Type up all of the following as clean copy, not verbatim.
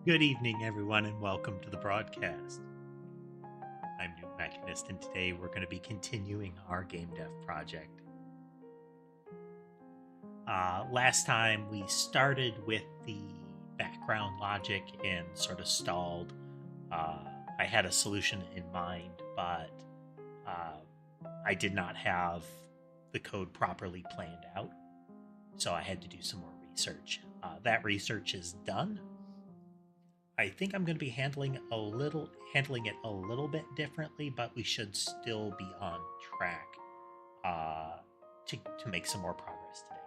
Good evening, everyone, and welcome to the broadcast. I'm newtmechanist, and today we're going to be continuing our game dev project. Last time we started with the background logic and sort of stalled. I had a solution in mind, but I did not have the code properly planned out, so I had to do some more research. That research is done. I think I'm going to be handling it a little bit differently, but we should still be on track to make some more progress today.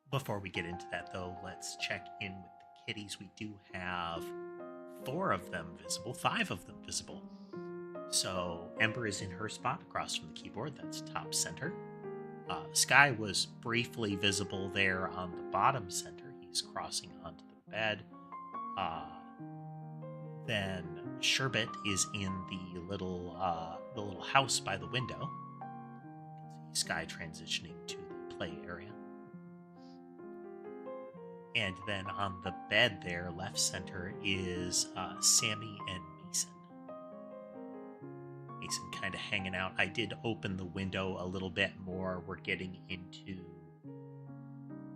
Before we get into that, though, let's check in with the kitties. We do have 4 of them visible, 5 of them visible. So Ember is in her spot across from the keyboard. That's top center. Sky was briefly visible there on the bottom center. He's crossing onto the bed. Then Sherbet is in the little house by the window. You can see Sky transitioning to the play area. And then on the bed there, left center, is Sammy and Mason. Mason kind of hanging out. I did open the window a little bit more. We're getting into...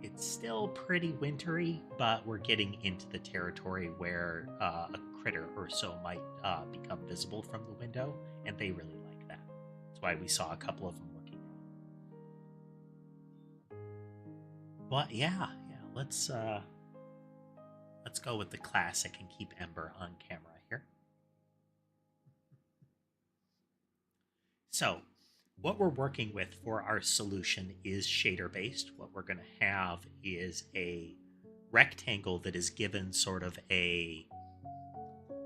It's still pretty wintry, but we're getting into the territory where a critter or so might become visible from the window, and they really like that. That's why we saw a couple of them looking out. But yeah, let's go with the classic and keep Ember on camera here. So, what we're working with for our solution is shader-based. What we're going to have is a rectangle that is given sort of a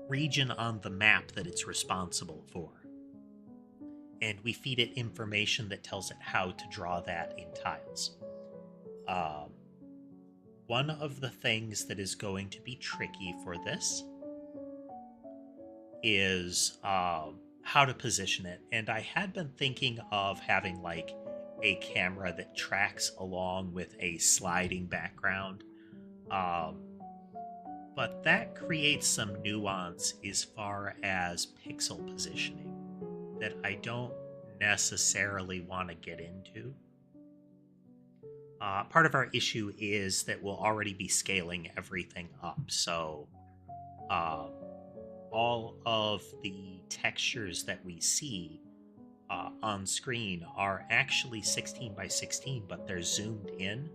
region on the map that it's responsible for. And we feed it information that tells it how to draw that in tiles. One of the things that is going to be tricky for this is... how to position it, and I had been thinking of having like a camera that tracks along with a sliding background, but that creates some nuance as far as pixel positioning that I don't necessarily want to get into. Part of our issue is that we'll already be scaling everything up, so all of the textures that we see on screen are actually 16 by 16, but they're zoomed in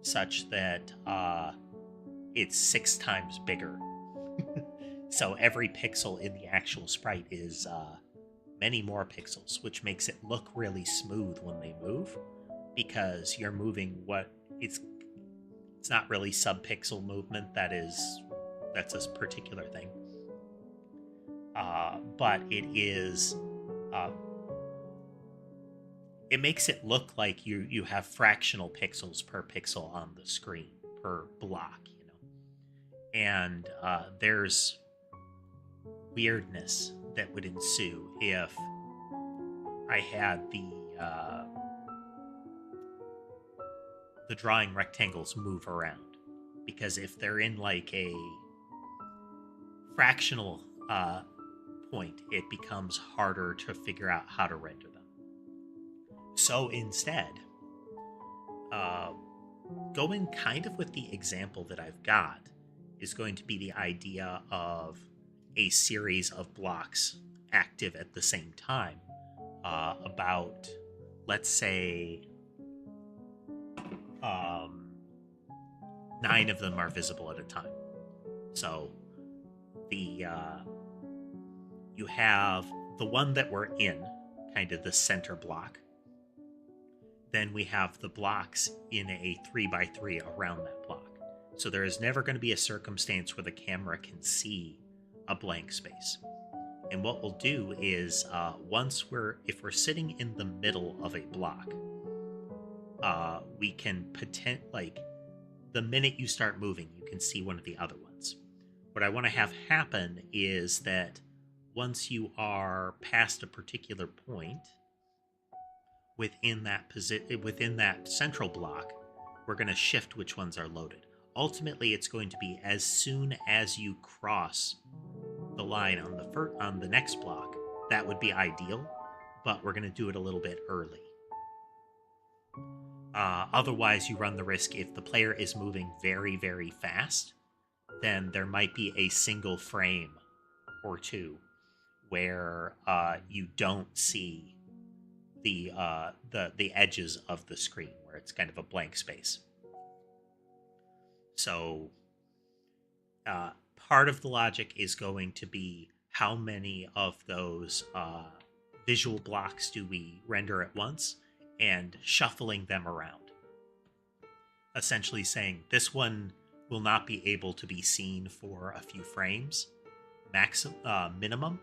such that it's 6 times bigger. So every pixel in the actual sprite is many more pixels, which makes it look really smooth when they move, because you're moving it's not really sub-pixel movement, that's a particular thing. But it is, it makes it look like you have fractional pixels per pixel on the screen, per block, And there's weirdness that would ensue if I had the drawing rectangles move around. Because if they're in like a fractional point, it becomes harder to figure out how to render them. So instead, going kind of with the example that I've got is going to be the idea of a series of blocks active at the same time. About, let's say, 9 of them are visible at a time. So you have the one that we're in, kind of the center block. Then we have the blocks in a 3x3 around that block. So there is never going to be a circumstance where the camera can see a blank space. And what we'll do is, if we're sitting in the middle of a block, we can the minute you start moving, you can see one of the other ones. What I want to have happen is that once you are past a particular point within that central block, we're going to shift which ones are loaded. ultimately it's going to be as soon as you cross the line on the next block, that would be ideal, but we're going to do it a little bit early. Otherwise, you run the risk if the player is moving very, very fast, then there might be a single frame or two where you don't see the edges of the screen, where it's kind of a blank space. So part of the logic is going to be how many of those visual blocks do we render at once, and shuffling them around. Essentially saying this one will not be able to be seen for a few frames, minimum.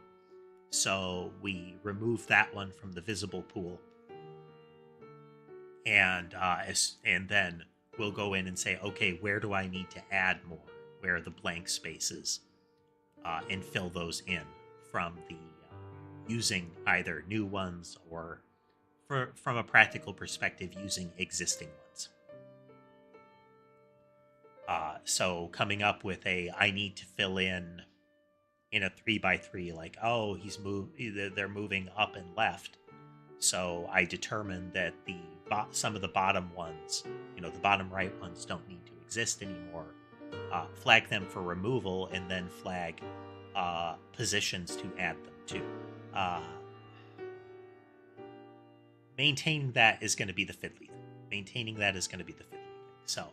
So we remove that one from the visible pool, and then we'll go in and say, okay, where do I need to add more? Where are the blank spaces? And fill those in from the using either new ones or, from a practical perspective, using existing ones. So coming up with I need to fill in a 3x3, like, oh, they're moving up and left. So I determined that some of the bottom ones, the bottom right ones don't need to exist anymore. Flag them for removal, and then flag positions to add them to. Maintaining that is going to be the fiddly thing. So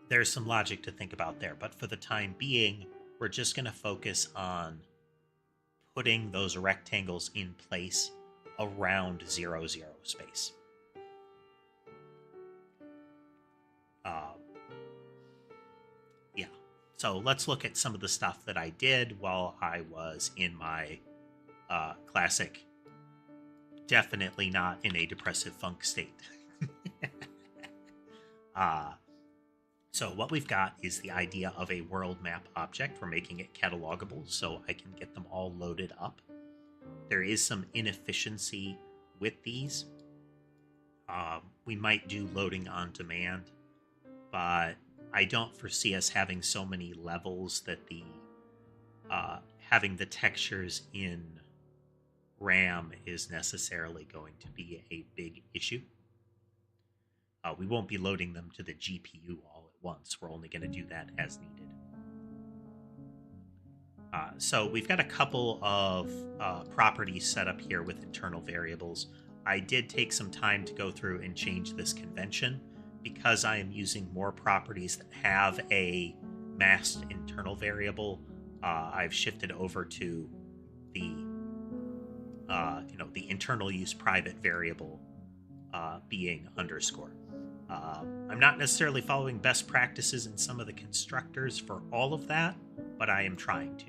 there's some logic to think about there. But for the time being, we're just going to focus on putting those rectangles in place around 0, 0 space. Yeah. So let's look at some of the stuff that I did while I was in my classic, definitely not in a depressive funk state. So what we've got is the idea of a world map object. We're making it catalogable so I can get them all loaded up. There is some inefficiency with these. We might do loading on demand, but I don't foresee us having so many levels that having the textures in RAM is necessarily going to be a big issue. We won't be loading them to the GPU all at once. We're only going to do that as needed. So we've got a couple of properties set up here with internal variables. I did take some time to go through and change this convention because I am using more properties that have a masked internal variable. I've shifted over to the internal use private variable being underscore. I'm not necessarily following best practices in some of the constructors for all of that, but I am trying to.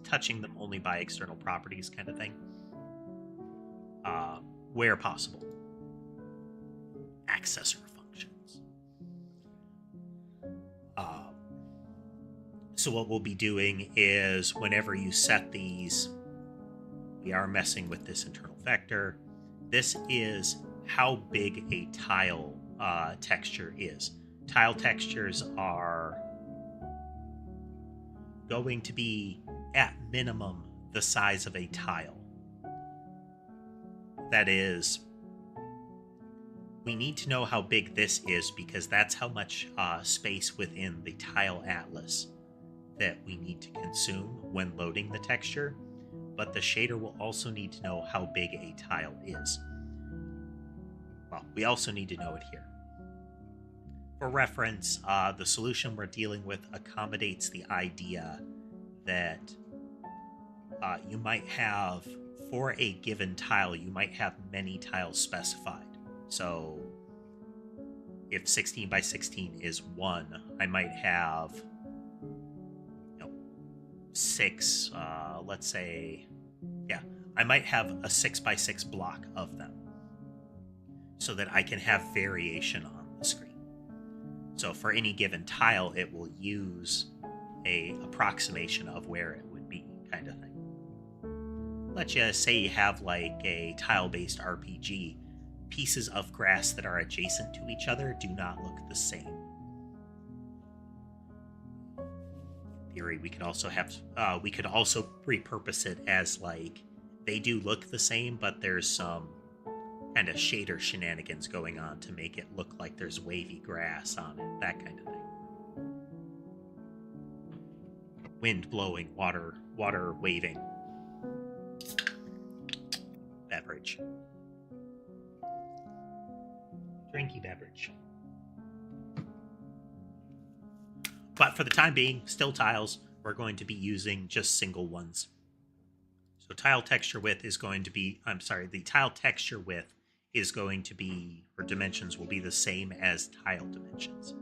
Touching them only by external properties kind of thing. Where possible. Accessor functions. So what we'll be doing is whenever you set these, we are messing with this internal vector. This is how big a tile texture is. Tile textures are going to be at minimum the size of a tile. That is, we need to know how big this is because that's how much space within the tile atlas that we need to consume when loading the texture, but the shader will also need to know how big a tile is. Well, we also need to know it here. For reference, the solution we're dealing with accommodates the idea that you might have, for a given tile, you might have many tiles specified. So if 16 by 16 is 1, I might have 6, let's say, yeah, I might have a 6 by 6 block of them so that I can have variation on the screen. So for any given tile, it will use a approximation of where it would be, kind of thing. Let's just say you have like a tile-based RPG. Pieces of grass that are adjacent to each other do not look the same. theory, we could also have repurpose it as like they do look the same, but there's some kind of shader shenanigans going on to make it look like there's wavy grass on it, that kind of thing. Wind blowing, water waving. Beverage. Drinky beverage. But for the time being, still tiles, we're going to be using just single ones. So tile texture width is going to be, the tile texture width is going to be, or dimensions will be the same as tile dimensions.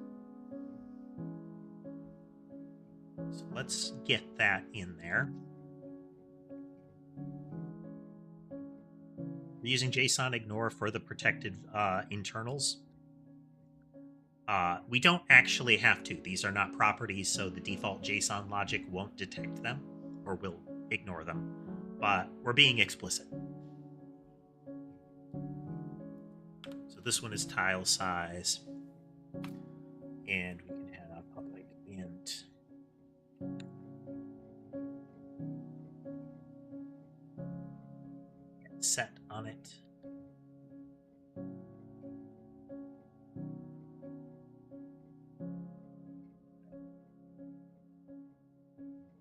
So let's get that in there. We're using JSON ignore for the protected internals. We don't actually have to. These are not properties, so the default JSON logic won't detect them or will ignore them. But we're being explicit. So this one is tile size. And we can have a public int. Set on it.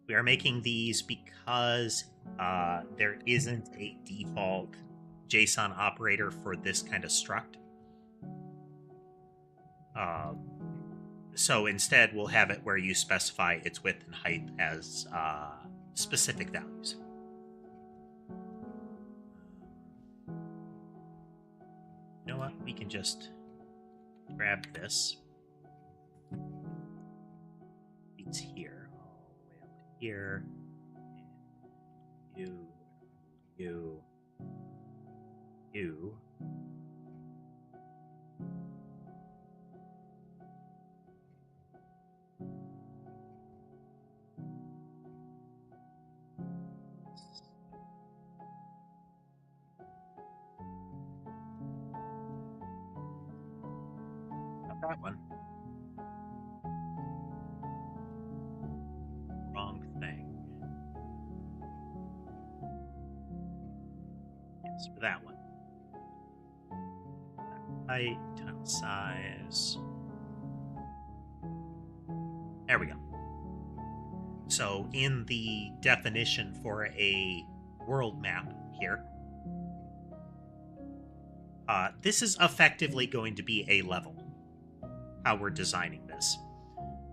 We are making these because there isn't a default JSON operator for this kind of struct. So instead, we'll have it where you specify its width and height as specific values. You know what? We can just grab this. It's here, all the way up to here. And you. Not that one. Wrong thing. Yes, for that one. Height, tile size. There we go. So in the definition for a world map here, this is effectively going to be a level, how we're designing this.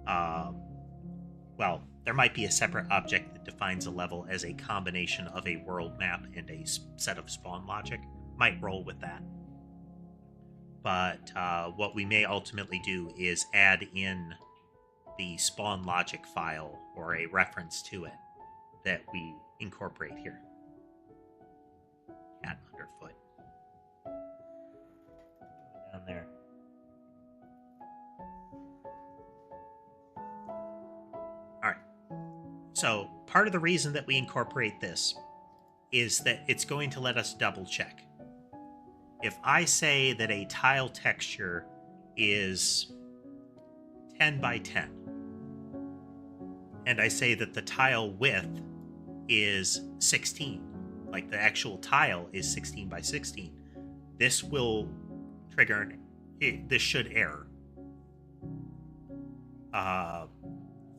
Well, there might be a separate object that defines a level as a combination of a world map and a set of spawn logic. Might roll with that. But what we may ultimately do is add in the spawn logic file or a reference to it that we incorporate here. Cat underfoot. Down there. All right. So part of the reason that we incorporate this is that it's going to let us double check. If I say that a tile texture is 10 by 10, and I say that the tile width is 16, like the actual tile is 16 by 16, this will trigger, this should error.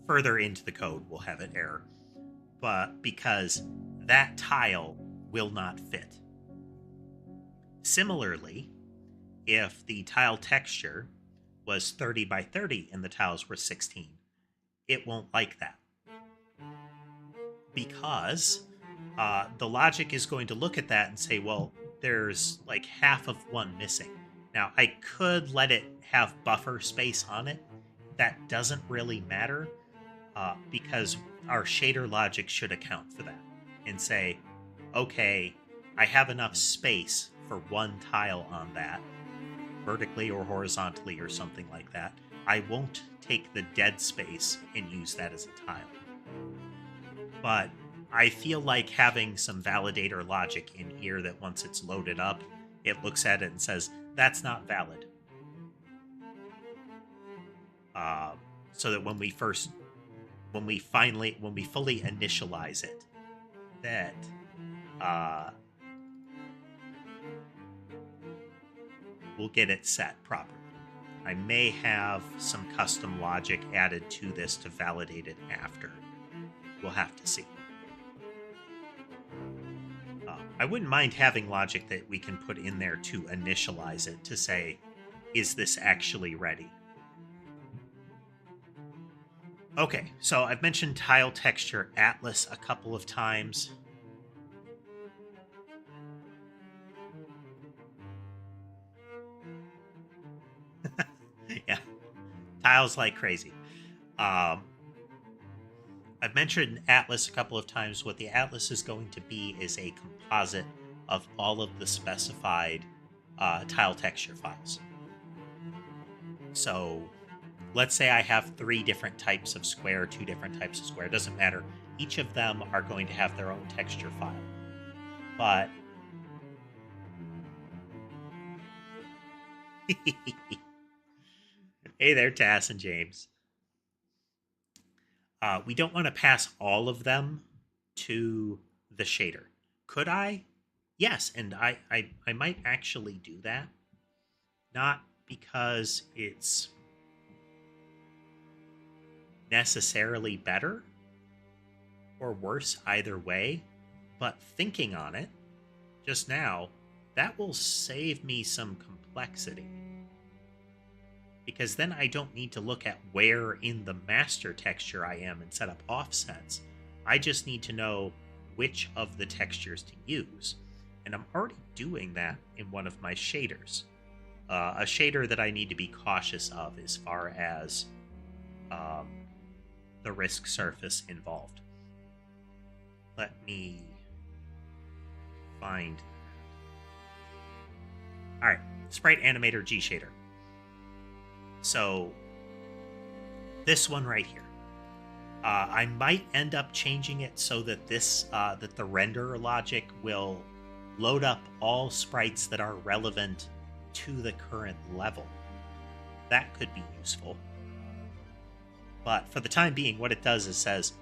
Further into the code, we'll have it error. But because that tile will not fit. Similarly, if the tile texture was 30 by 30 and the tiles were 16, it won't like that. Because the logic is going to look at that and say, well, there's like half of one missing. Now, I could let it have buffer space on it. That doesn't really matter because our shader logic should account for that and say, okay, I have enough space for one tile on that, vertically or horizontally or something like that. I won't take the dead space and use that as a tile. But I feel like having some validator logic in here that once it's loaded up, it looks at it and says, that's not valid. So that when we first when we fully initialize it, that we'll get it set properly. I may have some custom logic added to this to validate it after. We'll have to see. I wouldn't mind having logic that we can put in there to initialize it, to say, is this actually ready? Okay, so I've mentioned tile texture atlas a couple of times. Yeah, tiles like crazy. I've mentioned atlas a couple of times. What the atlas is going to be is a composite of all of the specified tile texture files. So let's say I have 3 different types of square, 2 different types of square. It doesn't matter. Each of them are going to have their own texture file. But hey there, Tass and James. We don't want to pass all of them to the shader. Could I? Yes, and I might actually do that. Not because it's necessarily better or worse either way, but thinking on it just now, that will save me some complexity. Because then I don't need to look at where in the master texture I am and set up offsets. I just need to know which of the textures to use. And I'm already doing that in one of my shaders. A shader that I need to be cautious of as far as the risk surface involved. Let me find. All right, Sprite Animator G shader. So this one right here, I might end up changing it so that this that the render logic will load up all sprites that are relevant to the current level. That could be useful. But for the time being, what it does is says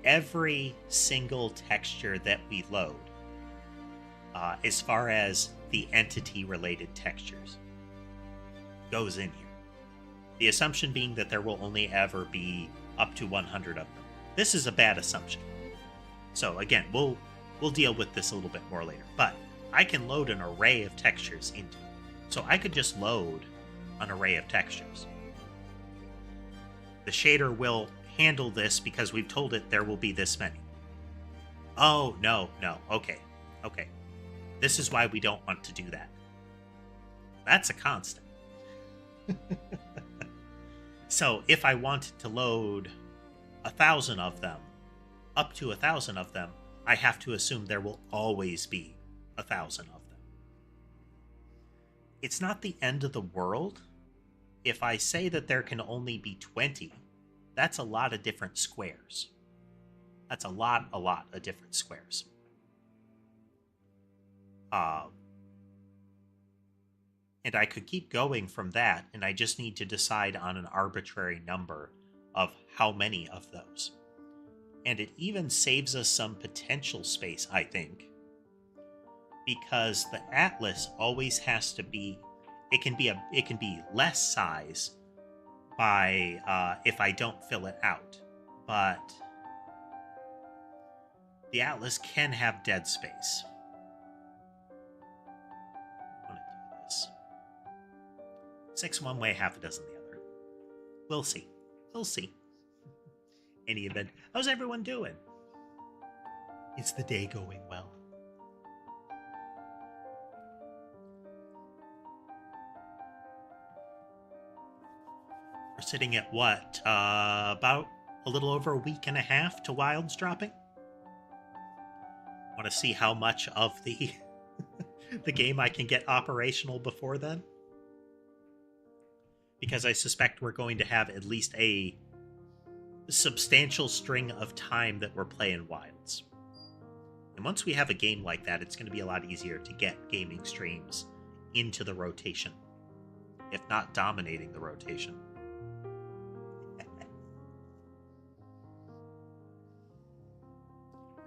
every single texture that we load, as far as the entity-related textures, goes in here. The assumption being that there will only ever be up to 100 of them. This is a bad assumption. So again, we'll deal with this a little bit more later. But I can load an array of textures into it. So I could just load an array of textures. The shader will handle this because we've told it there will be this many. Oh, no. Okay. This is why we don't want to do that. That's a constant. So if I wanted to load 1,000 of them, up to 1,000 of them, I have to assume there will always be 1,000 of them. It's not the end of the world. If I say that there can only be 20, that's a lot of different squares. That's a lot of different squares. And I could keep going from that, and I just need to decide on an arbitrary number of how many of those. And it even saves us some potential space, I think, because the atlas always has to be, it can be less size by if I don't fill it out, but the atlas can have dead space. I want to do this. 6 one way, half a dozen the other. We'll see. Any event, how's everyone doing? Is the day going well? We're sitting at what? About a little over a week and a half to Wilds dropping. Want to see how much of the the game I can get operational before then? Because I suspect we're going to have at least a substantial string of time that we're playing Wilds. And once we have a game like that, it's going to be a lot easier to get gaming streams into the rotation, if not dominating the rotation.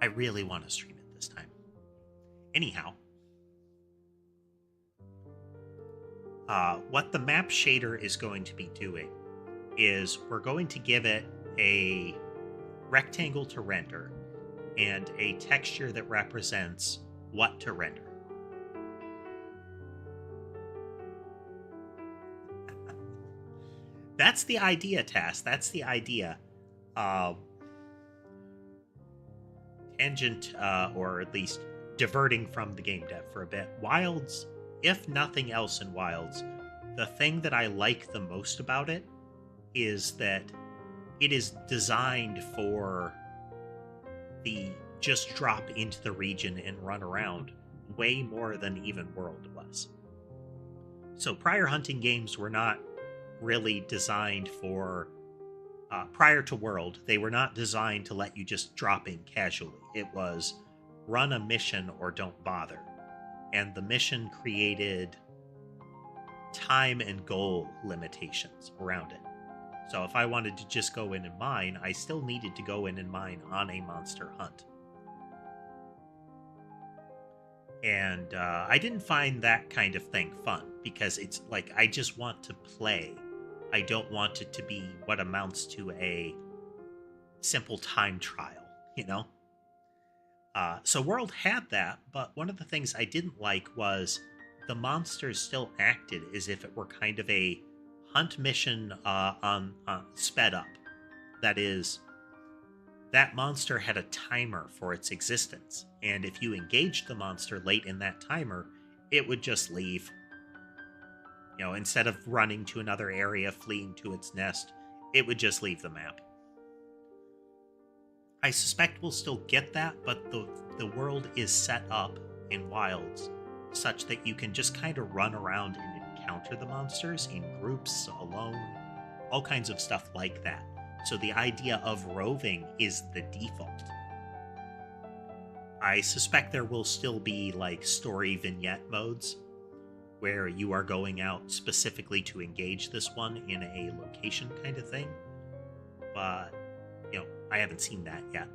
I really want to stream it this time. Anyhow, what the map shader is going to be doing is we're going to give it a rectangle to render and a texture that represents what to render. That's the idea, Task. That's the idea. Tangent, or at least diverting from the game dev for a bit. Wilds, if nothing else in Wilds, the thing that I like the most about it is that it is designed for the just drop into the region and run around way more than even World was. So prior hunting games were not really designed for, prior to World, they were not designed to let you just drop in casually. It was run a mission or don't bother. And the mission created time and goal limitations around it. So if I wanted to just go in and mine, I still needed to go in and mine on a monster hunt. And I didn't find that kind of thing fun, because it's like, I just want to play. I don't want it to be what amounts to a simple time trial, you know? So World had that, but one of the things I didn't like was the monsters still acted as if it were kind of a hunt mission on sped up. That is, that monster had a timer for its existence, and if you engaged the monster late in that timer, it would just leave. You know, instead of running to another area, fleeing to its nest, it would just leave the map. I suspect we'll still get that, but the world is set up in Wilds such that you can just kind of run around and encounter the monsters in groups, alone, all kinds of stuff like that. So the idea of roving is the default. I suspect there will still be like story vignette modes where you are going out specifically to engage this one in a location kind of thing. But, you know, I haven't seen that yet.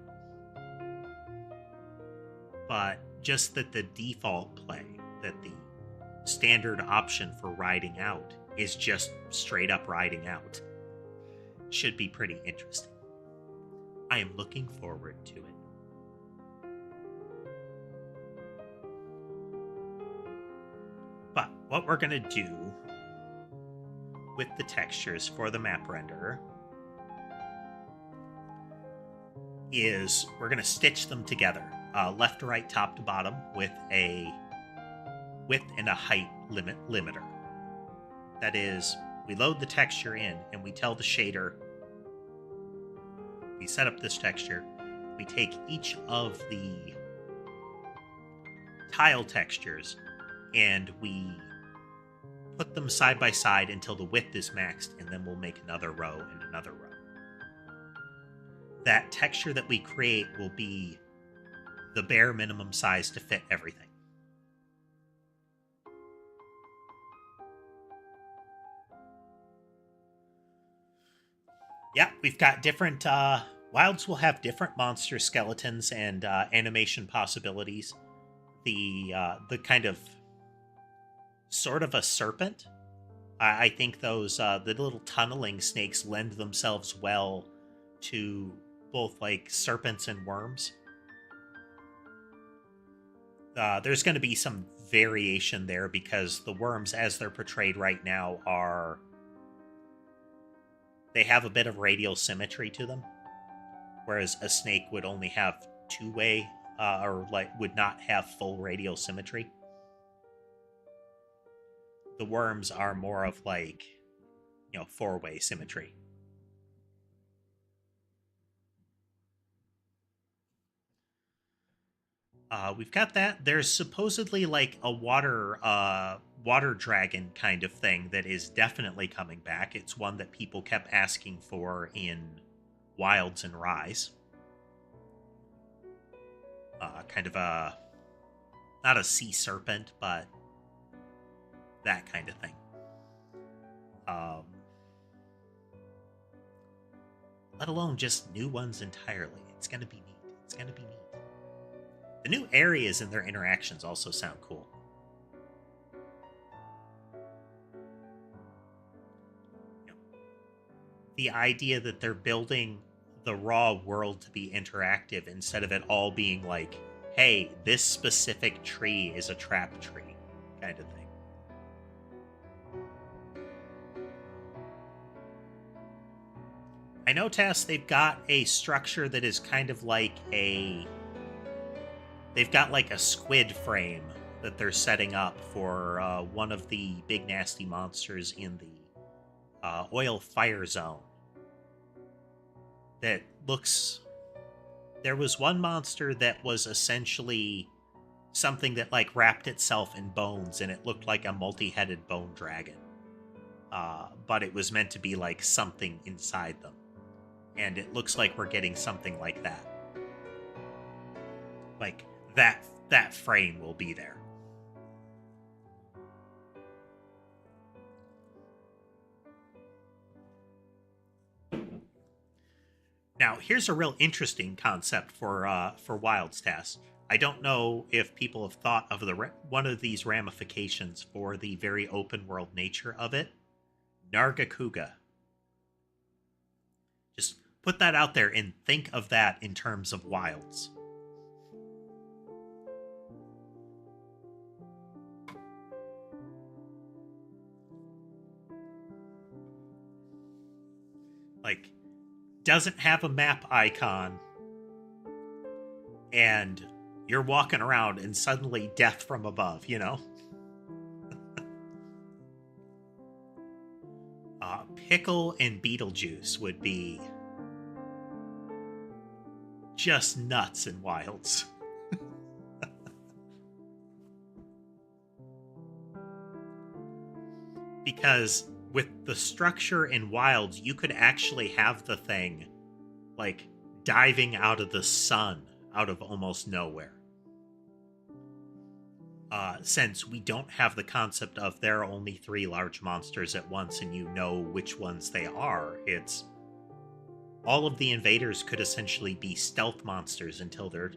But just that the default play, that the standard option for riding out is just straight up riding out, should be pretty interesting. I am looking forward to it. But what we're going to do with the textures for the map renderer is we're going to stitch them together, left to right, top to bottom, with a width and a height limiter. That is, we load the texture in and we tell the shader, we set up this texture, we take each of the tile textures and we put them side by side until the width is maxed, and then we'll make another row and another row. That texture that we create will be the bare minimum size to fit everything. Yeah, we've got different, Wilds will have different monster skeletons and animation possibilities. The kind of sort of a serpent. I think those the little tunneling snakes lend themselves well to both like serpents and worms. There's going to be some variation there because the worms, as they're portrayed right now, they have a bit of radial symmetry to them, whereas a snake would only have two-way or like would not have full radial symmetry. The worms are more of like, you know, four-way symmetry. We've got that. There's supposedly like a water dragon kind of thing that is definitely coming back. It's one that people kept asking for in Wilds and Rise. Kind of a, not a sea serpent, but that kind of thing. Let alone just new ones entirely. It's going to be neat. It's going to be neat. The new areas and their interactions also sound cool. The idea that they're building the raw world to be interactive instead of it all being like, hey, this specific tree is a trap tree kind of thing. I know, Tess, they've got a structure that is kind of like a... They've got like a squid frame that they're setting up for one of the big nasty monsters in the oil fire zone. That looks... There was one monster that was essentially something that like wrapped itself in bones, and it looked like a multi-headed bone dragon. But it was meant to be like something inside them. And it looks like we're getting something like that. Like, that frame will be there. Now, here's a real interesting concept for Wilds Test. I don't know if people have thought of one of these ramifications for the very open world nature of it. Nargacuga. Just put that out there and think of that in terms of Wilds. Like, doesn't have a map icon, and you're walking around and suddenly death from above, you know? Pickle and Beetlejuice would be just nuts in Wilds. Because with the structure in Wilds, you could actually have the thing like diving out of the sun out of almost nowhere. Since we don't have the concept of there are only 3 large monsters at once and you know which ones they are, it's all of the invaders could essentially be stealth monsters until they're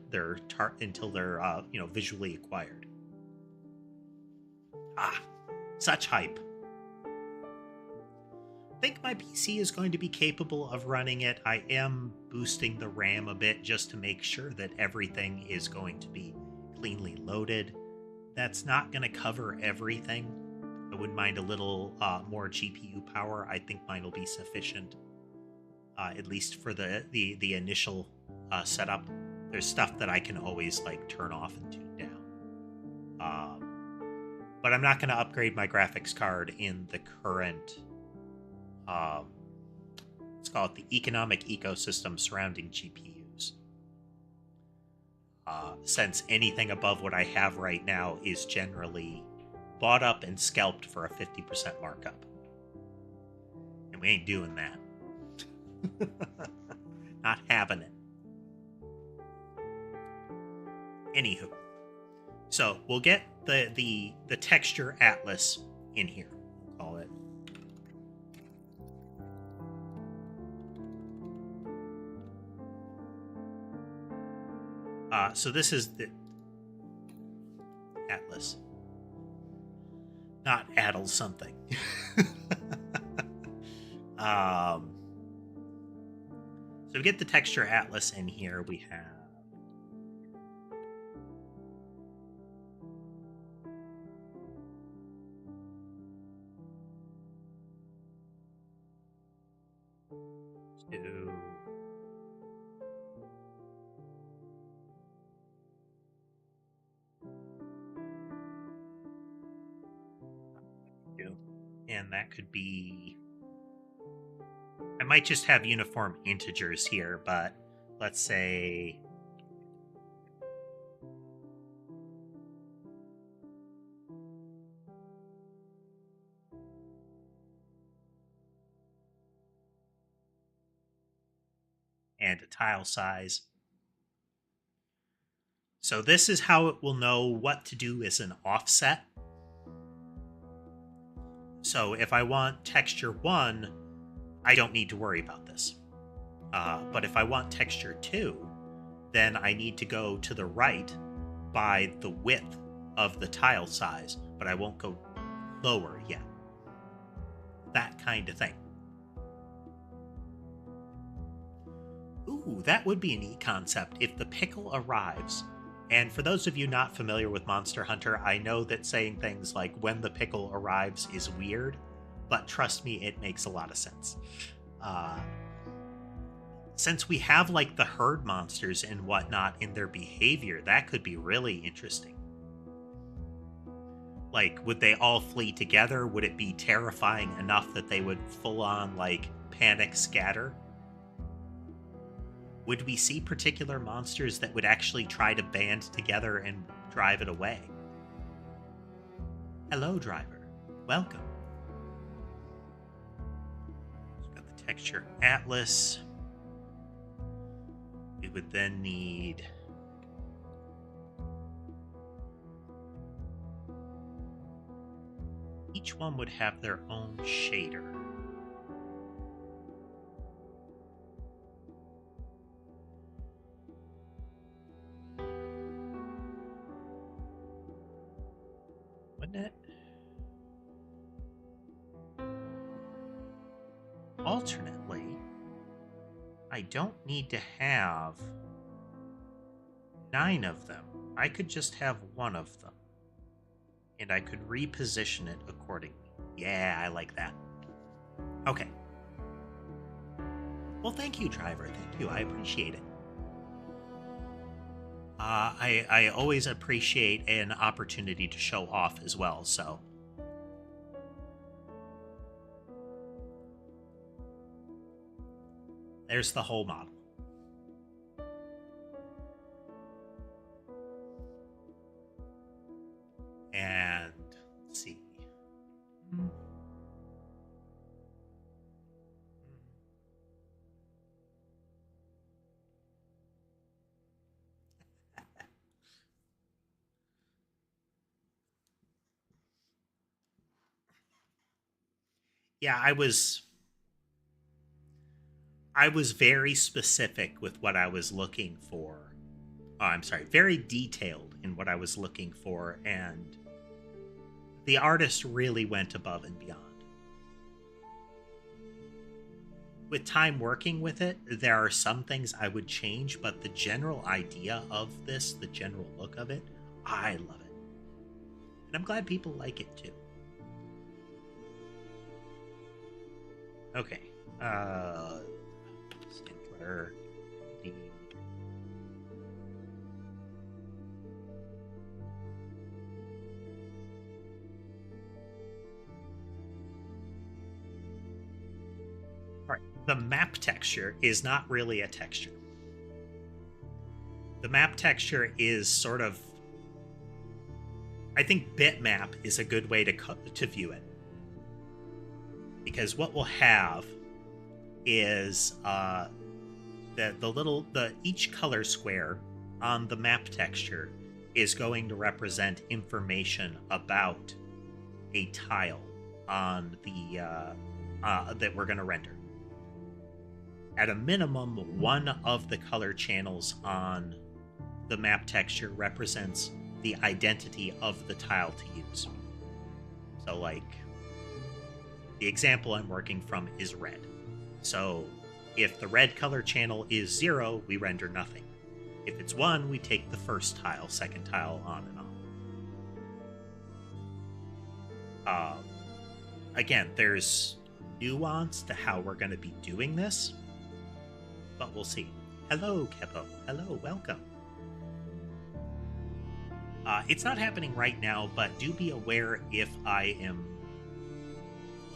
visually acquired. Such hype. I think my PC is going to be capable of running it. I am boosting the RAM a bit just to make sure that everything is going to be cleanly loaded. That's not going to cover everything. I wouldn't mind a little more GPU power. I think mine will be sufficient, at least for the initial setup. There's stuff that I can always like turn off and tune down. But I'm not going to upgrade my graphics card in the current... let's call it the economic ecosystem surrounding GPUs. Since anything above what I have right now is generally bought up and scalped for a 50% markup. And we ain't doing that. Not having it. Anywho. So we'll get the texture atlas in here. We'll call it. So this is the atlas. Not addle something. So we get the texture atlas in here. We have and that could be... I might just have uniform integers here, but let's say... and a tile size. So this is how it will know what to do as an offset. So if I want texture 1, I don't need to worry about this. But if I want texture 2, then I need to go to the right by the width of the tile size, but I won't go lower yet. That kind of thing. Ooh, that would be a neat concept if the pickle arrives. And for those of you not familiar with Monster Hunter, I know that saying things like when the pickle arrives is weird, but trust me, it makes a lot of sense. Since we have like the herd monsters and whatnot in their behavior, that could be really interesting. Like, would they all flee together? Would it be terrifying enough that they would full on like panic scatter? Would we see particular monsters that would actually try to band together and drive it away? Hello, driver. Welcome. So got the texture atlas. We would then need each one would have their own shader. Wouldn't it? Alternately, I don't need to have 9 of them. I could just have 1 of them. And I could reposition it accordingly. Yeah, I like that. Okay. Well, thank you, driver. Thank you. I appreciate it. I always appreciate an opportunity to show off as well, so. There's the whole model. And let's see. Yeah, I was very specific with what I was looking for. Oh, I'm sorry, very detailed in what I was looking for, and the artist really went above and beyond. With time working with it, there are some things I would change, but the general idea of this, the general look of it, I love it. And I'm glad people like it too. Okay. Simpler. Alright, the map texture is not really a texture. The map texture is sort of... I think bitmap is a good way to view it. Because what we'll have is each color square on the map texture is going to represent information about a tile on the that we're going to render. At a minimum, one of the color channels on the map texture represents the identity of the tile to use. So, like, the example I'm working from is red. So if the red color channel is 0, we render nothing. If it's 1, we take the first tile, second tile, on and on. Again, there's nuance to how we're going to be doing this, but we'll see. Hello, Kepo. Hello, welcome. It's not happening right now, but do be aware if I am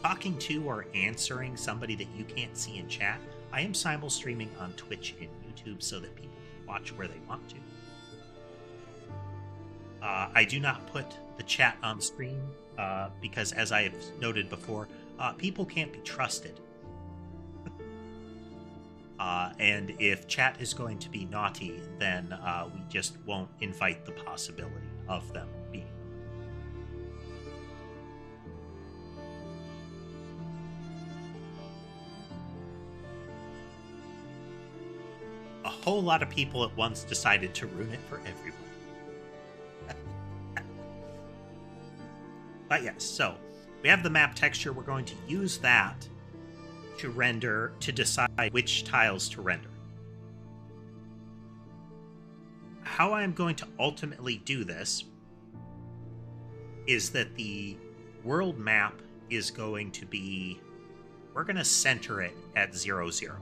talking to or answering somebody that you can't see in chat. I am simul streaming on Twitch and YouTube so that people can watch where they want to. I do not put the chat on stream because, as I have noted before, people can't be trusted. And if chat is going to be naughty, then we just won't invite the possibility of them being. A whole lot of people at once decided to ruin it for everyone. But yes, so we have the map texture. We're going to use that to render, to decide which tiles to render. How I'm going to ultimately do this is that the world map is going to be, we're going to center it at 0, 0.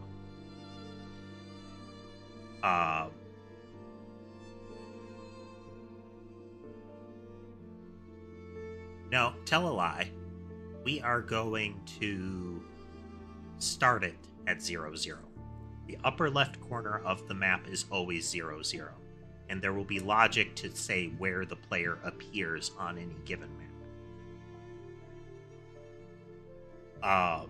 No, tell a lie. We are going to start it at 0, 0. The upper left corner of the map is always 0, 0. And there will be logic to say where the player appears on any given map.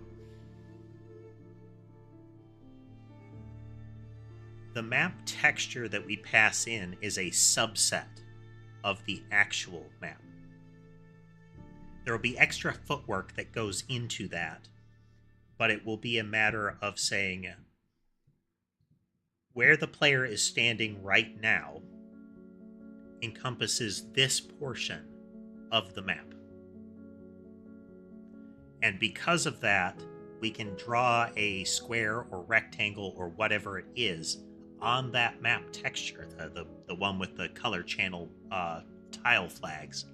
The map texture that we pass in is a subset of the actual map. There will be extra footwork that goes into that, but it will be a matter of saying where the player is standing right now encompasses this portion of the map. And because of that, we can draw a square or rectangle or whatever it is on that map texture, the one with the color channel tile flags,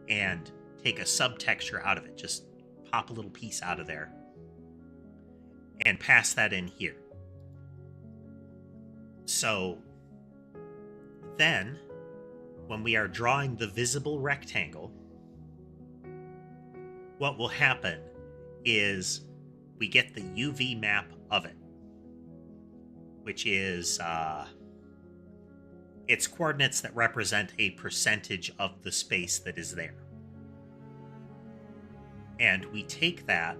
and take a subtexture out of it. Just pop a little piece out of there and pass that in here. So then, when we are drawing the visible rectangle, what will happen is we get the UV map of it, which is its coordinates that represent a percentage of the space that is there. And we take that,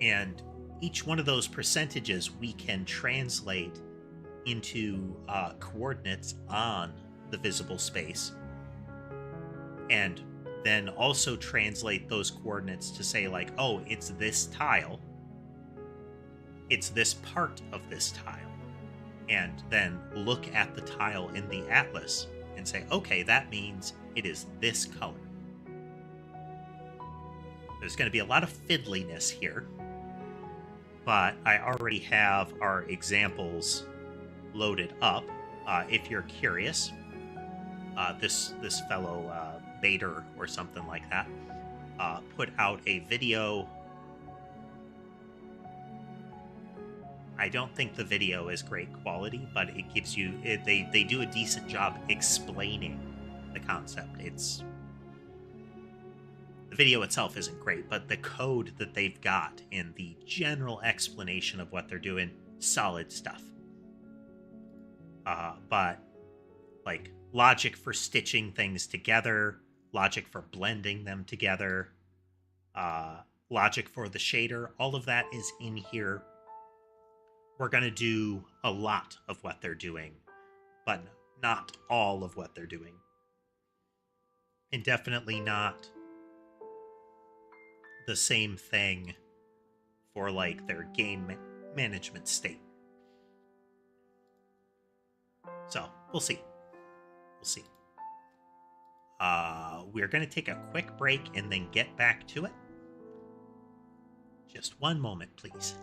and each one of those percentages we can translate into coordinates on the visible space, and then also translate those coordinates to say, like, oh, it's this tile, it's this part of this tile, and then look at the tile in the atlas and say, okay, that means it is this color. There's going to be a lot of fiddliness here, but I already have our examples loaded up. If you're curious, this fellow Bader or something like that put out a video. I don't think the video is great quality, but it gives you they do a decent job explaining the concept. The video itself isn't great, but the code that they've got in the general explanation of what they're doing, solid stuff. But like logic for stitching things together, logic for blending them together, logic for the shader, all of that is in here. We're going to do a lot of what they're doing, but not all of what they're doing. And definitely not the same thing for like their game management state. So we'll see. We'll see. We're going to take a quick break and then get back to it. Just one moment, please.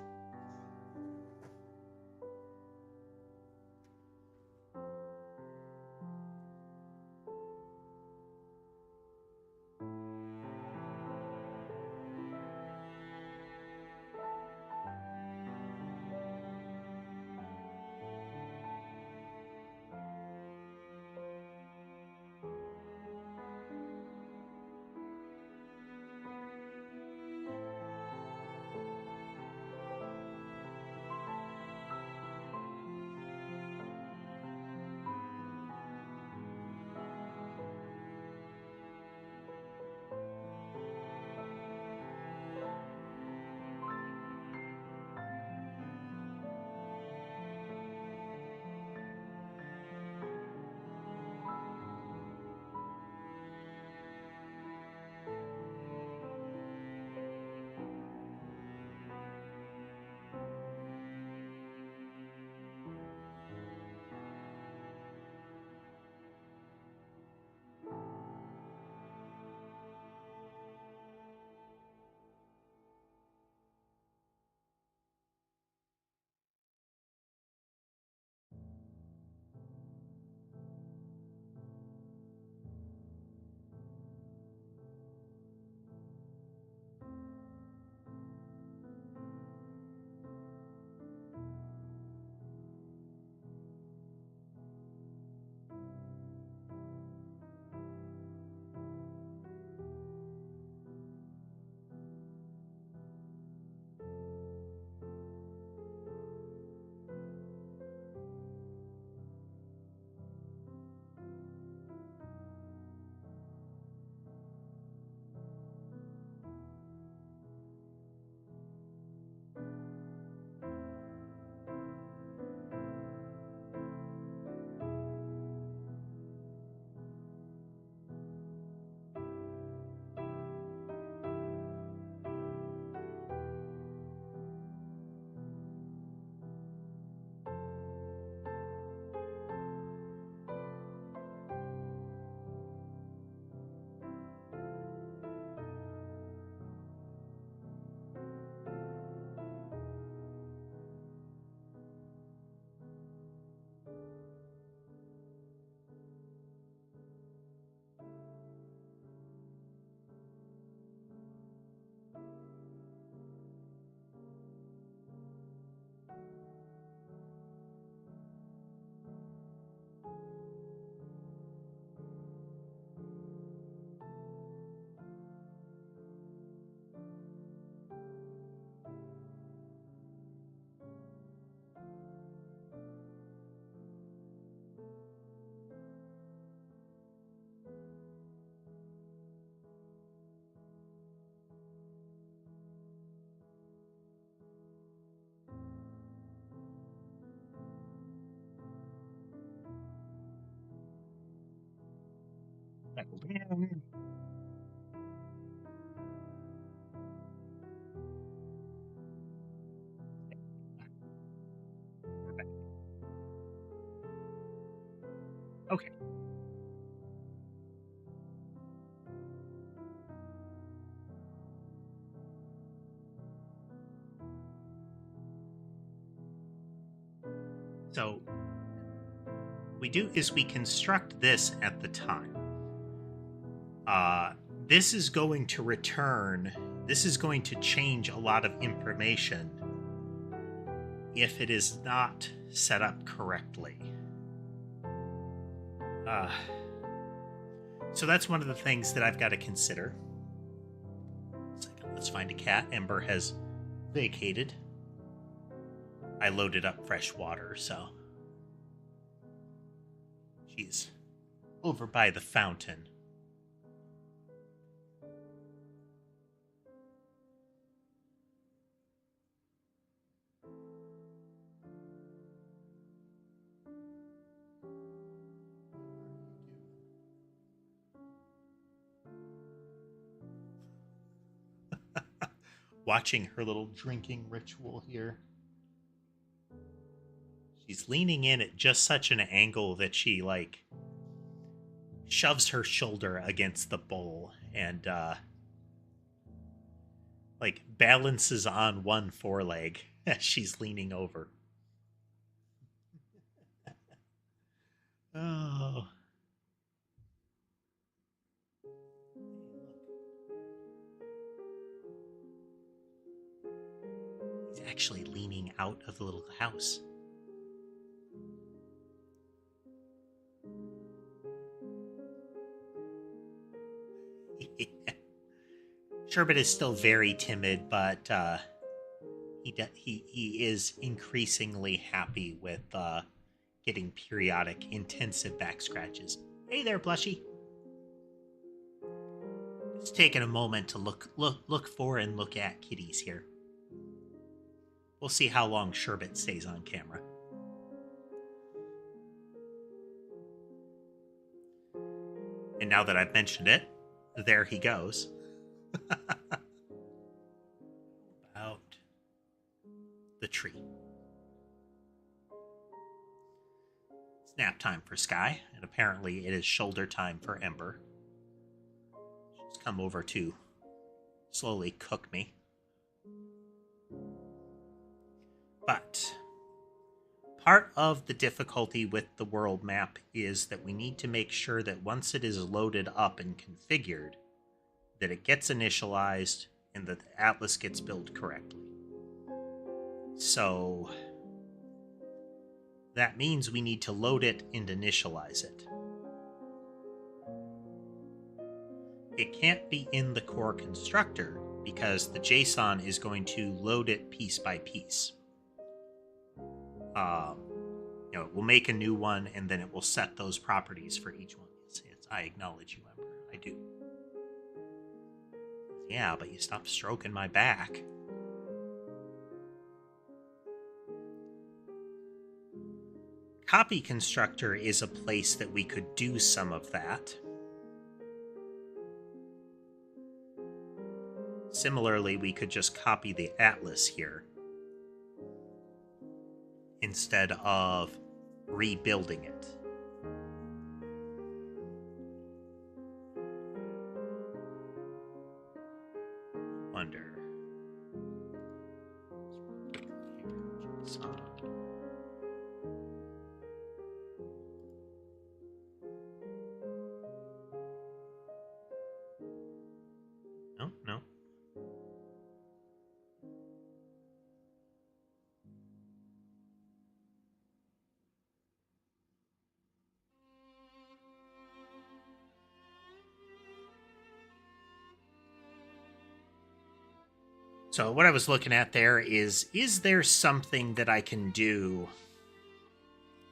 Settled in. Okay. So we do is we construct this at the time. This is going to return. This is going to change a lot of information if it is not set up correctly. So that's one of the things that I've got to consider. Second, let's find a cat. Ember has vacated. I loaded up fresh water, so she's over by the fountain. Watching her little drinking ritual here. She's leaning in at just such an angle that she, like, shoves her shoulder against the bowl and, like, balances on one foreleg as she's leaning over. Oh. He's actually leaning out of the little house. Sherbet is still very timid, but he is increasingly happy with getting periodic, intensive back scratches. Hey there, Blushy. Just taking a moment to look for and look at kitties here. We'll see how long Sherbet stays on camera. And now that I've mentioned it, there he goes. About the tree. It's nap time for Sky, and apparently it is shoulder time for Ember. She's come over to slowly cook me. But part of the difficulty with the world map is that we need to make sure that once it is loaded up and configured, that it gets initialized and that the atlas gets built correctly. So that means we need to load it and initialize it. It can't be in the core constructor because the JSON is going to load it piece by piece. We'll make a new one and then it will set those properties for each one. I acknowledge you, Ember. I do. Yeah, but you stopped stroking my back. Copy constructor is a place that we could do some of that. Similarly, we could just copy the atlas here instead of rebuilding it. Under no. So what I was looking at there is there something that I can do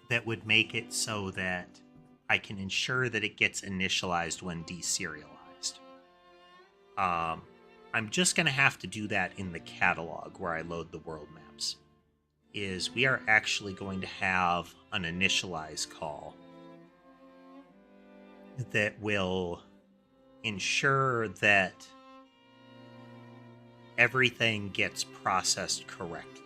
that would make it so that I can ensure that it gets initialized when deserialized? I'm just going to have to do that in the catalog where I load the world maps. We are actually going to have an initialize call. that will ensure that everything gets processed correctly.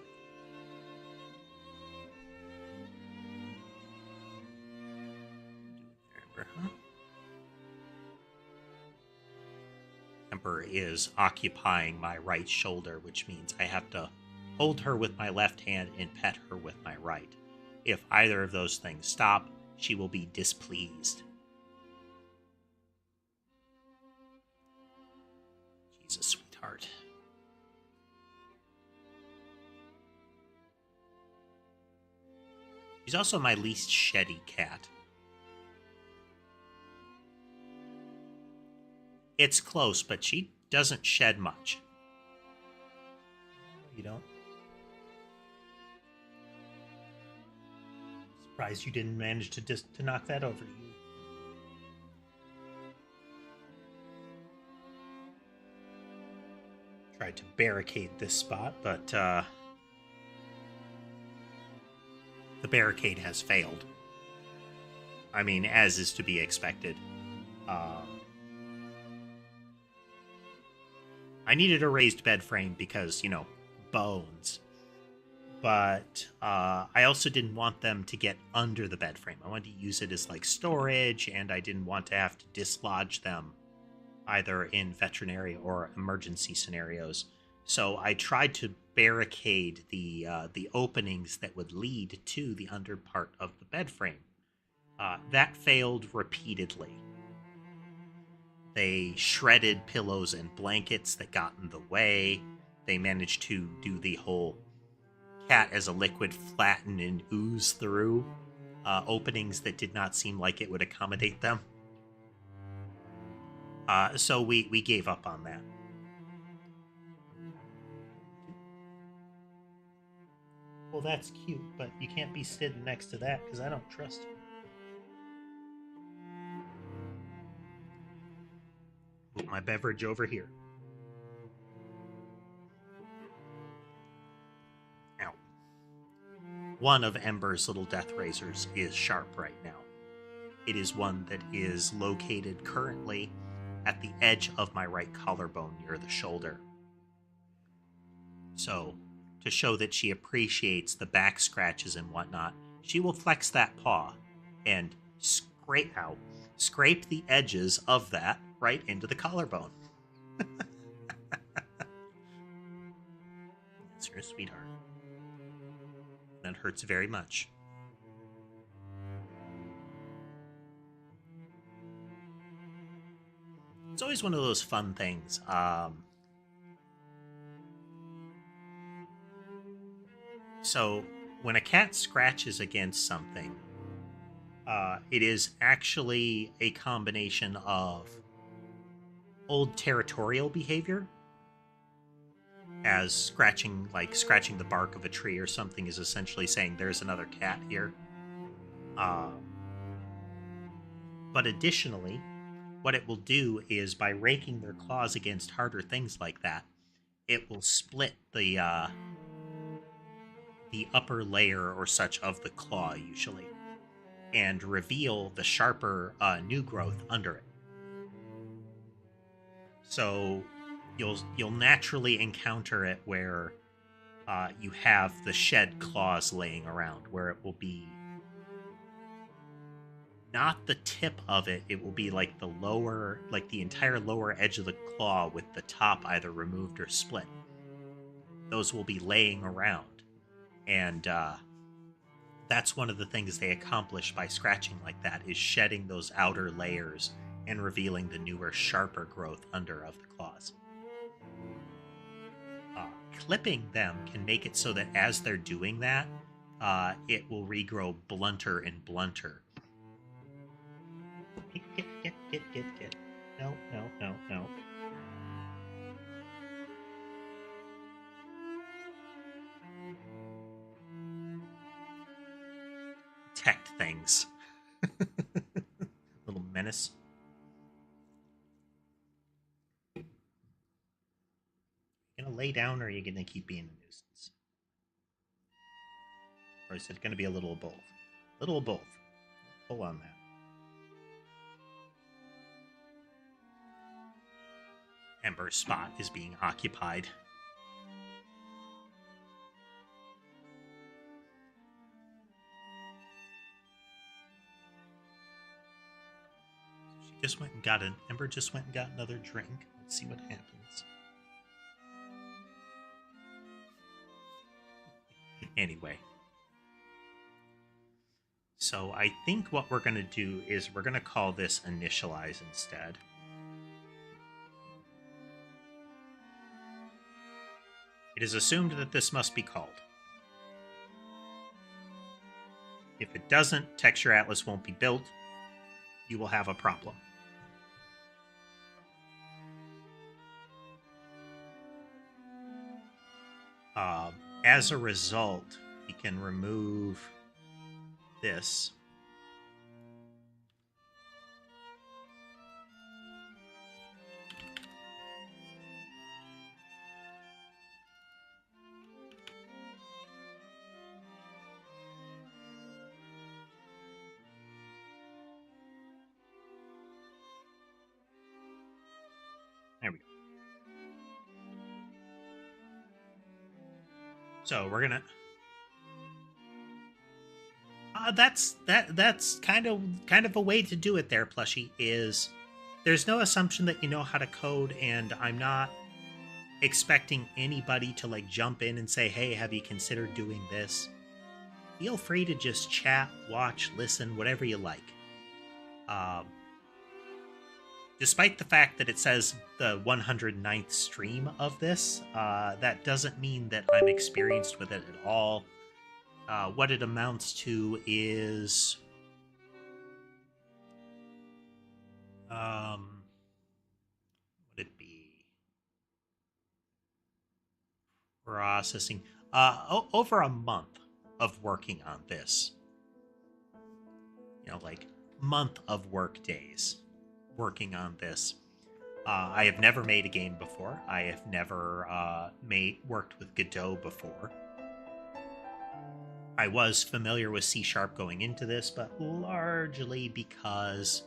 Ember is occupying my right shoulder, which means I have to hold her with my left hand and pet her with my right. If either of those things stop, she will be displeased. She's a sweetheart. She's also my least sheddy cat. It's close, but she doesn't shed much. You don't? Surprised you didn't manage to knock that over to you. Tried to barricade this spot, but the barricade has failed. I mean, as is to be expected. I needed a raised bed frame because, you know, bones. But I also didn't want them to get under the bed frame. I wanted to use it as like storage, and I didn't want to have to dislodge them either in veterinary or emergency scenarios. So I tried to barricade the openings that would lead to the under part of the bed frame. That failed repeatedly. They shredded pillows and blankets that got in the way. They managed to do the whole cat as a liquid flatten and ooze through openings that did not seem like it would accommodate them. So we gave up on that. Well, that's cute, but you can't be sitting next to that because I don't trust you. Put my beverage over here. Ow. One of Ember's little death razors is sharp right now. It is one that is located currently at the edge of my right collarbone near the shoulder. So, to show that she appreciates the back scratches and whatnot, she will flex that paw and scrape the edges of that right into the collarbone. Yes, you're a sweetheart. That hurts very much. It's always one of those fun things. So when a cat scratches against something, it is actually a combination of old territorial behavior, as scratching the bark of a tree or something is essentially saying there's another cat here. But additionally, what it will do is by raking their claws against harder things like that, it will split the upper layer or such of the claw usually, and reveal the sharper new growth under it. So you'll naturally encounter it where you have the shed claws laying around, where it will be not the tip of it, it will be like the lower, like the entire lower edge of the claw with the top either removed or split. Those will be laying around. And that's one of the things they accomplish by scratching like that, is shedding those outer layers and revealing the newer, sharper growth under of the claws. Clipping them can make it so that as they're doing that, it will regrow blunter and blunter. Get. No. Protect things. Little menace. You gonna lay down, or are you gonna keep being a nuisance? Or is it gonna be a little of both? A little of both. Pull on that. Ember's spot is being occupied. She just went and got Ember just went and got another drink. Let's see what happens. Anyway. So I think what we're going to do is we're going to call this initialize instead. It is assumed that this must be called. If it doesn't, Texture Atlas won't be built. You will have a problem. As a result, we can remove this. There we go. So we're gonna. That's kind of a way to do it there, Plushie, is there's no assumption that you know how to code, and I'm not expecting anybody to like jump in and say, hey, have you considered doing this? Feel free to just chat, watch, listen, whatever you like. Despite the fact that it says the 109th stream of this, that doesn't mean that I'm experienced with it at all. What it amounts to is... what would it be? Processing. Over a month of working on this. You know, like, month of work days working on this. I have never made a game before. I have never worked with Godot before. I was familiar with C# going into this, but largely because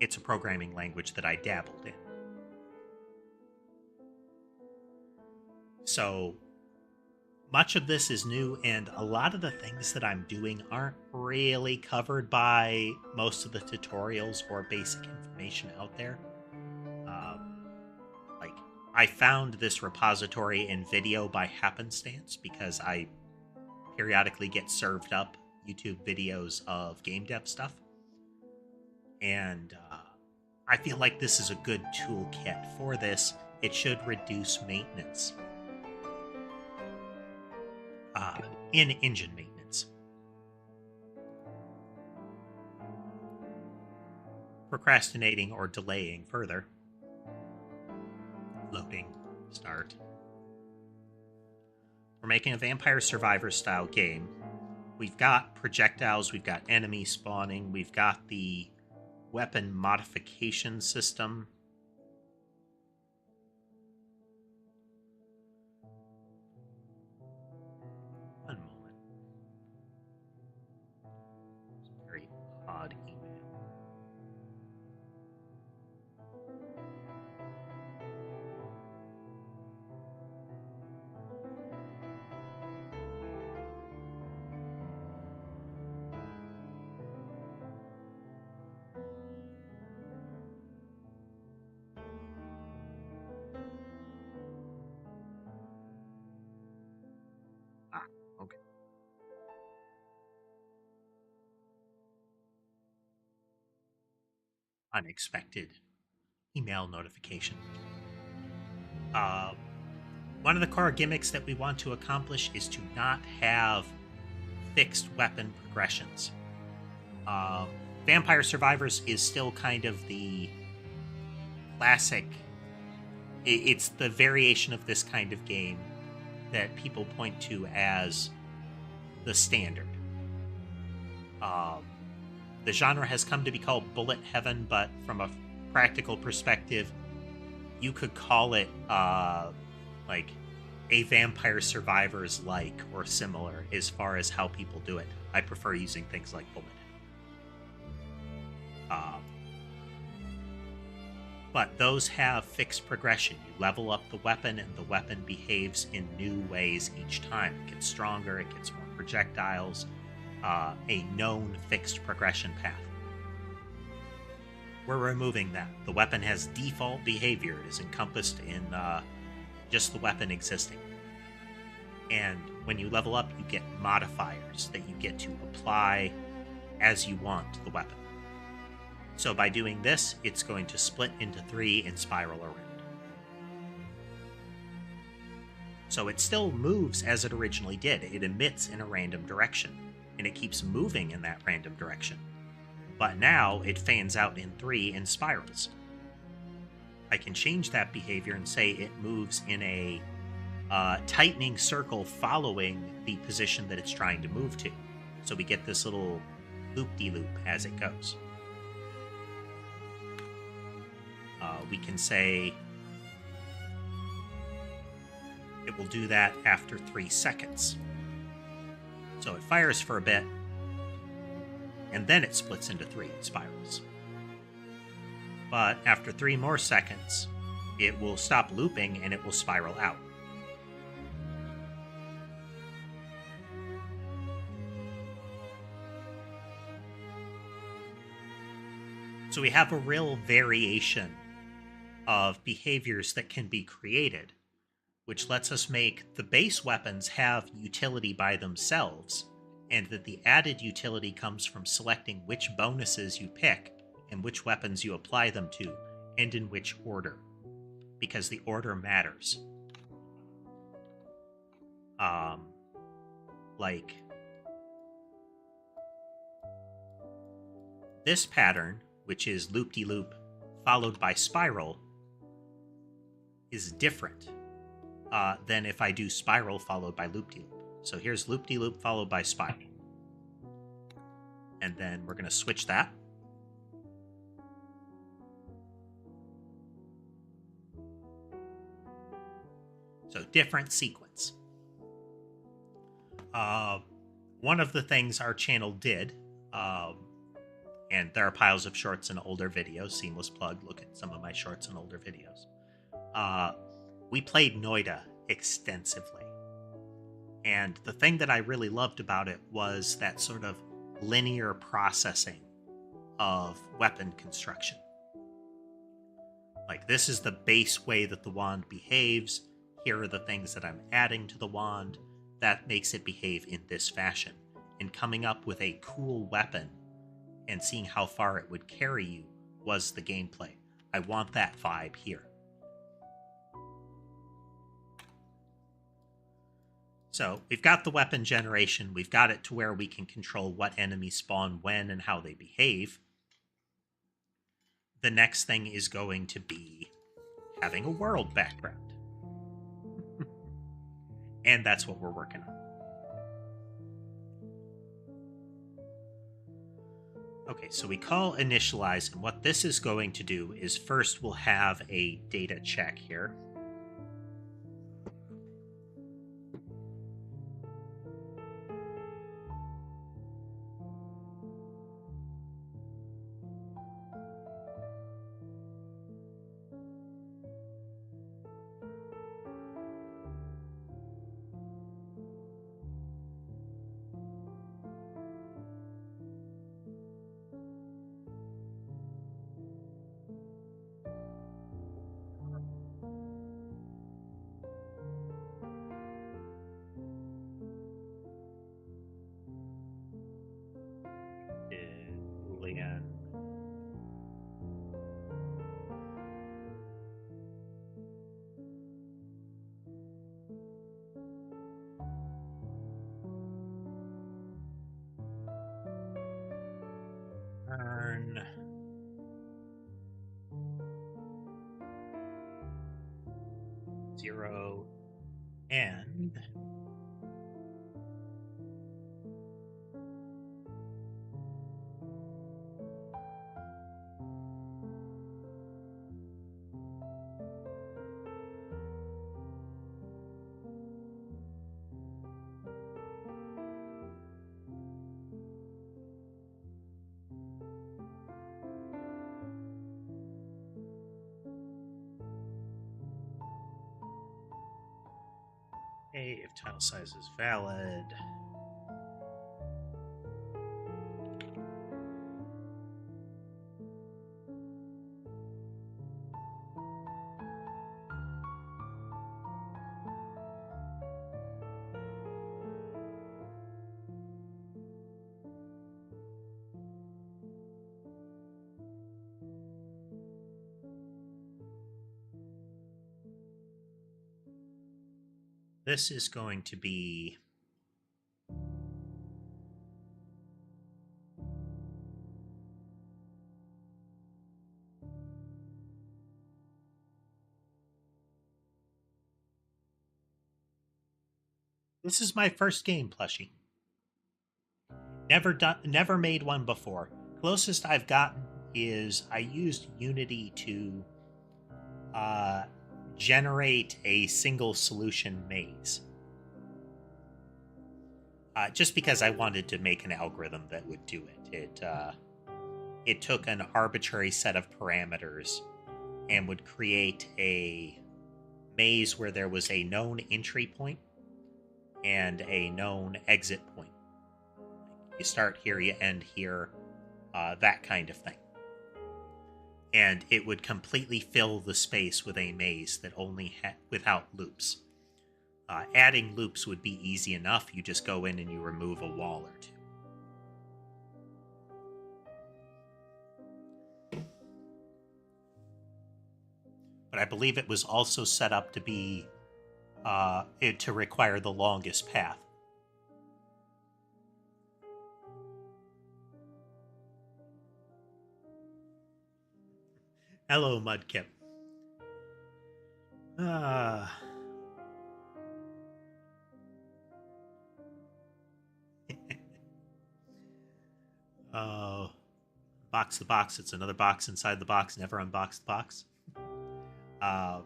it's a programming language that I dabbled in. So much of this is new, and a lot of the things that I'm doing aren't really covered by most of the tutorials or basic information out there. Like, I found this repository in video by happenstance because I periodically get served up YouTube videos of game dev stuff. And I feel like this is a good toolkit for this. It should reduce maintenance. In engine maintenance. Procrastinating or delaying further. Loading. Start. We're making a Vampire Survivor style game. We've got projectiles, we've got enemies spawning, we've got the weapon modification system. One moment. It's a very odd email. Okay. Unexpected email notification. One of the core gimmicks that we want to accomplish is to not have fixed weapon progressions. Vampire Survivors is still kind of the classic. It's the variation of this kind of game that people point to as the standard. The genre has come to be called bullet heaven, but from a practical perspective, you could call it like a Vampire Survivors like or similar as far as how people do it. I prefer using things like bullet. but those have fixed progression. You level up the weapon, and the weapon behaves in new ways each time. It gets stronger, it gets more projectiles, a known fixed progression path. We're removing that. The weapon has default behavior. It is encompassed in just the weapon existing. And when you level up, you get modifiers that you get to apply as you want the weapon. So by doing this, it's going to split into 3 and spiral around. So it still moves as it originally did. It emits in a random direction, and it keeps moving in that random direction. But now it fans out in 3 and spirals. I can change that behavior and say it moves in a tightening circle following the position that it's trying to move to. So we get this little loop-de-loop as it goes. We can say it will do that after 3 seconds. So it fires for a bit, and then it splits into 3 spirals. But after 3 more seconds, it will stop looping and it will spiral out. So we have a real variation of behaviors that can be created, which lets us make the base weapons have utility by themselves, and that the added utility comes from selecting which bonuses you pick and which weapons you apply them to, and in which order, because the order matters. Like this pattern, which is loop-de-loop followed by spiral, is different than if I do spiral followed by loop-de-loop. So here's loop-de-loop followed by spiral. And then we're going to switch that. So different sequence. One of the things our channel did, and there are piles of shorts and older videos, seamless plug, look at some of my shorts and older videos. We played Noida extensively. And the thing that I really loved about it was that sort of linear processing of weapon construction. Like, this is the base way that the wand behaves. Here are the things that I'm adding to the wand that makes it behave in this fashion. And coming up with a cool weapon and seeing how far it would carry you was the gameplay. I want that vibe here. So we've got the weapon generation. We've got it to where we can control what enemies spawn when and how they behave. The next thing is going to be having a world background. And that's what we're working on. Okay, so we call initialize, and what this is going to do is first we'll have a data check here. Boolean. Earn. Zero. And Okay, if tile size is valid. This is going to be This is my first game, plushie. Never made one before. Closest I've gotten is I used Unity to generate a single solution maze. Just because I wanted to make an algorithm that would do it. It took an arbitrary set of parameters and would create a maze where there was a known entry point and a known exit point. You start here, you end here, that kind of thing. And it would completely fill the space with a maze that only without loops. Adding loops would be easy enough. You just go in and you remove a wall or two. But I believe it was also set up to be to require the longest path. Hello, Mudkip. Box the box. It's another box inside the box. Never unbox the box. You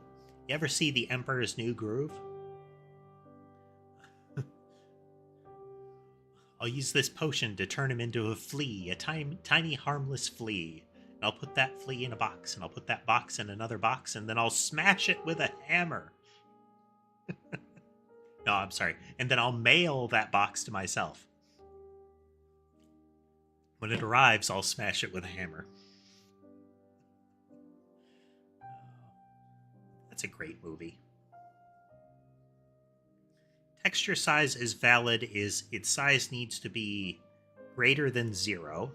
ever see The Emperor's New Groove? I'll use this potion to turn him into a flea, a tiny harmless flea. And I'll put that flea in a box, and I'll put that box in another box, and then I'll smash it with a hammer. No, I'm sorry. And then I'll mail that box to myself. When it arrives, I'll smash it with a hammer. That's a great movie. Texture size is valid. Its size needs to be greater than 0.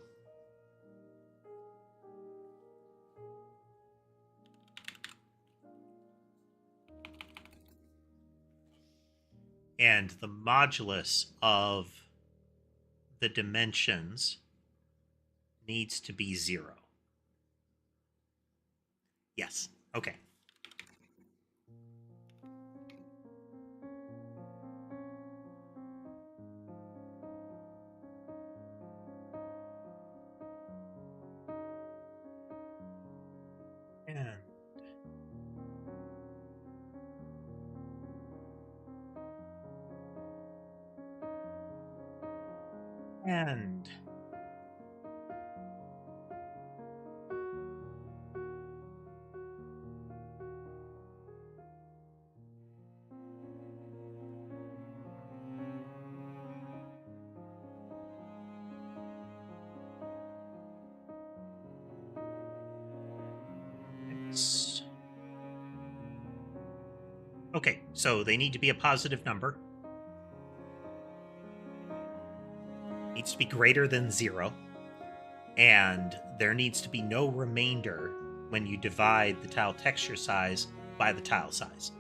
And the modulus of the dimensions needs to be 0. Yes. Okay. And okay, so they need to be a positive number. Needs to be greater than 0. And there needs to be no remainder when you divide the tile texture size by the tile size.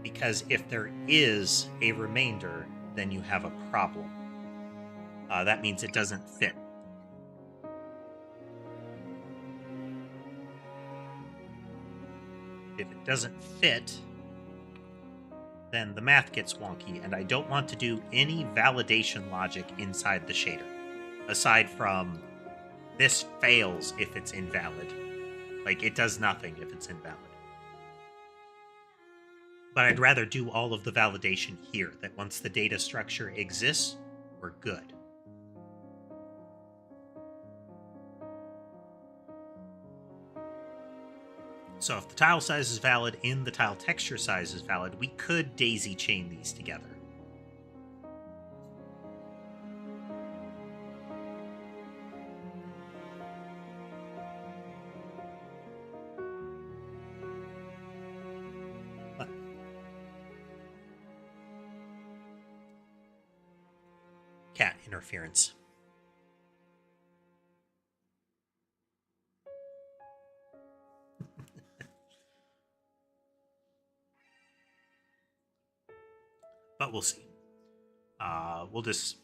Because if there is a remainder, then you have a problem. That means it doesn't fit. If it doesn't fit, then the math gets wonky, and I don't want to do any validation logic inside the shader, aside from this fails if it's invalid. Like, it does nothing if it's invalid. But I'd rather do all of the validation here, that once the data structure exists, we're good. So if the tile size is valid and the tile texture size is valid, we could daisy chain these together. But cat interference. But we'll see. We'll just...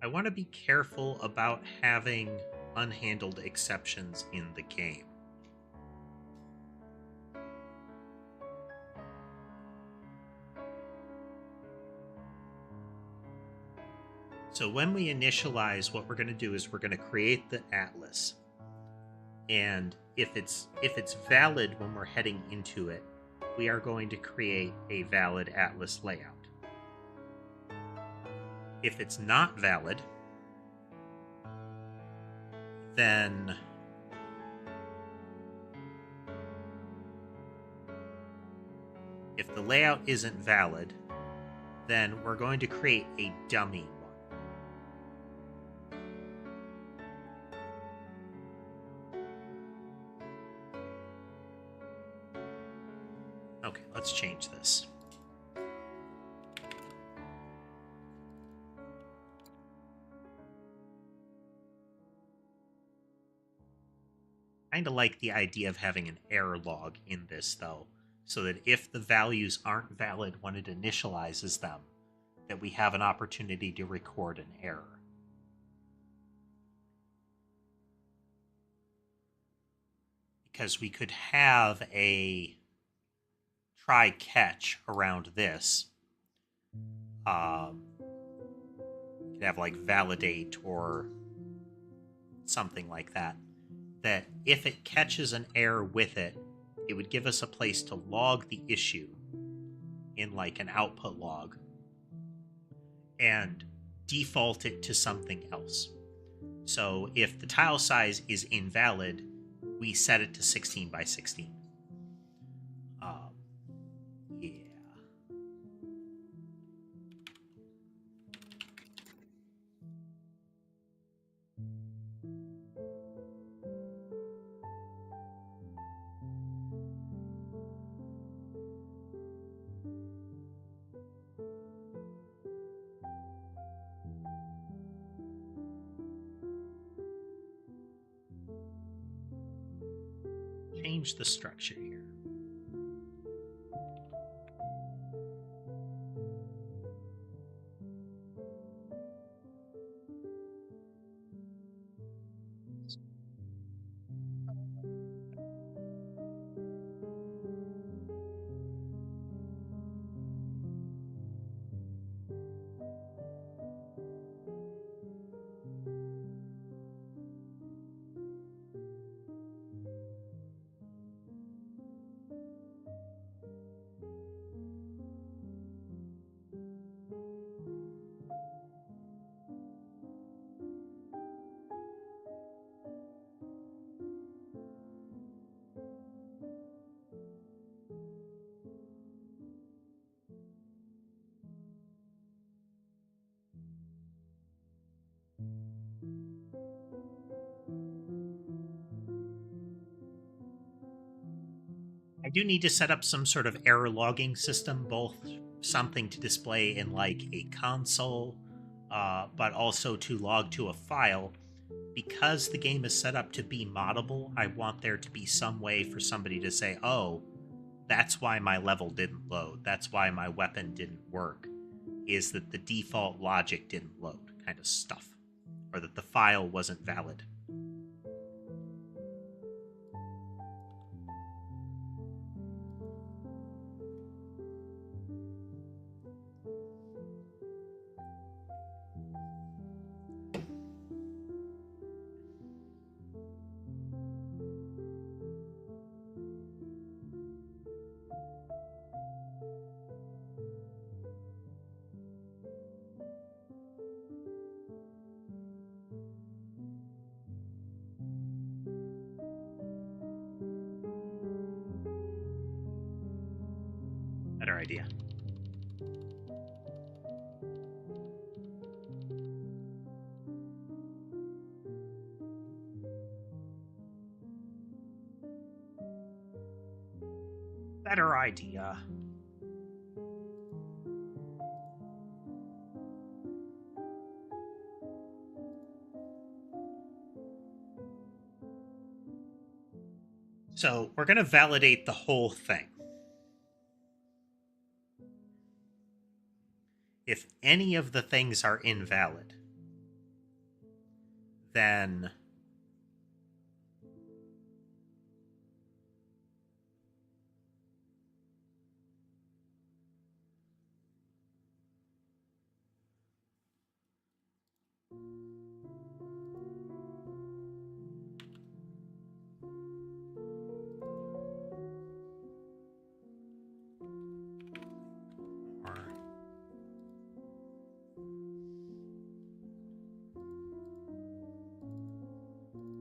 I want to be careful about having unhandled exceptions in the game. So when we initialize, what we're going to do is we're going to create the atlas. And if it's valid when we're heading into it, we are going to create a valid atlas layout. If it's not valid, then if the layout isn't valid, then we're going to create a dummy one. Okay, let's change this. Kind of like the idea of having an error log in this, though, so that if the values aren't valid when it initializes them, that we have an opportunity to record an error. Because we could have a try catch around this. You could have like validate or something like that. That if it catches an error with it, it would give us a place to log the issue in like an output log and default it to something else. So if the tile size is invalid, we set it to 16 by 16. Yeah. Change the structure here. I do need to set up some sort of error logging system, both something to display in like a console, but also to log to a file. Because the game is set up to be moddable, I want there to be some way for somebody to say, oh, that's why my level didn't load. That's why my weapon didn't work, is that the default logic didn't load, kind of stuff, or that the file wasn't valid. idea. Better idea. So we're going to validate the whole thing. If any of the things are invalid, then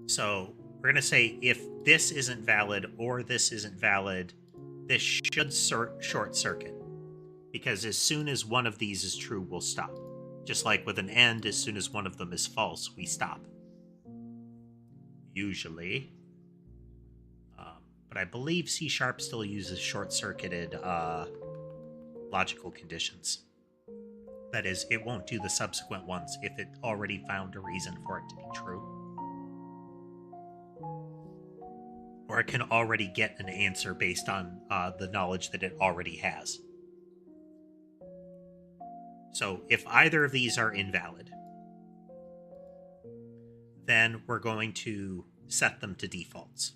so we're going to say if this isn't valid or this isn't valid, this should short circuit. Because as soon as one of these is true, we'll stop. Just like with an AND, as soon as one of them is false, we stop. Usually. But I believe C# still uses short-circuited logical conditions. That is, it won't do the subsequent ones if it already found a reason for it to be true. Or it can already get an answer based on the knowledge that it already has. So if either of these are invalid, then we're going to set them to defaults.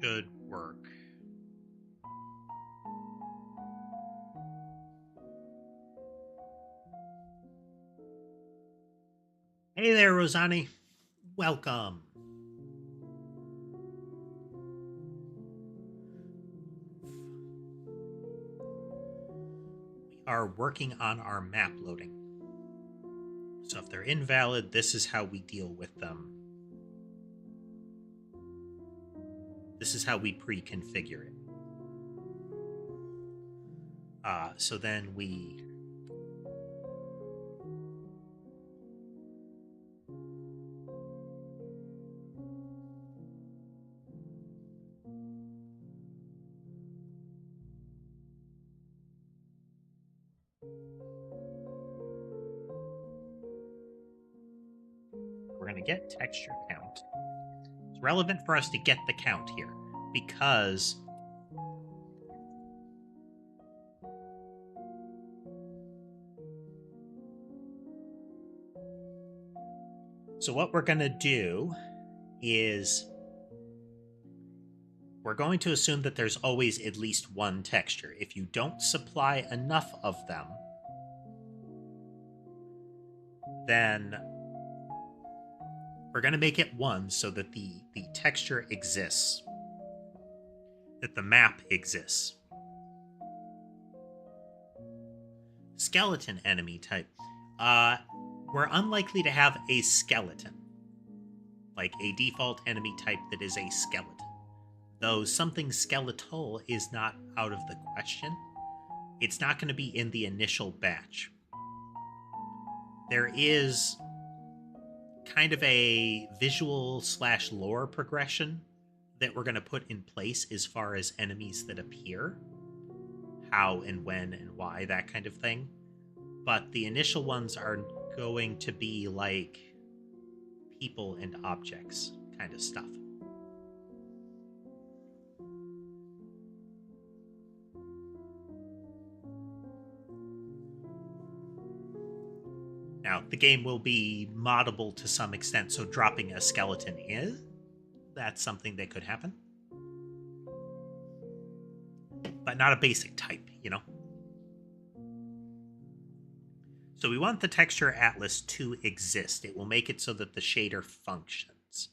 Should work. Hey there, Rosani. Welcome. We are working on our map loading. So if they're invalid, this is how we deal with them. This is how we pre-configure it. So then we're going to get texture count. It's relevant for us to get the count here because so what we're going to do is we're going to assume that there's always at least one texture. If you don't supply enough of them, then we're going to make it 1 so that the texture exists, that the map exists. Skeleton enemy type. We're unlikely to have a skeleton, like a default enemy type that is a skeleton. Though something skeletal is not out of the question, it's not going to be in the initial batch. There is kind of a visual/lore progression that we're going to put in place as far as enemies that appear, how and when and why, that kind of thing. But the initial ones are going to be like people and objects kind of stuff. Now, the game will be moddable to some extent, so dropping a skeleton that's something that could happen. But but not a basic type, you know? So we want the texture atlas to exist. It will make it so that the shader functions.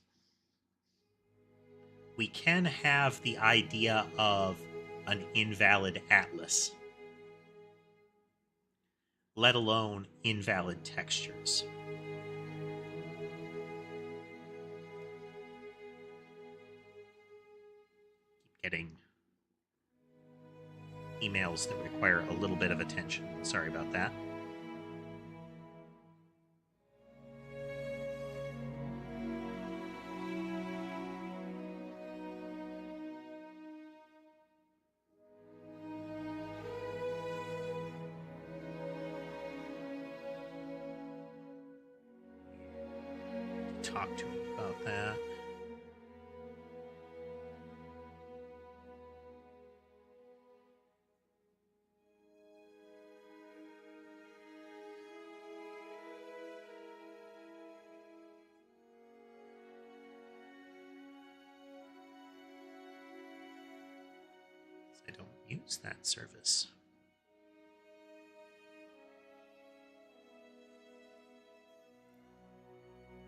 We can have the idea of an invalid atlas, let alone invalid textures. Keep getting emails that require a little bit of attention. Sorry about that. Talk to him about that. I don't use that service.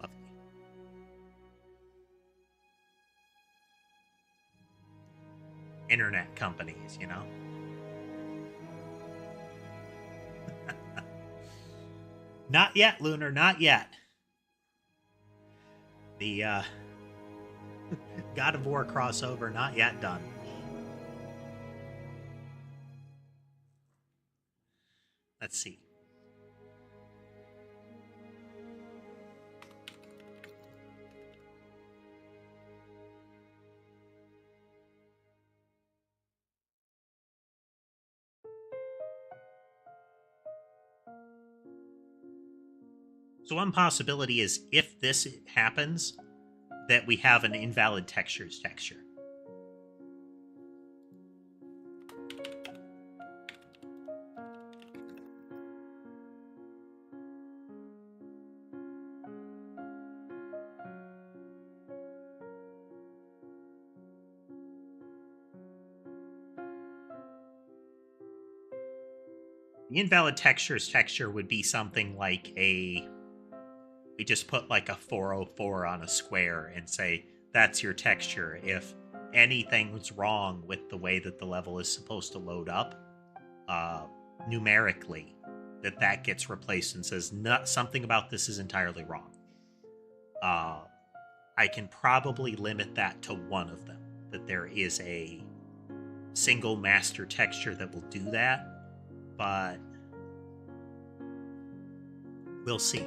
Lovely. Internet companies, you know? Not yet, Lunar, not yet. The God of War crossover, not yet done. Let's see. So one possibility is if this happens, that we have an invalid textures texture. The invalid textures texture would be something like we just put like a 404 on a square and say, that's your texture. If anything's wrong with the way that the level is supposed to load up, numerically, that gets replaced and says, something about this is entirely wrong. I can probably limit that to one of them, that there is a single master texture that will do that, but we'll see.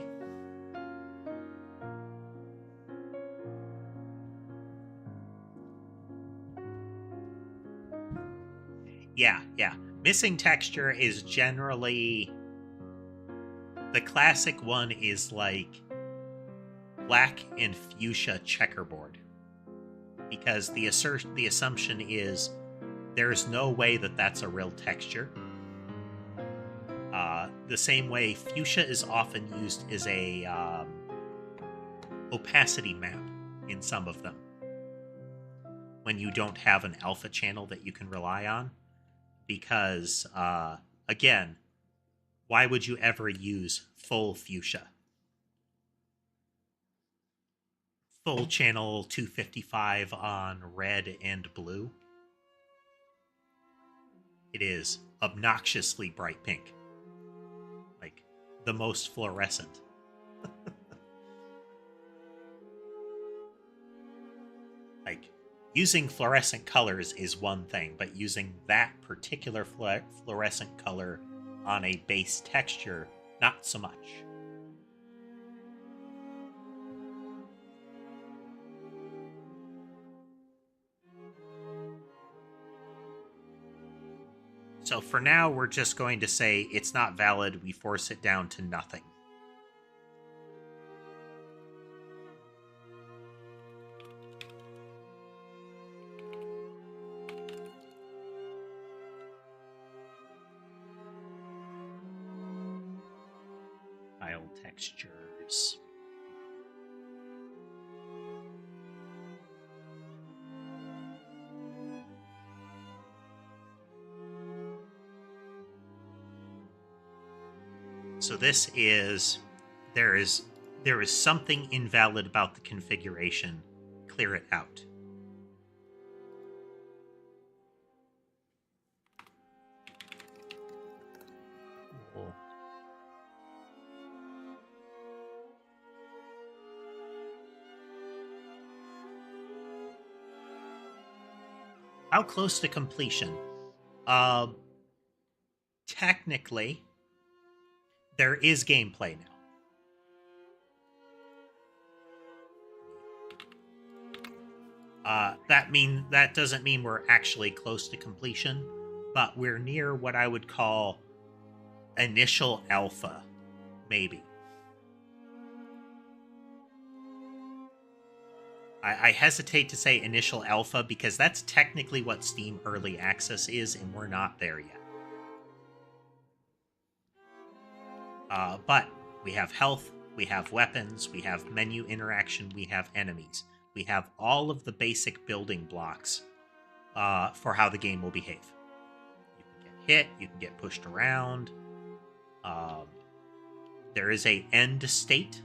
Yeah. Missing texture is generally... The classic one is like black and fuchsia checkerboard. Because the assumption is there's no way that that's a real texture. The same way fuchsia is often used as a opacity map in some of them, when you don't have an alpha channel that you can rely on. Because, again, why would you ever use full fuchsia? Full channel 255 on red and blue. It is obnoxiously bright pink. Like, the most fluorescent. Like, using fluorescent colors is one thing, but using that particular fluorescent color on a base texture, not so much. So for now, we're just going to say it's not valid. We force it down to nothing. File textures. So this is there is something invalid about the configuration. Clear it out. Cool. How close to completion? Technically, there is gameplay now. That doesn't mean we're actually close to completion, but we're near what I would call initial alpha, maybe. I hesitate to say initial alpha because that's technically what Steam Early Access is, and we're not there yet. But we have health, we have weapons, we have menu interaction, we have enemies. We have all of the basic building blocks for how the game will behave. You can get hit, you can get pushed around. There is a end state.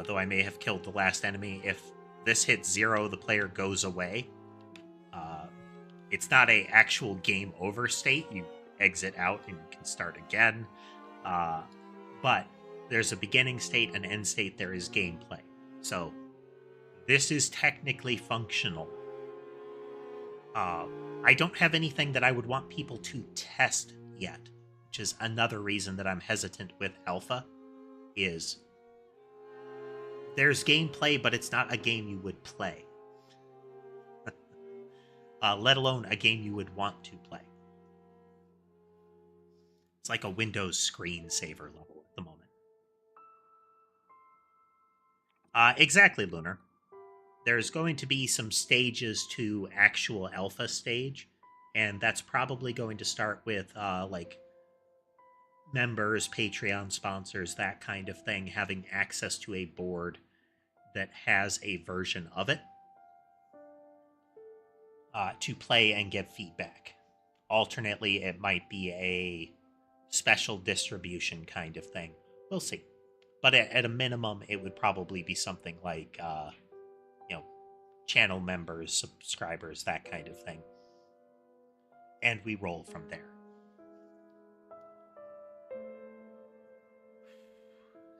Though I may have killed the last enemy. If this hits 0, the player goes away. It's not a actual game over state. You exit out and you can start again. But there's a beginning state, an end state, there is gameplay. So this is technically functional. I don't have anything that I would want people to test yet, which is another reason that I'm hesitant with alpha, is there's gameplay, but it's not a game you would play. Let alone a game you would want to play. It's like a Windows screensaver level at the moment. Exactly, Lunar. There's going to be some stages to actual alpha stage, and that's probably going to start with like members, Patreon sponsors, that kind of thing, having access to a board that has a version of it to play and give feedback. Alternately, it might be a special distribution kind of thing. We'll see. But at a minimum, it would probably be something like, channel members, subscribers, that kind of thing. And we roll from there.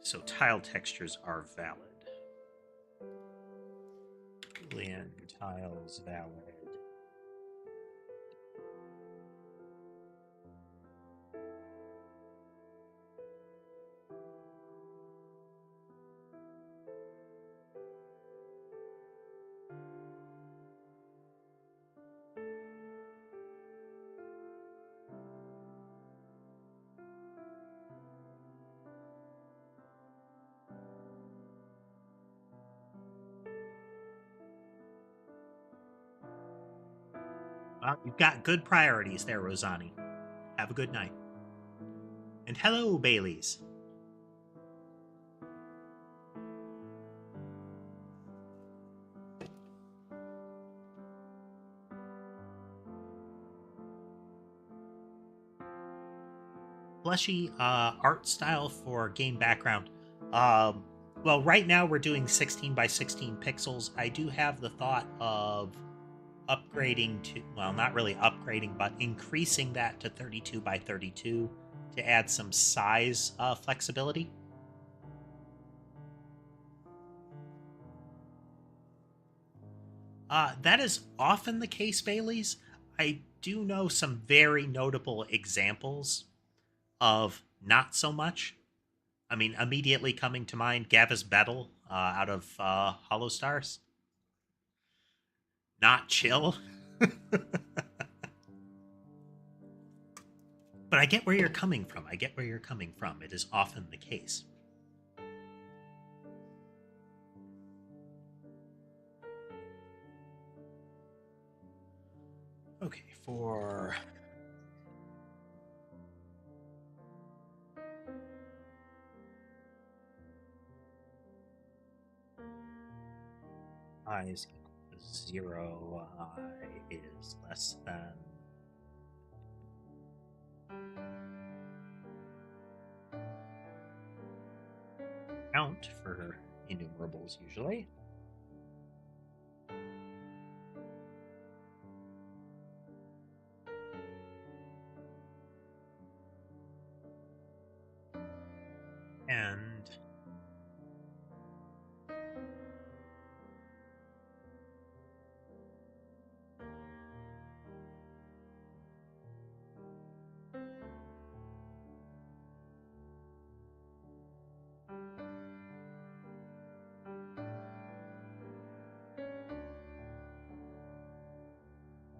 So tile textures are valid. Boolean tiles valid. Well, you've got good priorities there, Rosani. Have a good night. And hello, Baileys. Blushy art style for game background. Well, right now we're doing 16 by 16 pixels. I do have the thought of upgrading to, well, not really upgrading, but increasing that to 32 by 32 to add some size flexibility. That is often the case, Baileys. I do know some very notable examples of not so much. I mean, immediately coming to mind, Gavis Battle out of Hollow Stars. Not chill. But I get where you're coming from. I get where you're coming from. It is often the case. Okay, for I is equal to 0, I is less than Count for enumerables usually. And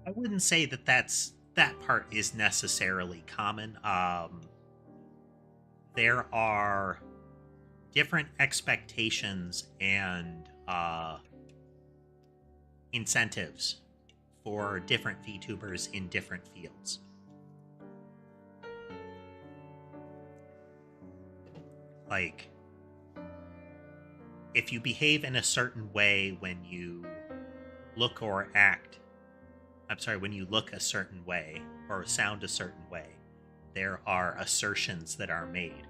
I wouldn't say that that part is necessarily common. There are different expectations and incentives for different VTubers in different fields. Like, if you behave in a certain way when you look or act, when you look a certain way or sound a certain way, there are assertions that are made.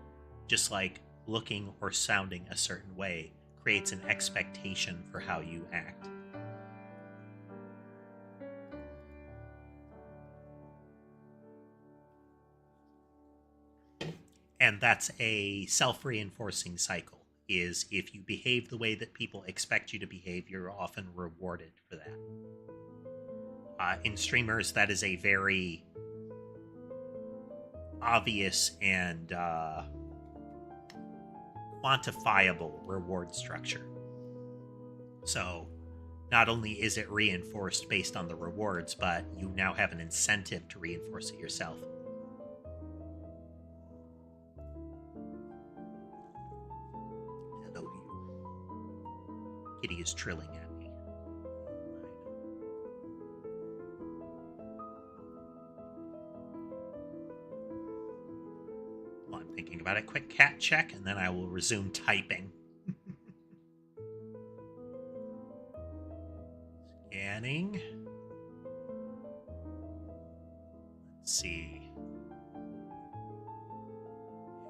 Just like looking or sounding a certain way creates an expectation for how you act. And that's a self-reinforcing cycle. Is if you behave the way that people expect you to behave, you're often rewarded for that. In streamers, that is a very obvious and quantifiable reward structure. So not only is it reinforced based on the rewards, but you now have an incentive to reinforce it yourself. Hello, you. Kitty is trilling at me. While I'm thinking about it, quick cat check, and then I will resume typing. Scanning. Let's see.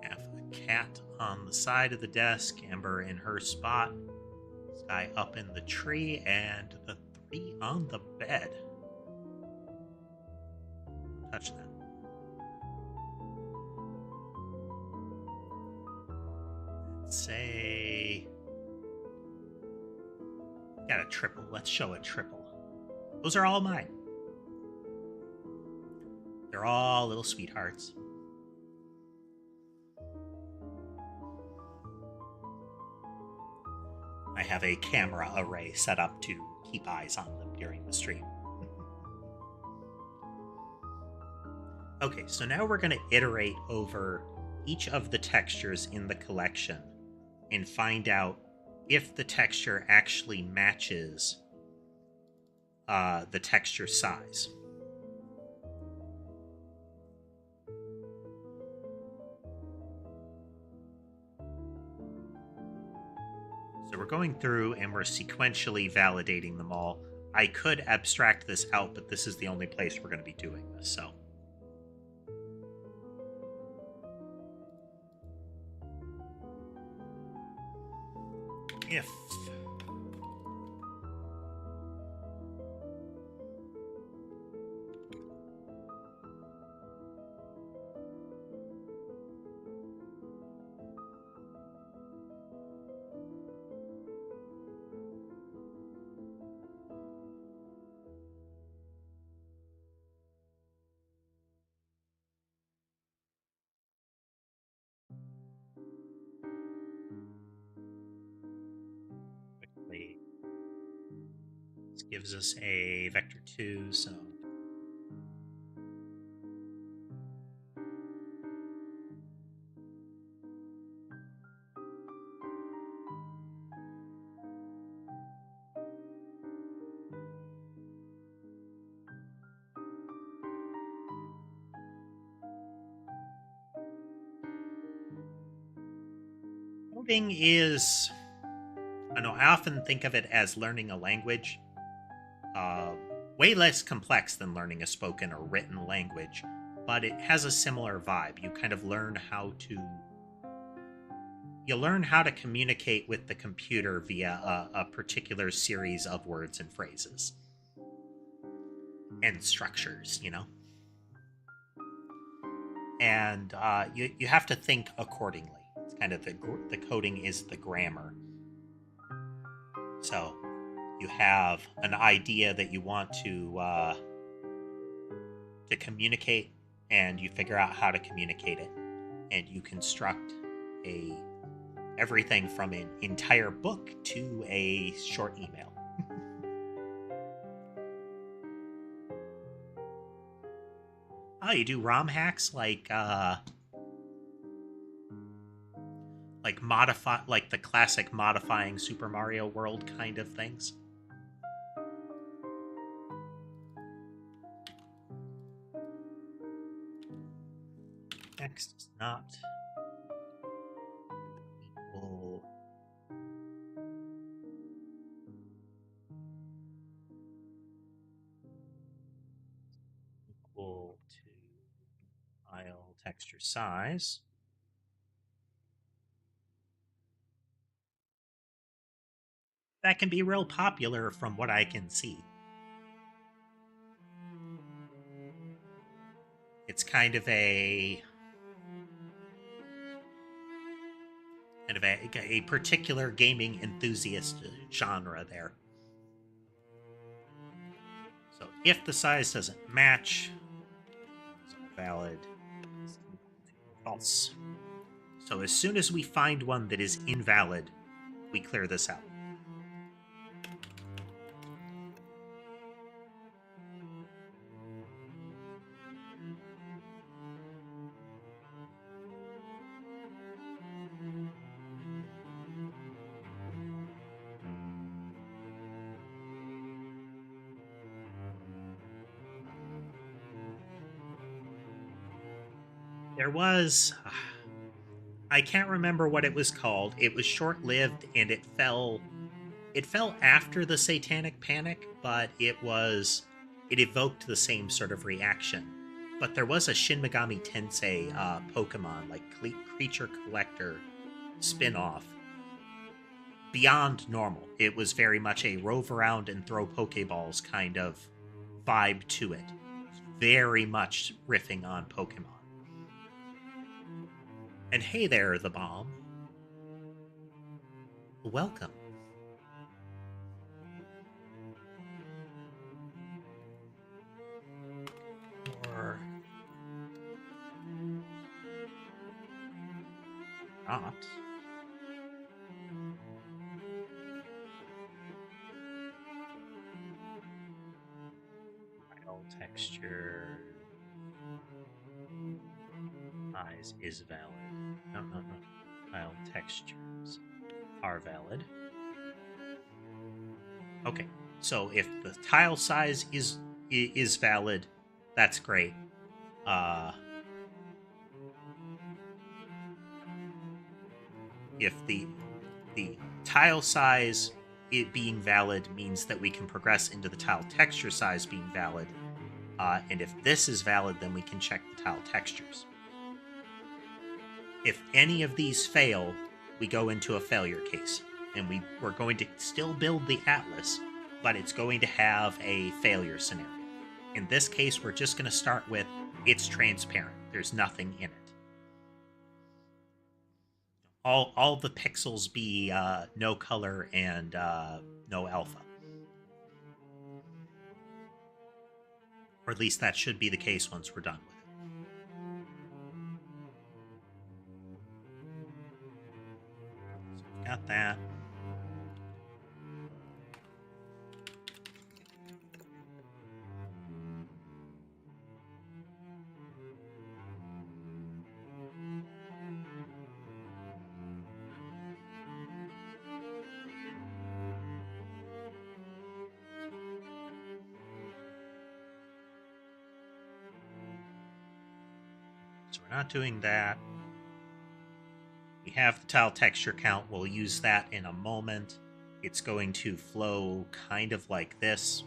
Have a cat on the side of the desk, Amber in her spot, Sky up in the tree, and the 3 on the bed. Touch that. Let's say got a triple. Let's show a triple. Those are all mine. They're all little sweethearts. I have a camera array set up to keep eyes on them during the stream. Okay, so now we're going to iterate over each of the textures in the collection and find out if the texture actually matches the texture size. So we're going through and we're sequentially validating them all. I could abstract this out, but this is the only place we're going to be doing this, so. If this gives us a vector 2, so coding is, I know, I often think of it as learning a language. Way less complex than learning a spoken or written language, but it has a similar vibe. You kind of learn how to communicate with the computer via a particular series of words and phrases and structures, you know? And you have to think accordingly. It's kind of the coding is the grammar. So you have an idea that you want to communicate, and you figure out how to communicate it, and you construct everything from an entire book to a short email. Oh, you do ROM hacks like modify, like the classic modifying Super Mario World kind of things. X is not equal to tile texture size. That can be real popular from what I can see. It's kind of a particular gaming enthusiast genre there. So if the size doesn't match, it's valid, false. So as soon as we find one that is invalid, we clear this out. There was... I can't remember what it was called. It was short-lived, and it fell after the Satanic Panic, but it evoked the same sort of reaction. But there was a Shin Megami Tensei Pokemon, like Creature Collector spin-off. Beyond normal. It was very much a rove around and throw Pokeballs kind of vibe to it. Very much riffing on Pokemon. And hey there, the bomb. Welcome. Or not. Tile texture size is valid. No. Tile textures are valid. Okay, so if the tile size is valid, that's great. If the tile size it being valid means that we can progress into the tile texture size being valid, and if this is valid, then we can check the tile textures. If any of these fail, we go into a failure case, and we're going to still build the atlas, but it's going to have a failure scenario. In this case, we're just going to start with it's transparent. There's nothing in it. All the pixels be no color and no alpha. Or at least that should be the case once we're done with it. So we've got that. So we're not doing that. We have the tile texture count. We'll use that in a moment. It's going to flow kind of like this.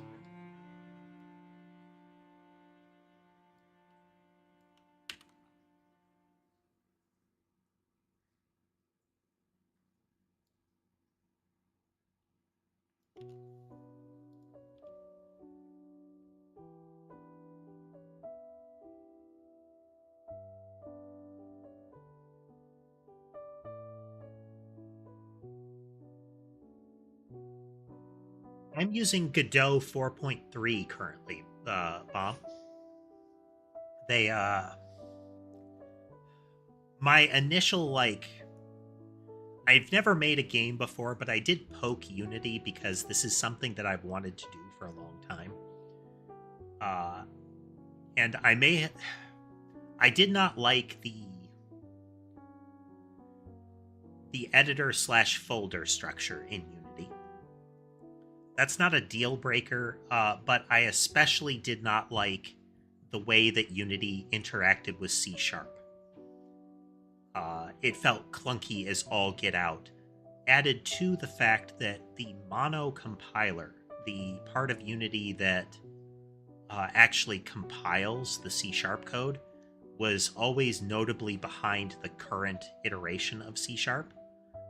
I'm using Godot 4.3 currently, Bob. They, my initial, like, I've never made a game before, but I did poke Unity because this is something that I've wanted to do for a long time. And I did not like the editor / folder structure in Unity. That's not a deal breaker, but I especially did not like the way that Unity interacted with C#. It felt clunky as all get out. Added to the fact that the mono compiler, the part of Unity that actually compiles the C# code, was always notably behind the current iteration of C#.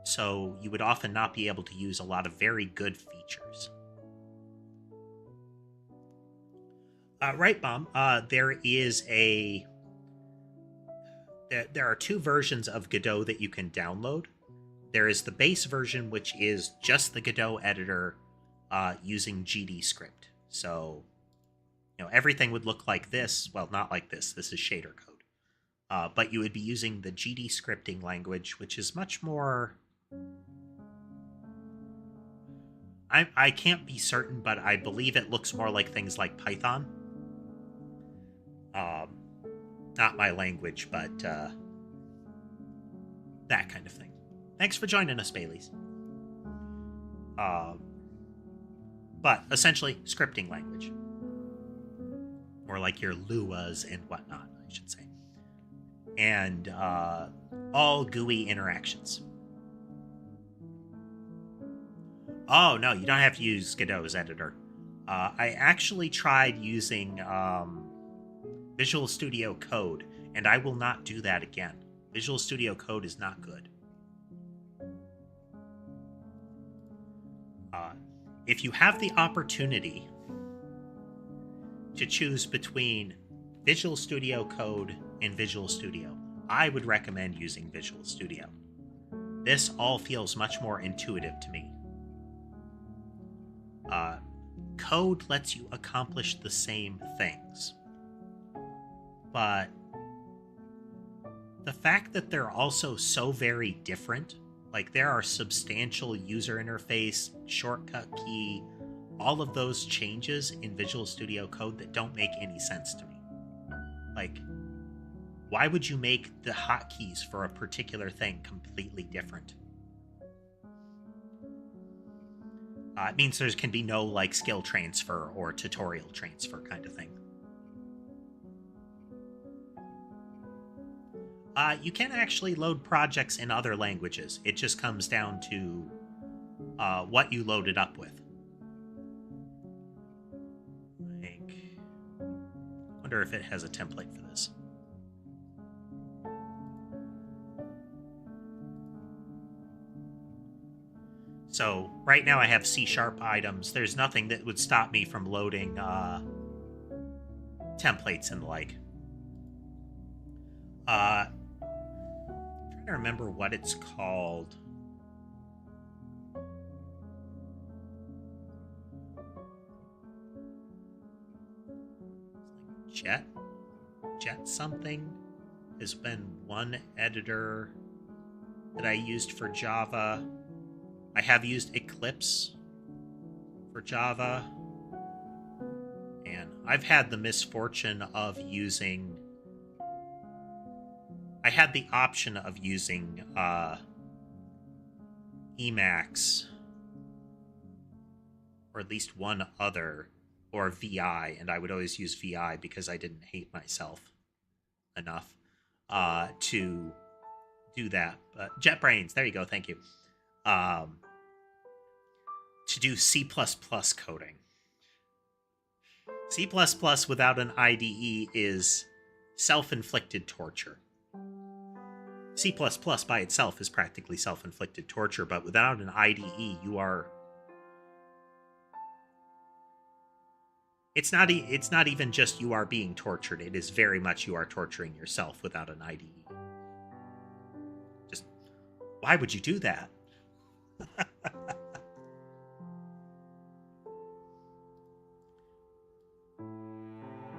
So you would often not be able to use a lot of very good features. Right, Bomb. There are two versions of Godot that you can download. There is the base version, which is just the Godot editor using GD script. So, everything would look like this. Well, not like this. This is shader code. But you would be using the GD scripting language, which is much more... I can't be certain, but I believe it looks more like things like Python. Not my language, but that kind of thing. Thanks for joining us, Baileys. But essentially, scripting language. Or like your Luas and whatnot, I should say. And all GUI interactions. Oh, no, you don't have to use Godot's editor. I actually tried using Visual Studio Code, and I will not do that again. Visual Studio Code is not good. If you have the opportunity to choose between Visual Studio Code and Visual Studio, I would recommend using Visual Studio. This all feels much more intuitive to me. Code lets you accomplish the same things. But the fact that they're also so very different, like there are substantial user interface, shortcut key, all of those changes in Visual Studio Code that don't make any sense to me. Like, why would you make the hotkeys for a particular thing completely different? It means there can be no like skill transfer or tutorial transfer kind of thing. You can actually load projects in other languages. It just comes down to what you load it up with. I wonder if it has a template for this. So right now I have C# items. There's nothing that would stop me from loading templates and the like. I'm trying to remember what it's called. Jet something has been one editor that I used for Java. I have used Eclipse for Java, and I've had the misfortune of using... I had the option of using Emacs, or at least one other, or VI, and I would always use VI because I didn't hate myself enough to do that. JetBrains, there you go, thank you. To do C++ coding. C++ without an IDE is self-inflicted torture. C++ by itself is practically self-inflicted torture, but without an IDE, you are... It's not even just you are being tortured. It is very much you are torturing yourself without an IDE. Just, why would you do that?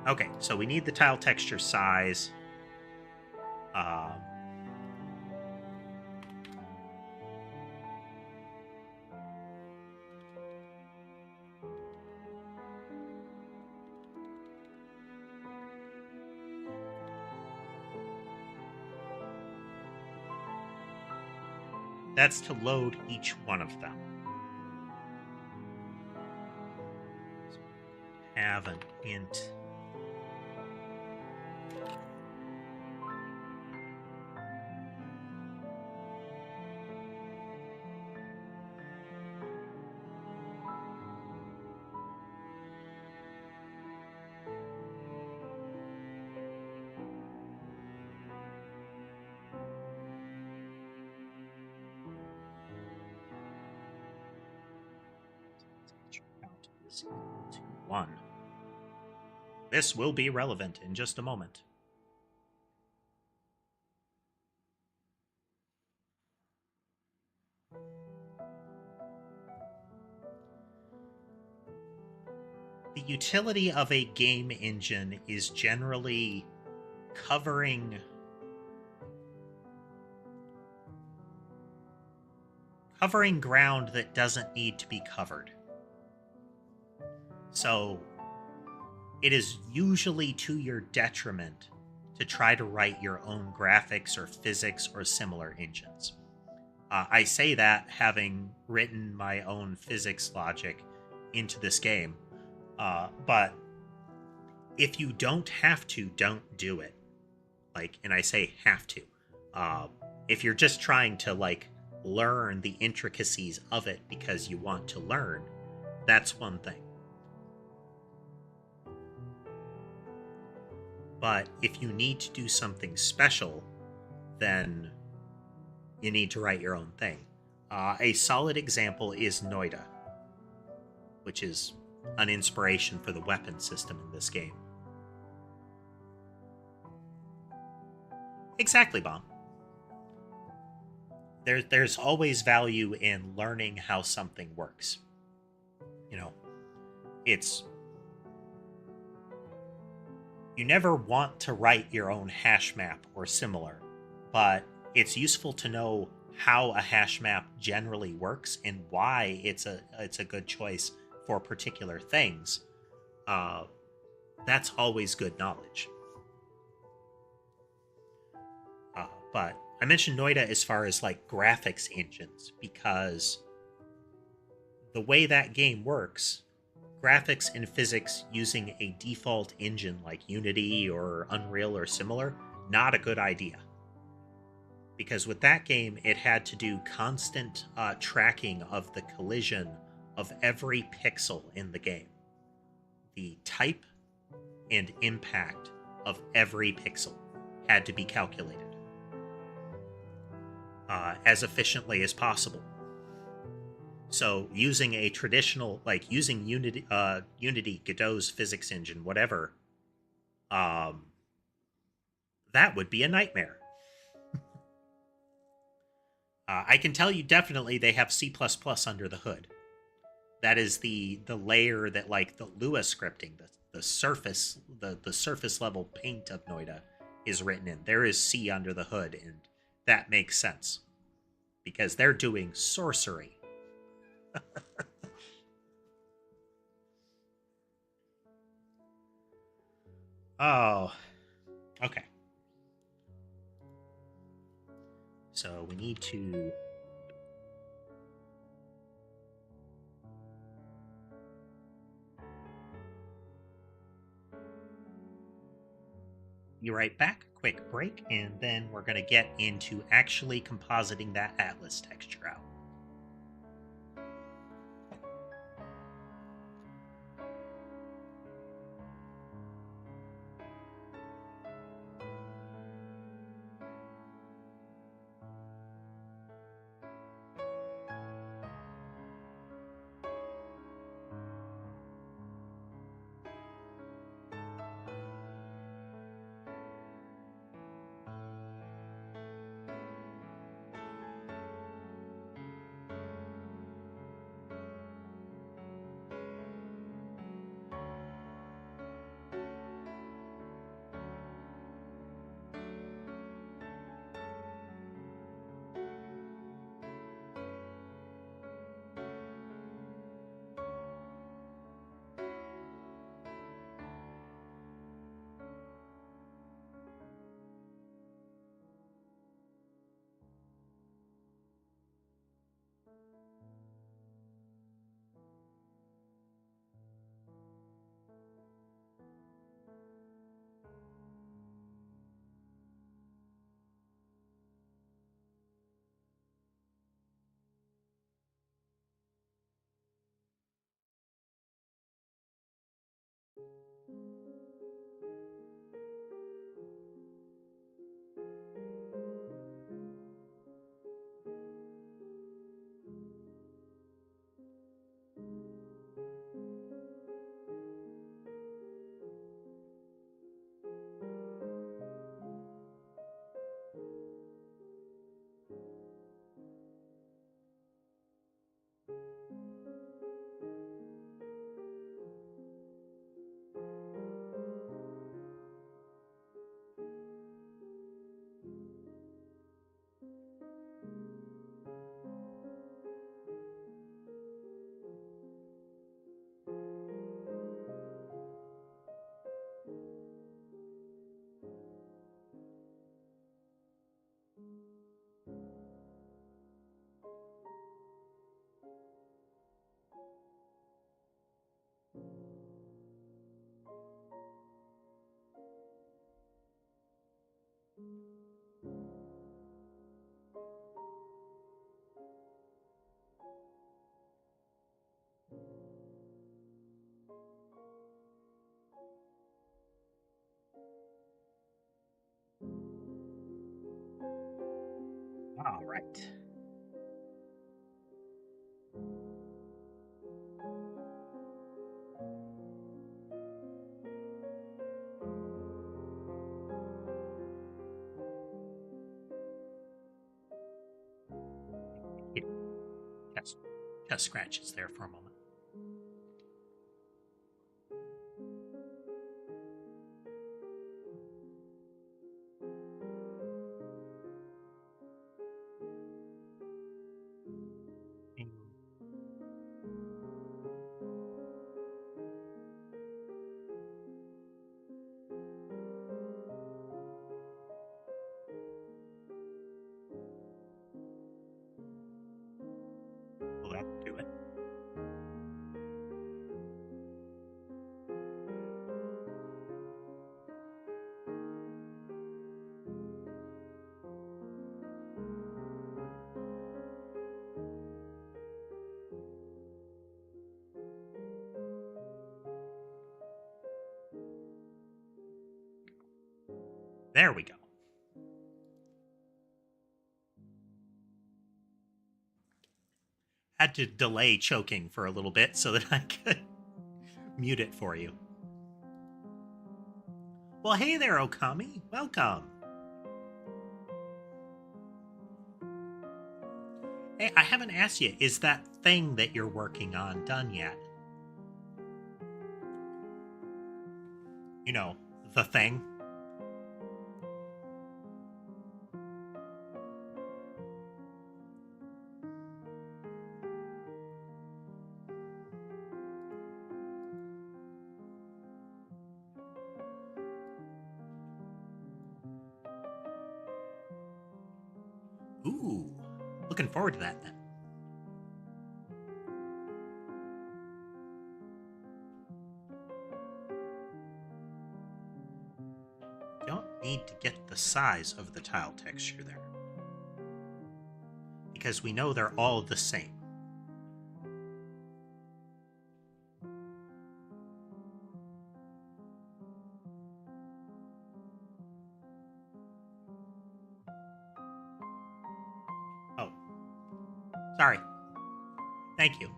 Okay, so we need the tile texture size. That's to load each one of them. So have an int. Count is equal to 1. This will be relevant in just a moment. The utility of a game engine is generally covering ground that doesn't need to be covered. So it is usually to your detriment to try to write your own graphics or physics or similar engines. I say that having written my own physics logic into this game, but if you don't have to, don't do it. And I say have to. If you're just trying to learn the intricacies of it because you want to learn, that's one thing. But if you need to do something special, then you need to write your own thing. A solid example is Noida, which is an inspiration for the weapon system in this game. Exactly, Bomb. There's always value in learning how something works. You never want to write your own hash map or similar, but it's useful to know how a hash map generally works and why it's a good choice for particular things. That's always good knowledge. But I mentioned Noida as far as graphics engines because the way that game works, graphics and physics using a default engine like Unity or Unreal or similar, not a good idea. Because with that game, it had to do constant tracking of the collision of every pixel in the game. The type and impact of every pixel had to be calculated as efficiently as possible. So using a traditional, using Unity, Godot's physics engine, whatever, that would be a nightmare. I can tell you definitely they have C++ under the hood. That is the layer that the Lua scripting, the surface level paint of Noida is written in. There is C under the hood, and that makes sense because they're doing sorcery. Oh, okay. So we need to... Be right back, quick break, and then we're going to get into actually compositing that Atlas texture out. right. Just scratches there for a moment. Will that do it? There we go. Had to delay choking for a little bit so that I could mute it for you. Well, hey there, Okami. Welcome. Hey, I haven't asked you, is that thing that you're working on done yet? You know, the thing. Ooh, looking forward to that then. Don't need to get the size of the tile texture there, because we know they're all the same. Oh, sorry. Thank you.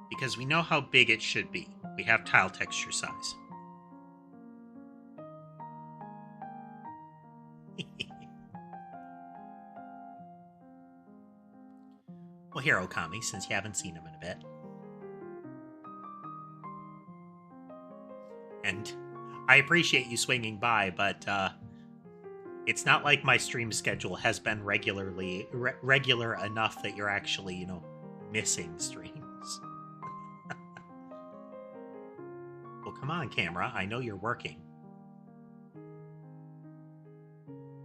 Because we know how big it should be. We have tile texture size. Well, here, Okami, since you haven't seen him in a bit. And I appreciate you swinging by, but it's not like my stream schedule has been regular enough that you're actually, you know, missing streams. Well, come on, camera. I know you're working.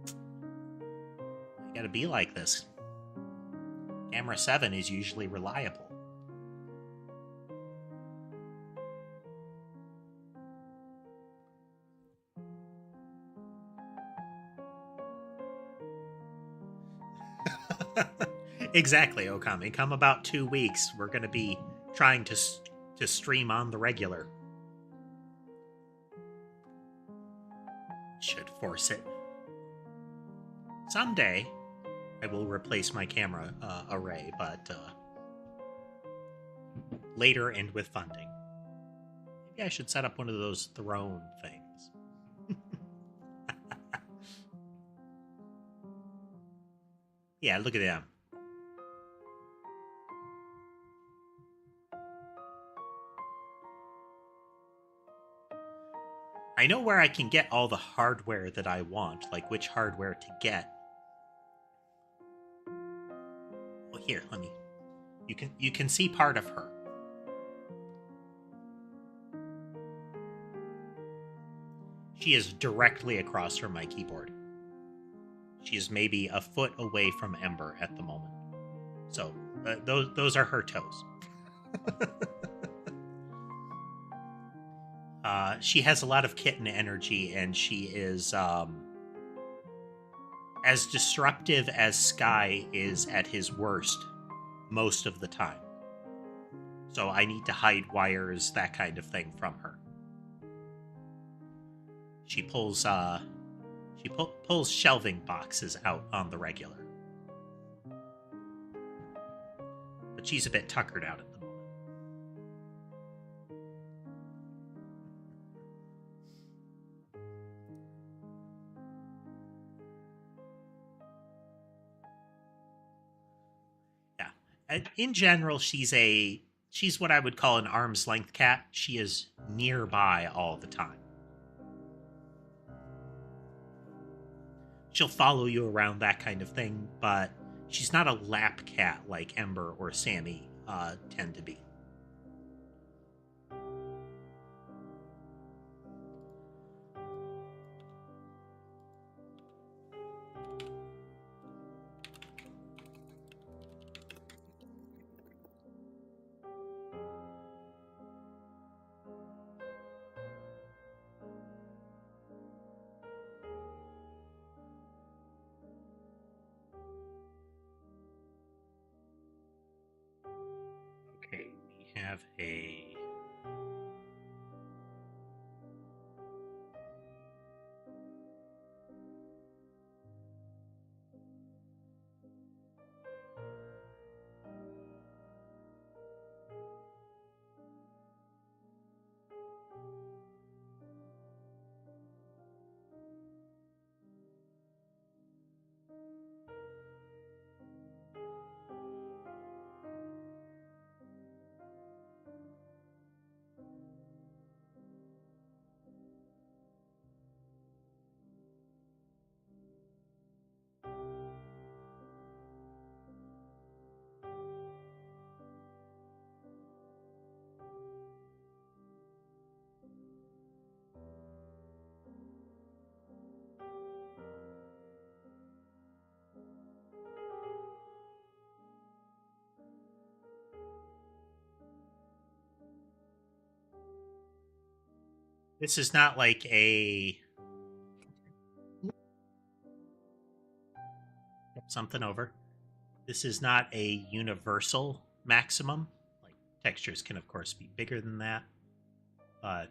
You gotta be like this. Camera 7 is usually reliable. Exactly, Okami. Come about 2 weeks, we're going to be trying to stream on the regular. Should force it. Someday, I will replace my camera array, but later and with funding. Maybe I should set up one of those throne things. Yeah, look at them. I know where I can get all the hardware that I want, like which hardware to get. Well, here, let me. You can see part of her. She is directly across from my keyboard. She is maybe a foot away from Ember at the moment. So those are her toes. She has a lot of kitten energy, and she is as disruptive as Sky is at his worst most of the time. So I need to hide wires, that kind of thing, from her. She pulls pulls shelving boxes out on the regular. But she's a bit tuckered out at the moment. Yeah. In general, she's what I would call an arm's length cat. She is nearby all the time. She'll follow you around, that kind of thing, but she's not a lap cat like Ember or Sammy tend to be. Okay, we have a... This is not like a... something over. This is not a universal maximum. Like, textures can, of course, be bigger than that. But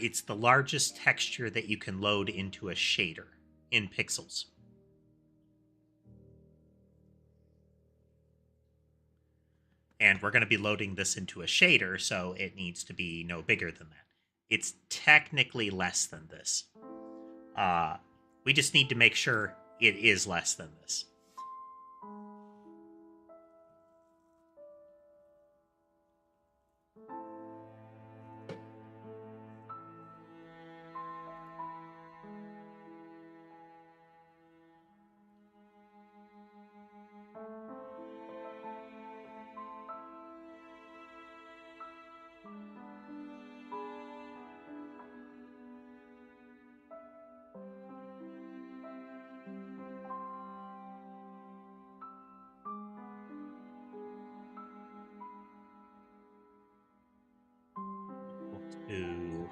it's the largest texture that you can load into a shader in pixels. And we're going to be loading this into a shader, so it needs to be no bigger than that. It's technically less than this. We just need to make sure it is less than this. To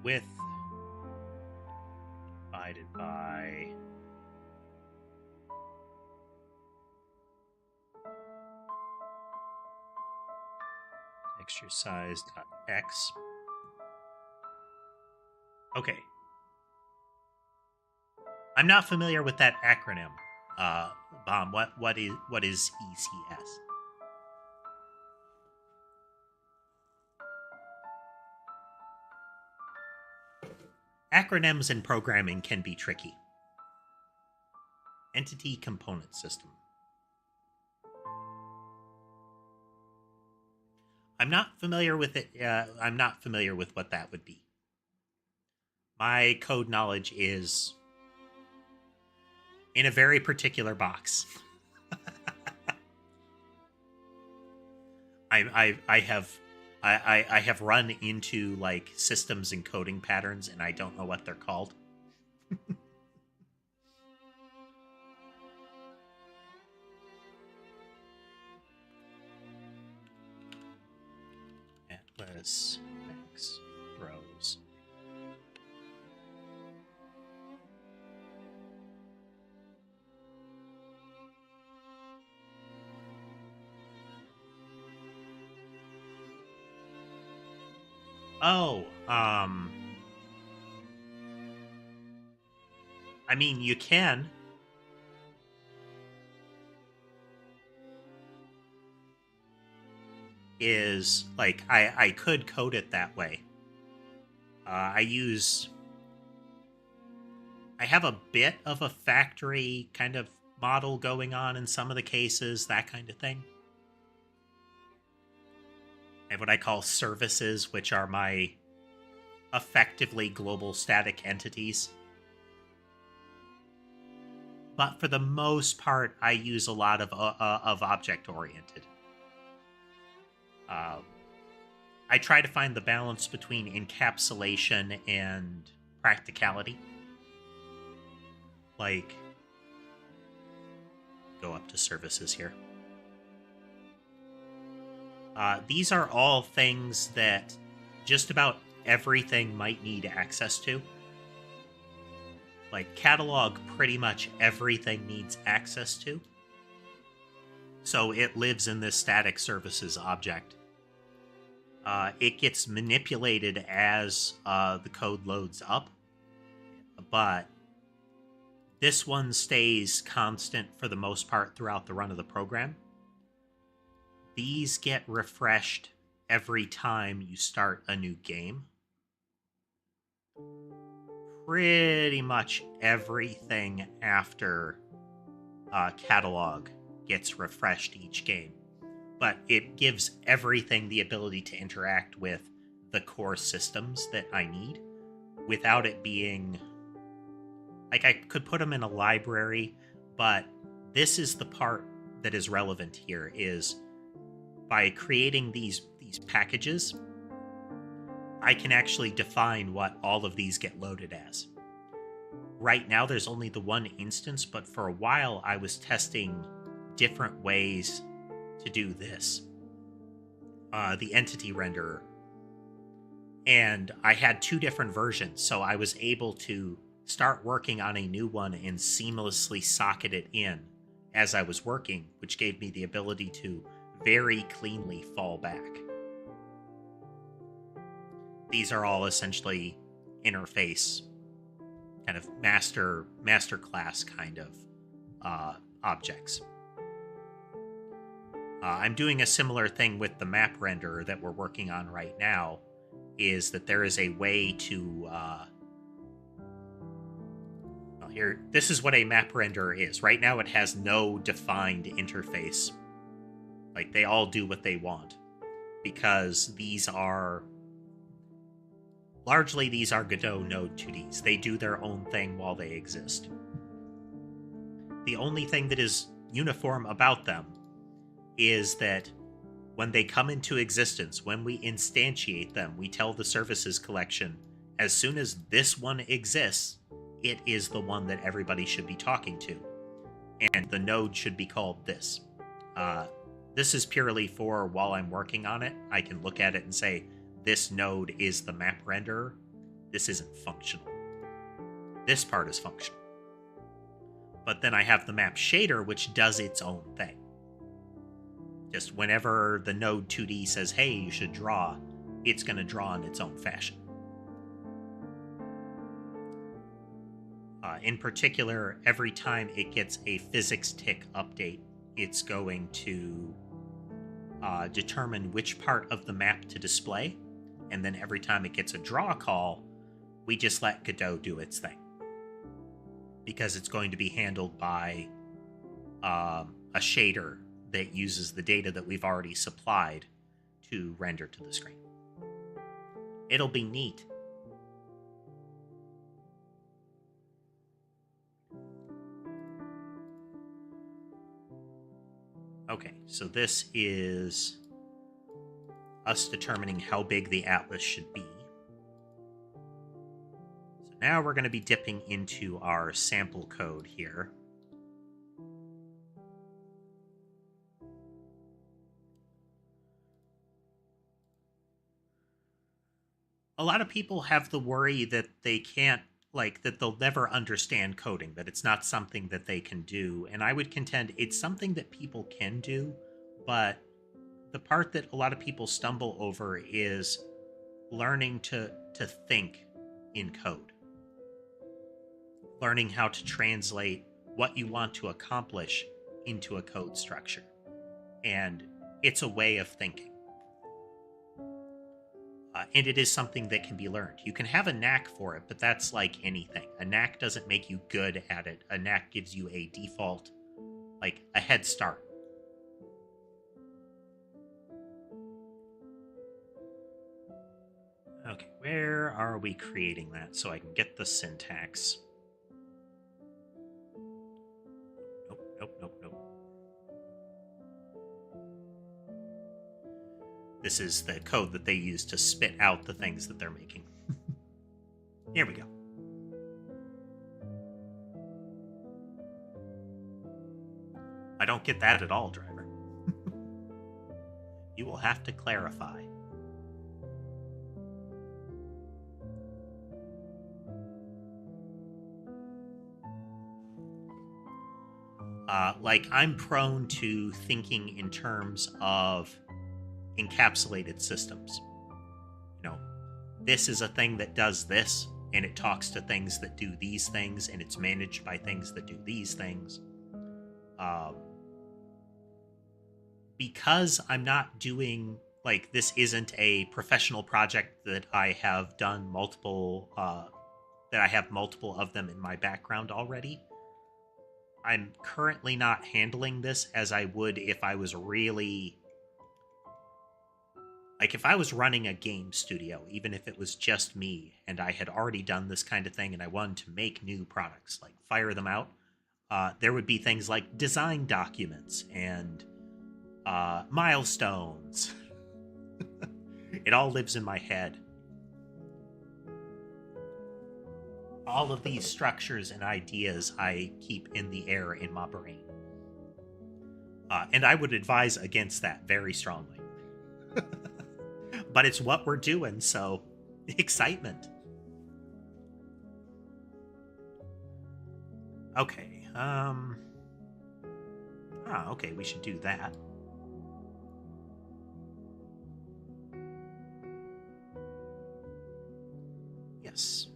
width divided by texture size dot x. Okay. I'm not familiar with that acronym. Bomb. What is ECS? Acronyms in programming can be tricky. Entity Component System. I'm not familiar with it. I'm not familiar with what that would be. My code knowledge is in a very particular box. I have run into like systems and coding patterns, and I don't know what they're called. as max throws. Oh, I mean, you can. Is, like, I could code it that way. I have a bit of a factory kind of model going on in some of the cases, that kind of thing. I have what I call services, which are my effectively global static entities. But for the most part, I use a lot of object-oriented. I try to find the balance between encapsulation and practicality. Like, go up to services here. These are all things that just about everything might need access to. Like, catalog, pretty much everything needs access to. So it lives in this static services object. It gets manipulated as the code loads up, but this one stays constant for the most part throughout the run of the program. These get refreshed every time you start a new game. Pretty much everything after catalog gets refreshed each game. But it gives everything the ability to interact with the core systems that I need without it being... Like, I could put them in a library, but this is the part that is relevant here, is by creating these packages, I can actually define what all of these get loaded as. Right now, there's only the one instance, but for a while, I was testing different ways to do this. The entity renderer. And I had two different versions, so I was able to start working on a new one and seamlessly socket it in as I was working, which gave me the ability to very cleanly fall back. These are all essentially interface, kind of master class kind of objects. I'm doing a similar thing with the map renderer that we're working on right now, is that there is a way to... well, here, this is what a map renderer is. Right now it has no defined interface. Like, they all do what they want. Because these are... Largely, these are Godot Node 2Ds. They do their own thing while they exist. The only thing that is uniform about them is that when they come into existence, when we instantiate them, we tell the services collection, as soon as this one exists, it is the one that everybody should be talking to. And the node should be called this. This is purely for while I'm working on it, I can look at it and say, this node is the map renderer. This isn't functional. This part is functional. But then I have the map shader, which does its own thing. Just whenever the node 2D says, hey, you should draw, it's going to draw in its own fashion. In particular, every time it gets a physics tick update, it's going to determine which part of the map to display. And then every time it gets a draw call, we just let Godot do its thing. Because it's going to be handled by a shader that uses the data that we've already supplied to render to the screen. It'll be neat. Okay, so this is us determining how big the atlas should be. So now we're going to be dipping into our sample code here. lot of people have the worry that they can't, like, that they'll never understand coding, that it's not something that they can do. And I would contend it's something that people can do, but the part that a lot of people stumble over is learning to think in code, learning how to translate what you want to accomplish into a code structure. And it's a way of thinking. And it is something that can be learned. You can have a knack for it, but that's like anything. A knack doesn't make you good at it. A knack gives you a default, like a head start. Okay, where are we creating that so I can get the syntax? Nope. This is the code that they use to spit out the things that they're making. Here we go. I don't get that at all, driver. You will have to clarify. Like, I'm prone to thinking in terms of encapsulated systems. You know, this is a thing that does this, and it talks to things that do these things, and it's managed by things that do these things. Because I'm not doing, like, this isn't a professional project that I have done multiple, that I have multiple of them in my background already, I'm currently not handling this as I would if I was really... Like, if I was running a game studio, even if it was just me, and I had already done this kind of thing and I wanted to make new products, like fire them out, there would be things like design documents and milestones. It all lives in my head. All of these structures and ideas I keep in the air in my brain. And I would advise against that very strongly. But it's what we're doing, so excitement. Okay, okay, we should do that. Yes.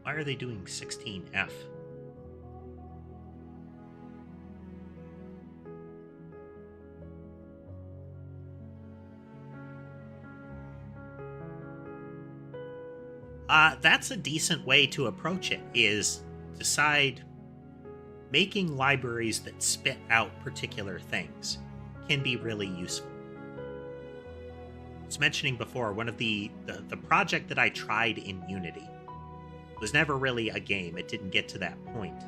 Why are they doing 16F? That's a decent way to approach it, is decide making libraries that spit out particular things can be really useful. I was mentioning before, one of the project that I tried in Unity was never really a game. It didn't get to that point.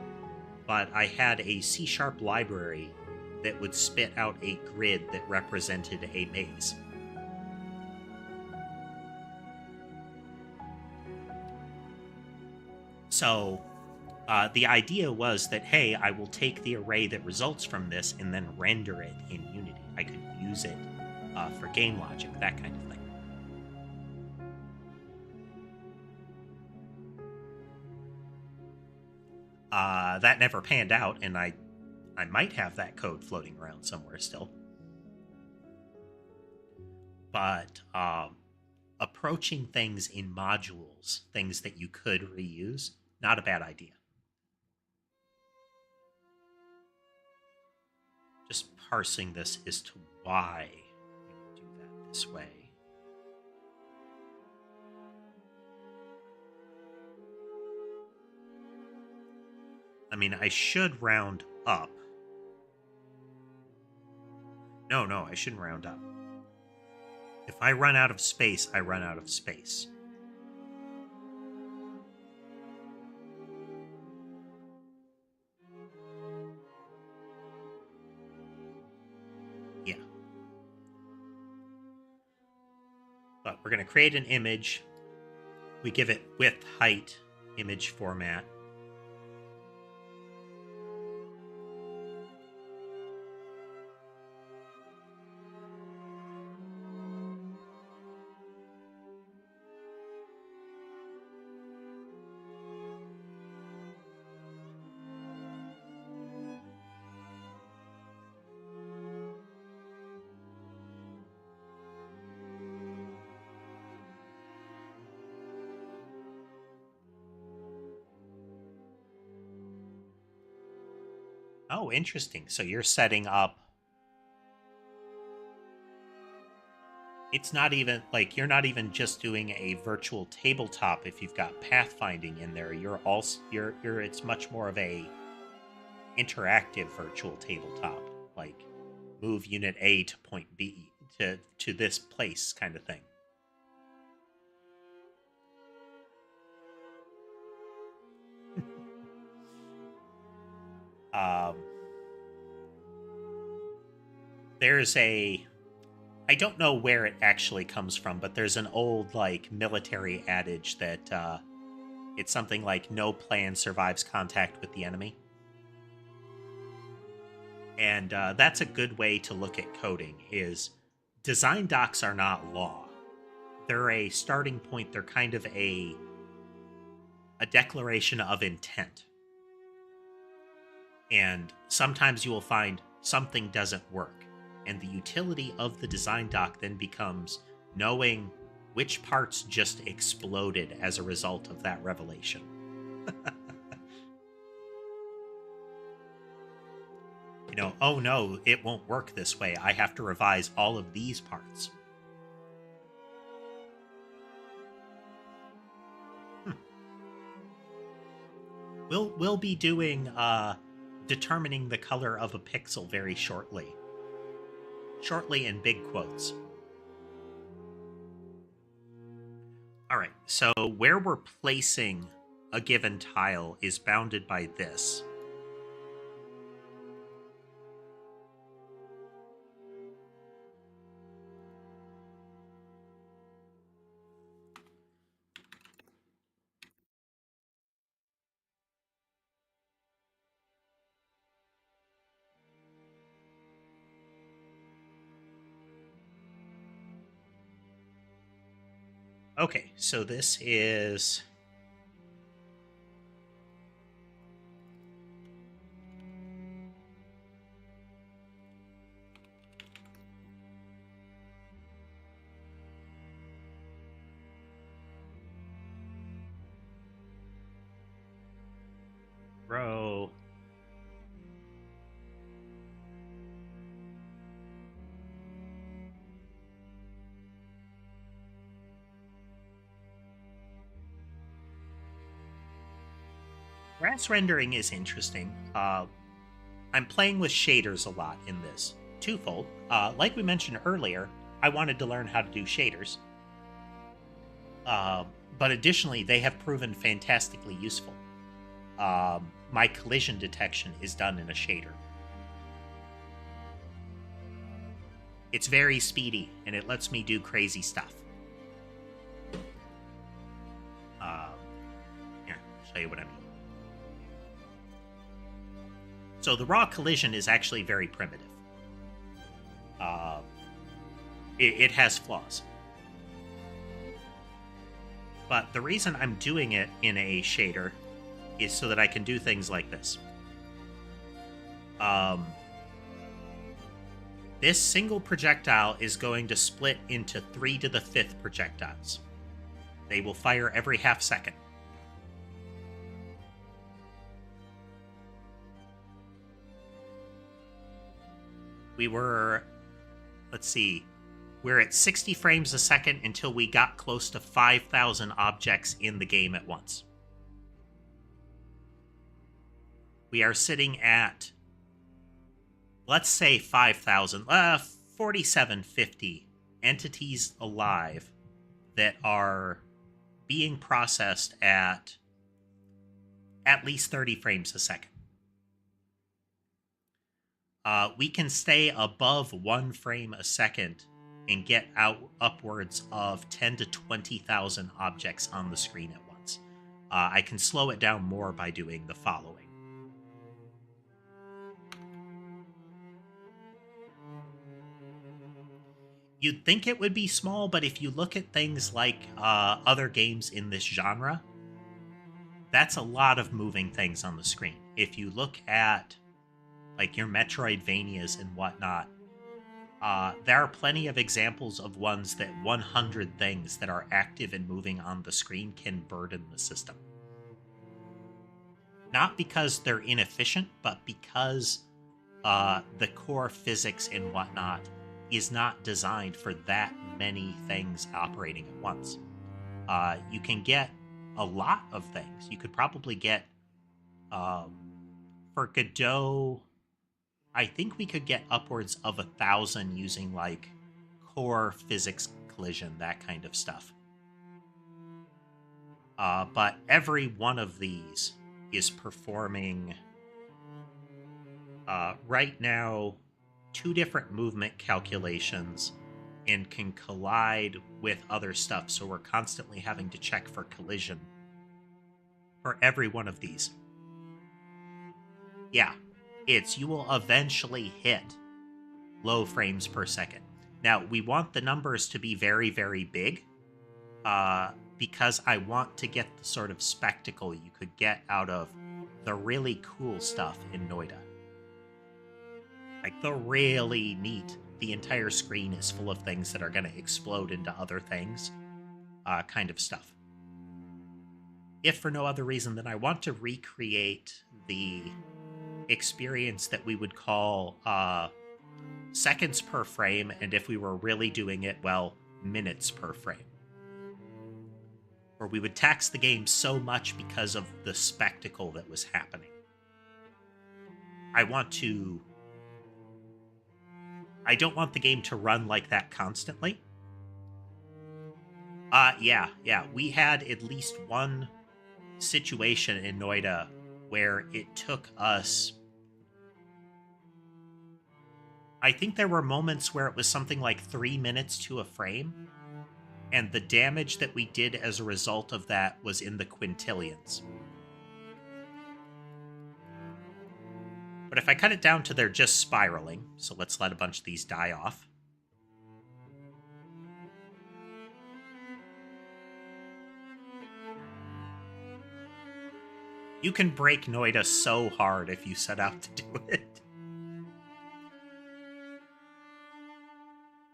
But I had a C# library that would spit out a grid that represented a maze. So the idea was that, hey, I will take the array that results from this and then render it in Unity. I could use it for game logic, that kind of thing. That never panned out, and I might have that code floating around somewhere still. But approaching things in modules, things that you could reuse, not a bad idea. Just parsing this as to why we would do that this way. I mean, I should round up. No, I shouldn't round up. If I run out of space, I run out of space. Yeah. But we're going to create an image. We give it width, height, image format. Oh, interesting. So you're setting up. It's not even like you're not even just doing a virtual tabletop if you've got pathfinding in there. You're also you're it's much more of a interactive virtual tabletop, like move unit A to point B to this place kind of thing. um there's a I don't know where it actually comes from, but there's an old like military adage that it's something like no plan survives contact with the enemy. And that's a good way to look at coding is design docs are not law. They're a starting point. They're kind of a declaration of intent. And sometimes you will find something doesn't work. And the utility of the design doc then becomes knowing which parts just exploded as a result of that revelation. You know, oh no, it won't work this way. I have to revise all of these parts. We'll be doing determining the color of a pixel very shortly. Shortly in big quotes. All right, so where we're placing a given tile is bounded by this. Okay, so this is row. Grass rendering is interesting. I'm playing with shaders a lot in this. Twofold. Like we mentioned earlier, I wanted to learn how to do shaders. But additionally, they have proven fantastically useful. My collision detection is done in a shader. It's very speedy, and it lets me do crazy stuff. Here, I'll show you what I mean. So the raw collision is actually very primitive. It has flaws. But the reason I'm doing it in a shader is so that I can do things like this. This single projectile is going to split into 3 to the 5th projectiles. They will fire every half second. We were, let's see, we're at 60 frames a second until we got close to 5,000 objects in the game at once. We are sitting at, let's say 5,000, 4,750 entities alive that are being processed at least 30 frames a second. We can stay above 1 frame a second and get out upwards of 10 to 20,000 objects on the screen at once. I can slow it down more by doing the following. You'd think it would be small, but if you look at things like other games in this genre, that's a lot of moving things on the screen. If you look at like your Metroidvanias and whatnot, there are plenty of examples of ones that 100 things that are active and moving on the screen can burden the system. Not because they're inefficient, but because the core physics and whatnot is not designed for that many things operating at once. You can get a lot of things. You could probably get, for Godot, I think we could get upwards of 1,000 using like core physics collision, that kind of stuff. But every one of these is performing right now 2 different movement calculations and can collide with other stuff. So we're constantly having to check for collision for every one of these. Yeah, you will eventually hit low frames per second. Now, we want the numbers to be very, very big because I want to get the sort of spectacle you could get out of the really cool stuff in Noida. Like the really neat, the entire screen is full of things that are going to explode into other things kind of stuff. If for no other reason than I want to recreate the experience that we would call seconds per frame, and if we were really doing it well, minutes per frame. Where we would tax the game so much because of the spectacle that was happening. I don't want the game to run like that constantly. Yeah. We had at least one situation in Noida where it took us... I think there were moments where it was something like 3 minutes to a frame, and the damage that we did as a result of that was in the quintillions. But if I cut it down to they're just spiraling, so let's let a bunch of these die off. You can break Noida so hard if you set out to do it.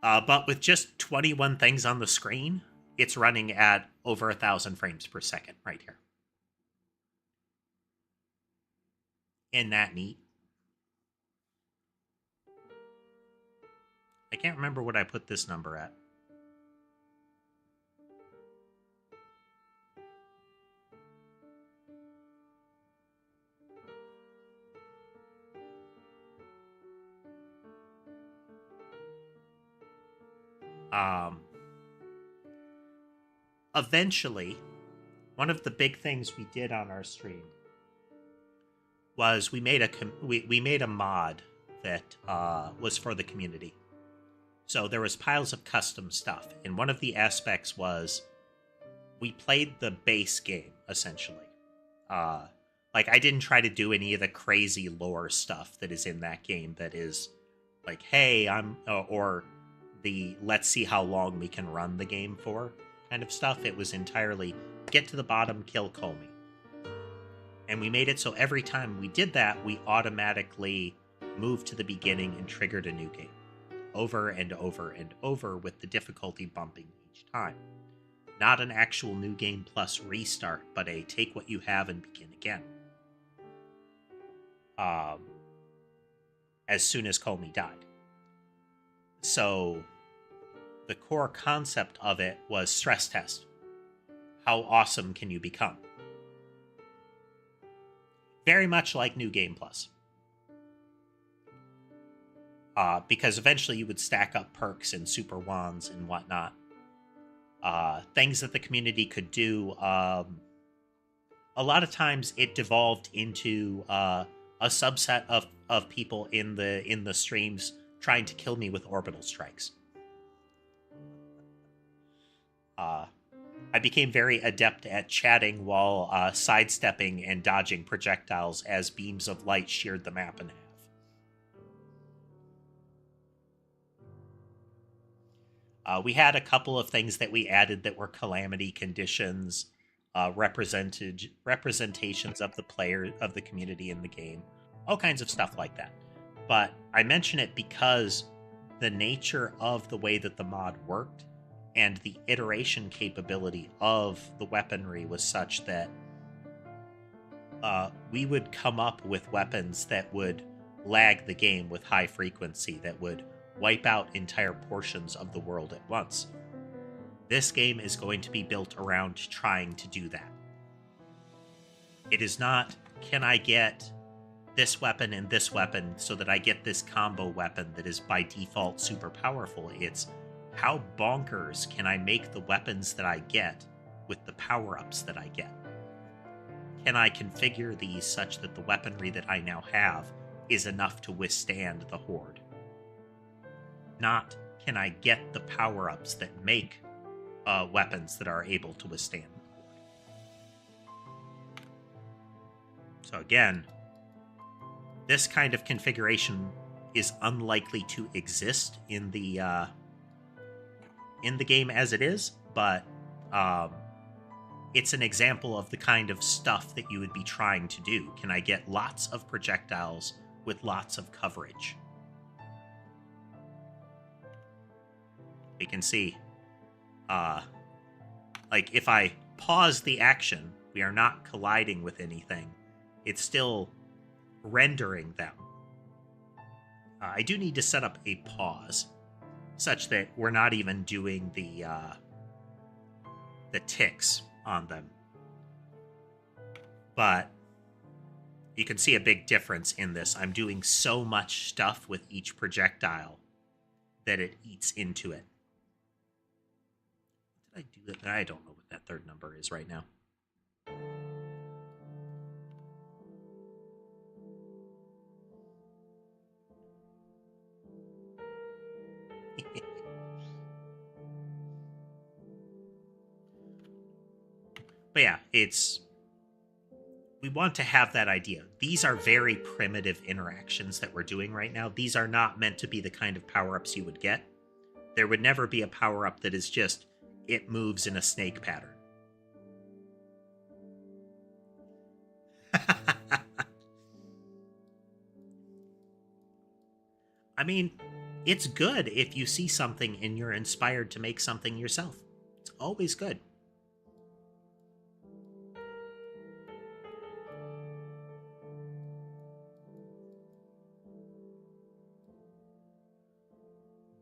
But with just 21 things on the screen, it's running at over 1,000 frames per second right here. Isn't that neat? I can't remember what I put this number at. Eventually, one of the big things we did on our stream was we made a mod that was for the community. So there was piles of custom stuff, and one of the aspects was we played the base game essentially. Like I didn't try to do any of the crazy lore stuff that is in that game. That is like, hey, or the let's see how long we can run the game for kind of stuff. It was entirely get to the bottom, kill Comey. And we made it so every time we did that, we automatically moved to the beginning and triggered a new game. Over and over and over with the difficulty bumping each time. Not an actual new game plus restart, but a take what you have and begin again. As soon as Comey died. So the core concept of it was stress test. How awesome can you become? Very much like New Game Plus. Because eventually you would stack up perks and super wands and whatnot. Things that the community could do. A lot of times it devolved into a subset of people in the streams trying to kill me with orbital strikes. I became very adept at chatting while sidestepping and dodging projectiles as beams of light sheared the map in half. We had a couple of things that we added that were calamity conditions, representations of the player, of the community in the game, all kinds of stuff like that. But I mention it because the nature of the way that the mod worked and the iteration capability of the weaponry was such that we would come up with weapons that would lag the game with high frequency that would wipe out entire portions of the world at once. This game is going to be built around trying to do that. It is not, can I get this weapon and this weapon so that I get this combo weapon that is by default super powerful. It's, how bonkers can I make the weapons that I get with the power-ups that I get? Can I configure these such that the weaponry that I now have is enough to withstand the Horde? Not, can I get the power-ups that make weapons that are able to withstand the Horde? So again, this kind of configuration is unlikely to exist in the game as it is, but it's an example of the kind of stuff that you would be trying to do. Can I get lots of projectiles with lots of coverage? We can see, like, if I pause the action, we are not colliding with anything. It's still rendering them. I do need to set up a pause such that we're not even doing the ticks on them. But you can see a big difference in this. I'm doing so much stuff with each projectile that it eats into it. Did I do that? I don't know what that third number is right now. But yeah, we want to have that idea. These are very primitive interactions that we're doing right now. These are not meant to be the kind of power-ups you would get. There would never be a power-up that is just, it moves in a snake pattern. I mean, it's good if you see something and you're inspired to make something yourself. It's always good.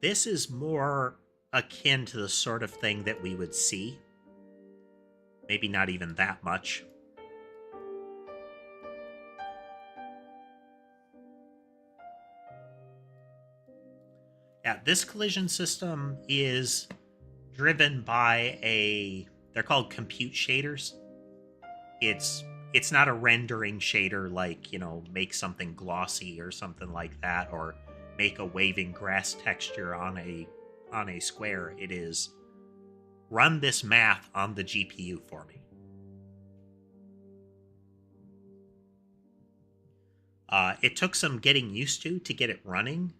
This is more akin to the sort of thing that we would see. Maybe not even that much. Yeah, this collision system is driven by they're called compute shaders. It's not a rendering shader like, make something glossy or something like that, or make a waving grass texture on a square. It is, run this math on the GPU for me. It took some getting used to get it running,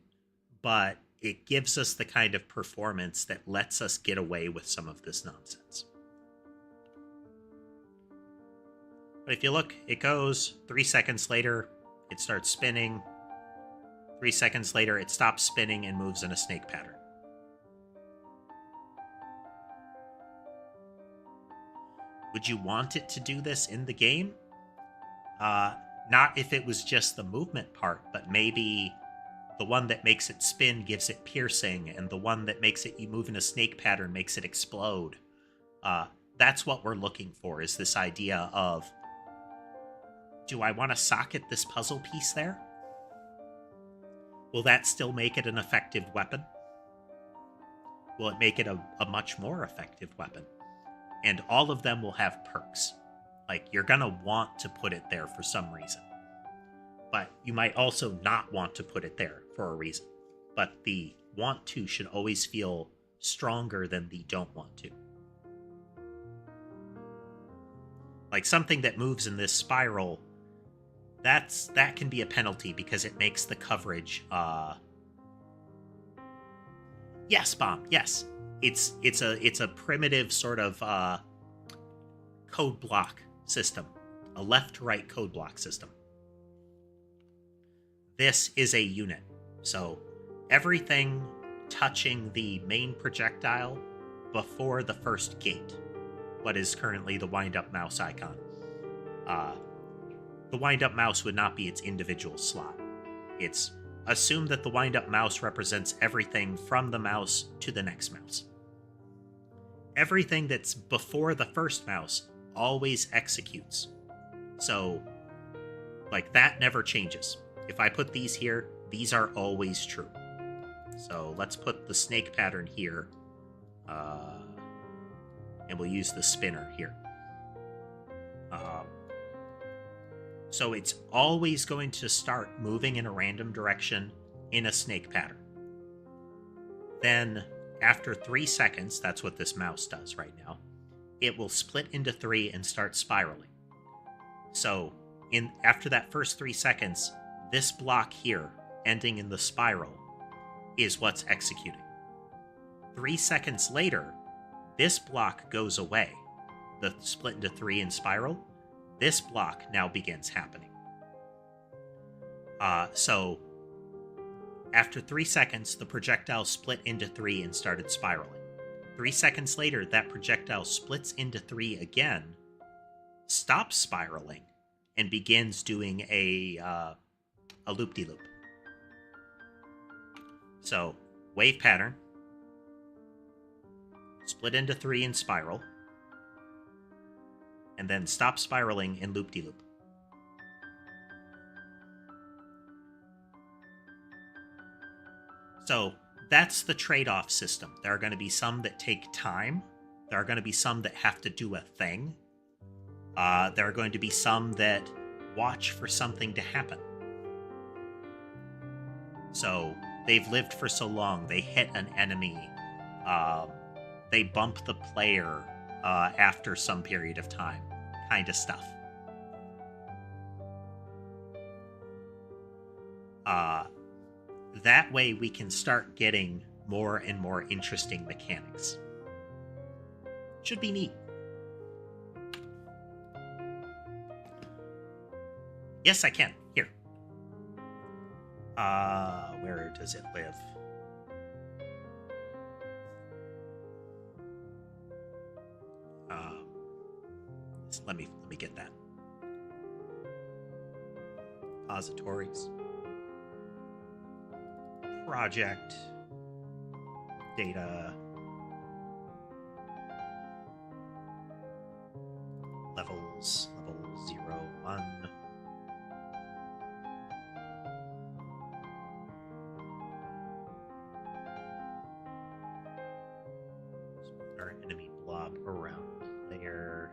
but it gives us the kind of performance that lets us get away with some of this nonsense. But if you look, it goes 3 seconds later, it starts spinning. 3 seconds later, it stops spinning and moves in a snake pattern. Would you want it to do this in the game? Not if it was just the movement part, but maybe the one that makes it spin gives it piercing, and the one that makes it you move in a snake pattern makes it explode. That's what we're looking for, is this idea of, do I want to socket this puzzle piece there? Will that still make it an effective weapon? Will it make it a much more effective weapon? And all of them will have perks. Like, you're going to want to put it there for some reason. But you might also not want to put it there for a reason. But the want to should always feel stronger than the don't want to. Like, something that moves in this spiral, that can be a penalty because it makes the coverage, yes, Bomb, yes. It's a primitive sort of code block system, a left-right code block system. This is a unit, so everything touching the main projectile before the first gate, what is currently the wind-up mouse icon. The wind-up mouse would not be its individual slot. It's assume that the wind-up mouse represents everything from the mouse to the next mouse. Everything that's before the first mouse always executes. So, like, that never changes. If I put these here, these are always true. So let's put the snake pattern here, and we'll use the spinner here. So it's always going to start moving in a random direction in a snake pattern. Then, after 3 seconds, that's what this mouse does right now, it will split into 3 and start spiraling. So, after that first 3 seconds, this block here, ending in the spiral, is what's executing. 3 seconds later, this block goes away. The split into 3 and spiral, this block now begins happening. So, after 3 seconds, the projectile split into 3 and started spiraling. 3 seconds later, that projectile splits into 3 again, stops spiraling, and begins doing a loop-de-loop. So, wave pattern, split into 3 and spiral, and then stop spiraling and loop-de-loop. So that's the trade-off system. There are going to be some that take time. There are going to be some that have to do a thing. There are going to be some that watch for something to happen. So they've lived for so long, they hit an enemy, they bump the player after some period of time, kind of stuff. That way we can start getting more and more interesting mechanics. Should be neat. Yes, I can. Here. Where does it live? Let me get that. Repositories. Project. Data. Levels. Level 0, 1. Our enemy blob around there.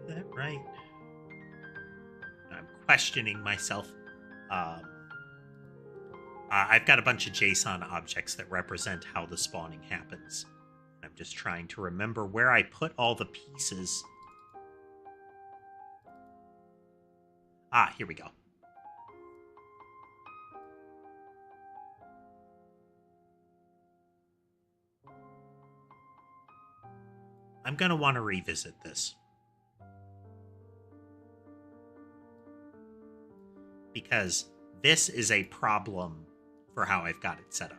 Is that right? I'm questioning myself. I've got a bunch of JSON objects that represent how the spawning happens. I'm just trying to remember where I put all the pieces. Here we go. I'm going to want to revisit this. Because this is a problem for how I've got it set up.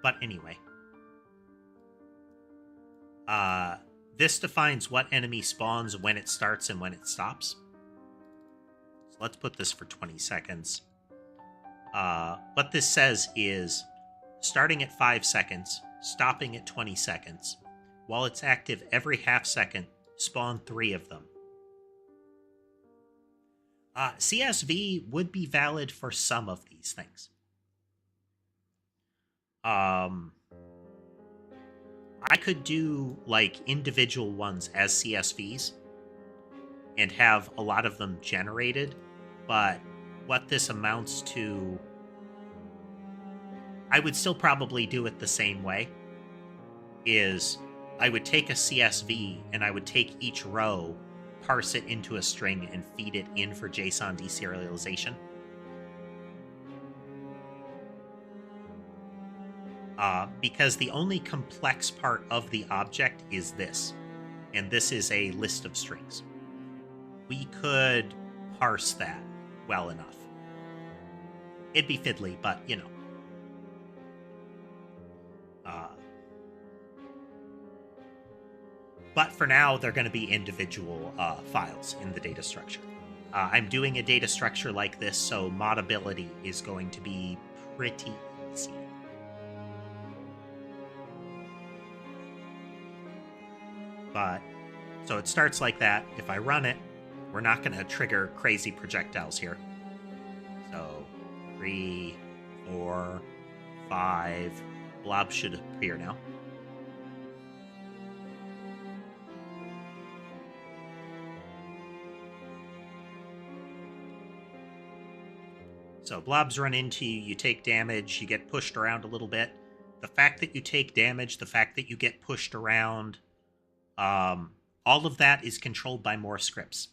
But anyway. This defines what enemy spawns, when it starts, and when it stops. So let's put this for 20 seconds. What this says is starting at 5 seconds, stopping at 20 seconds. While it's active every half second, spawn 3 of them. CSV would be valid for some of these things. I could do like individual ones as CSVs and have a lot of them generated, but what this amounts to, I would still probably do it the same way, is I would take a CSV and I would take each row, parse it into a string, and feed it in for JSON deserialization. Because the only complex part of the object is this, and this is a list of strings. We could parse that well enough. It'd be fiddly, but, you know. But for now, they're going to be individual files in the data structure. I'm doing a data structure like this, so modability is going to be pretty easy. But, so it starts like that. If I run it, we're not going to trigger crazy projectiles here. So, 3, 4, 5, blobs should appear now. So blobs run into you, you take damage, you get pushed around a little bit. The fact that you take damage, the fact that you get pushed around, all of that is controlled by more scripts.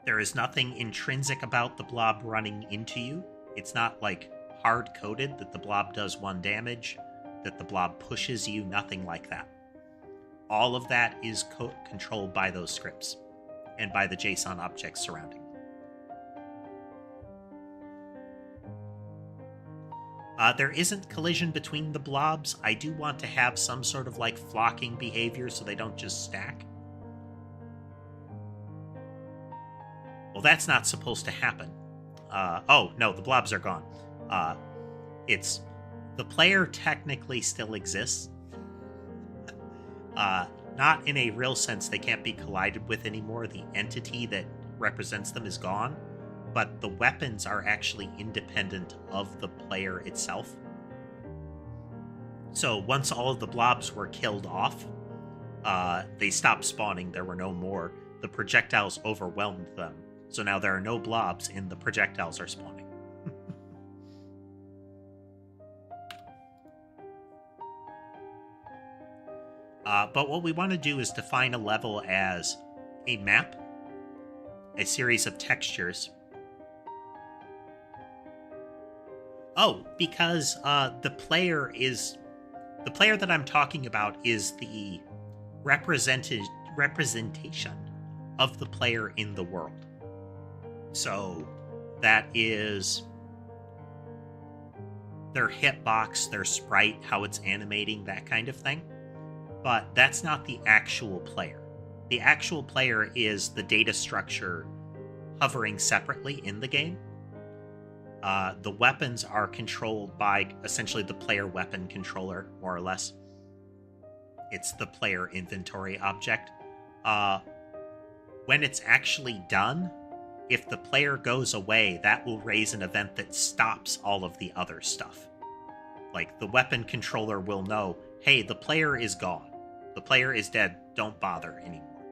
There is nothing intrinsic about the blob running into you. It's not like hard-coded that the blob does 1 damage, that the blob pushes you, nothing like that. All of that is controlled by those scripts and by the JSON objects surrounding. There isn't collision between the blobs. I do want to have some sort of like flocking behavior so they don't just stack. Well, that's not supposed to happen. Oh, no, the blobs are gone. The player technically still exists. Not in a real sense, they can't be collided with anymore. The entity that represents them is gone. But the weapons are actually independent of the player itself. So once all of the blobs were killed off, they stopped spawning. There were no more. The projectiles overwhelmed them. So now there are no blobs and the projectiles are spawning. But what we want to do is define a level as a map, a series of textures. Oh, because the player that I'm talking about is the representation of the player in the world. So that is their hitbox, their sprite, how it's animating, that kind of thing. But that's not the actual player. The actual player is the data structure hovering separately in the game. The weapons are controlled by essentially the player weapon controller, more or less. It's the player inventory object. When it's actually done, if the player goes away, that will raise an event that stops all of the other stuff. Like, the weapon controller will know, hey, the player is gone. The player is dead. Don't bother anymore.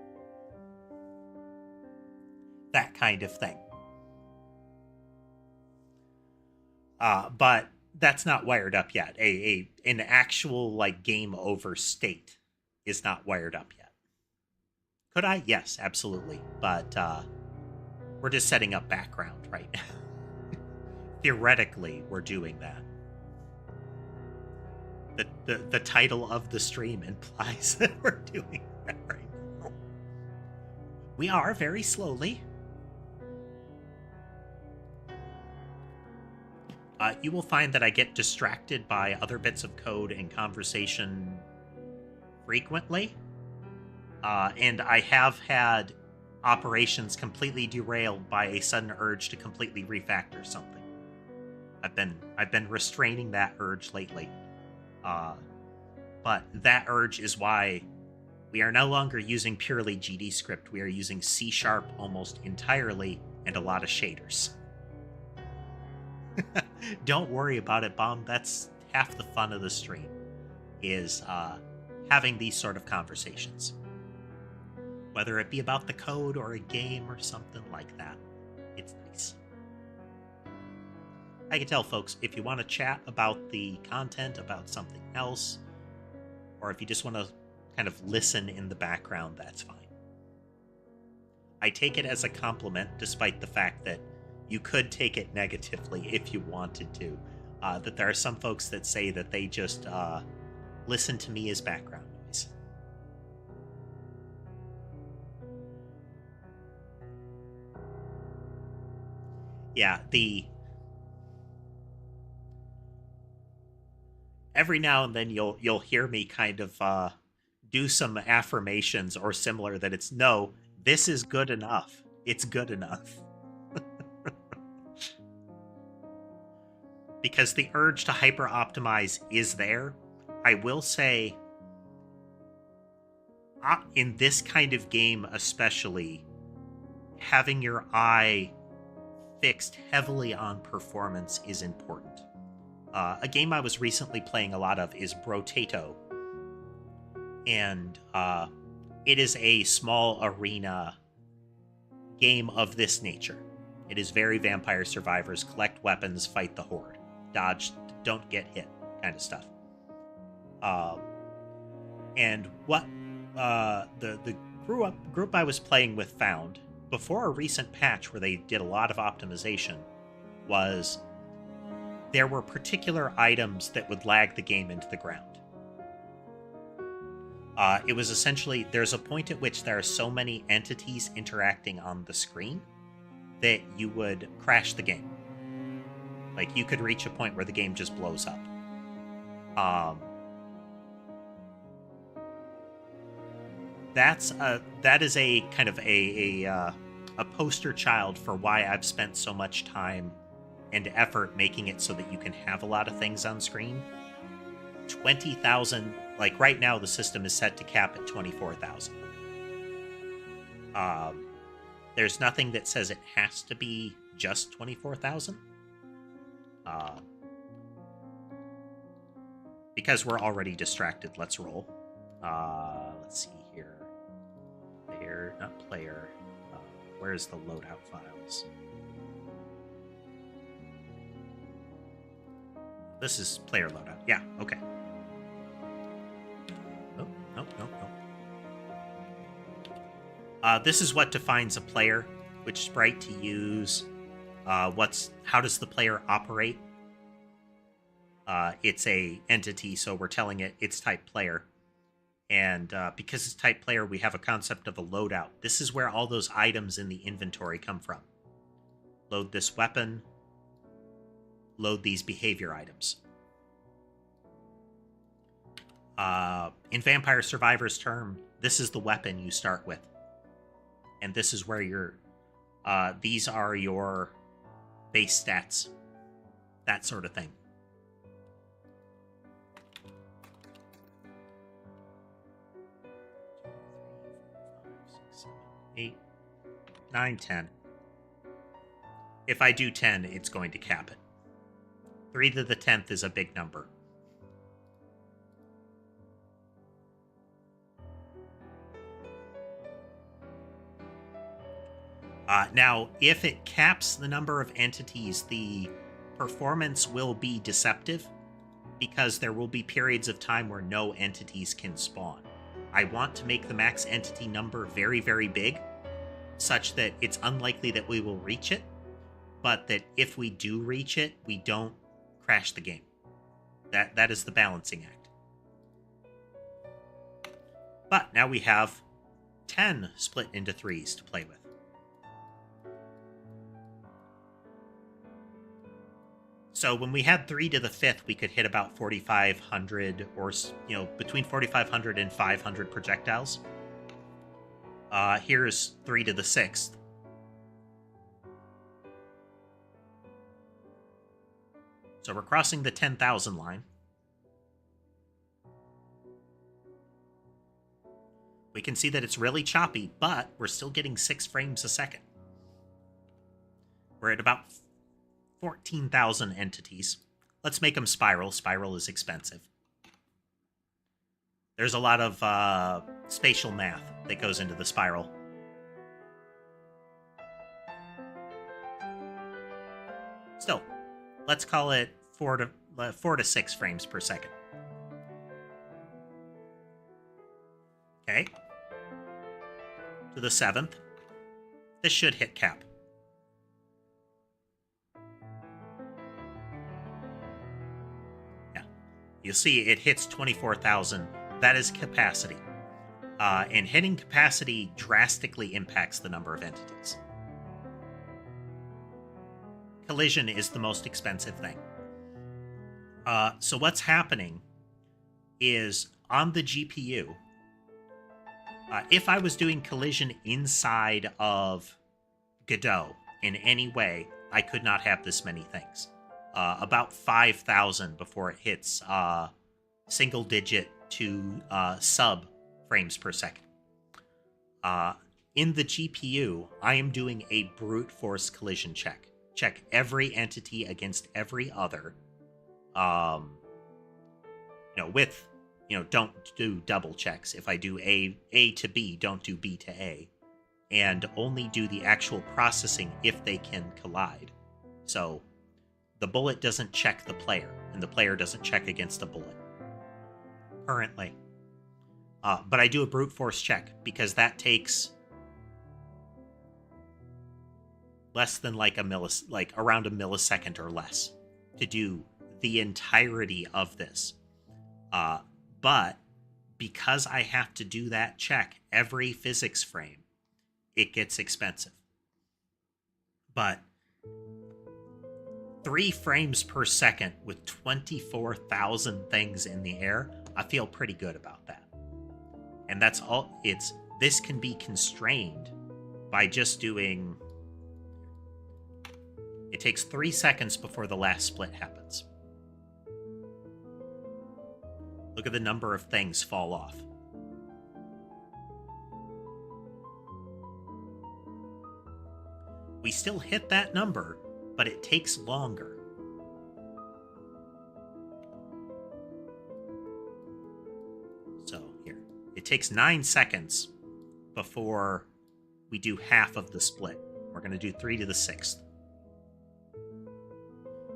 That kind of thing. But that's not wired up yet. An actual like game over state is not wired up yet. Could I? Yes, absolutely. But we're just setting up background right now. Theoretically, we're doing that. The title of the stream implies that we're doing that right now. We are very slowly. You will find that I get distracted by other bits of code and conversation frequently. And I have had operations completely derailed by a sudden urge to completely refactor something. I've been restraining that urge lately. But that urge is why we are no longer using purely GD script. We are using C# almost entirely and a lot of shaders. Don't worry about it, Bomb. That's half the fun of the stream, is having these sort of conversations. Whether it be about the code or a game or something like that. It's nice. I can tell, folks, if you want to chat about the content, about something else, or if you just want to kind of listen in the background, that's fine. I take it as a compliment, despite the fact that you could take it negatively if you wanted to. That there are some folks that say that they just listen to me as background noise. Yeah, every now and then you'll hear me kind of do some affirmations or similar that it's no, this is good enough. It's good enough. Because the urge to hyper optimize is there. I will say, in this kind of game especially, having your eye fixed heavily on performance is important. A game I was recently playing a lot of is Brotato, and it is a small arena game of this nature. It is very Vampire Survivors, collect weapons, fight the horde, dodge, don't get hit kind of stuff. And what the group I was playing with found before a recent patch where they did a lot of optimization was there were particular items that would lag the game into the ground. It was essentially, there's a point at which there are so many entities interacting on the screen that you would crash the game. Like, you could reach a point where the game just blows up. That is a kind of a poster child for why I've spent so much time and effort making it so that you can have a lot of things on screen. 20,000, like right now the system is set to cap at 24,000. There's nothing that says it has to be just 24,000. Because we're already distracted, let's roll. Let's see here. Player, not player. Where's the loadout files? This is player loadout. Yeah, okay. Nope. This is what defines a player, which sprite to use, how does the player operate. It's a entity, so we're telling it it's type player. And because it's type player, we have a concept of a loadout. This is where all those items in the inventory come from. Load this weapon. Load these behavior items. In Vampire Survivors term, this is the weapon you start with. And this is where these are your base stats. That sort of thing. 8, 9, 10. If I do 10, it's going to cap it. 3 to the 10th is a big number. Now, if it caps the number of entities, the performance will be deceptive because there will be periods of time where no entities can spawn. I want to make the max entity number very, very big, such that it's unlikely that we will reach it, but that if we do reach it, we don't crash the game. That is the balancing act. But now we have 10 split into 3s to play with. So when we had 3 to the 5th, we could hit about 4,500 or, between 4,500 and 500 projectiles. Here's 3 to the 6th. So we're crossing the 10,000 line. We can see that it's really choppy, but we're still getting 6 frames a second. We're at about 14,000 entities. Let's make them spiral. Spiral is expensive. There's a lot of spatial math that goes into the spiral. Still, let's call it 4 to 6 frames per second. Okay. To the 7th. This should hit cap. You'll see it hits 24,000. That is capacity. And hitting capacity drastically impacts the number of entities. Collision is the most expensive thing. So what's happening is on the GPU, If I was doing collision inside of Godot in any way, I could not have this many things. About 5,000 before it hits single digit to sub frames per second. In the GPU, I am doing a brute force collision check. Check every entity against every other. With, don't do double checks. If I do A to B, don't do B to A. And only do the actual processing if they can collide. So the bullet doesn't check the player, and the player doesn't check against the bullet. Currently. But I do a brute force check, because that takes less than around a millisecond or less to do the entirety of this. But because I have to do that check every physics frame, it gets expensive. But 3 frames per second with 24,000 things in the air, I feel pretty good about that. And that's all. This can be constrained by just doing. It takes 3 seconds before the last split happens. Look at the number of things fall off. We still hit that number, but it takes longer. So here, it takes 9 seconds before we do half of the split. We're going to do 3 to the 6th.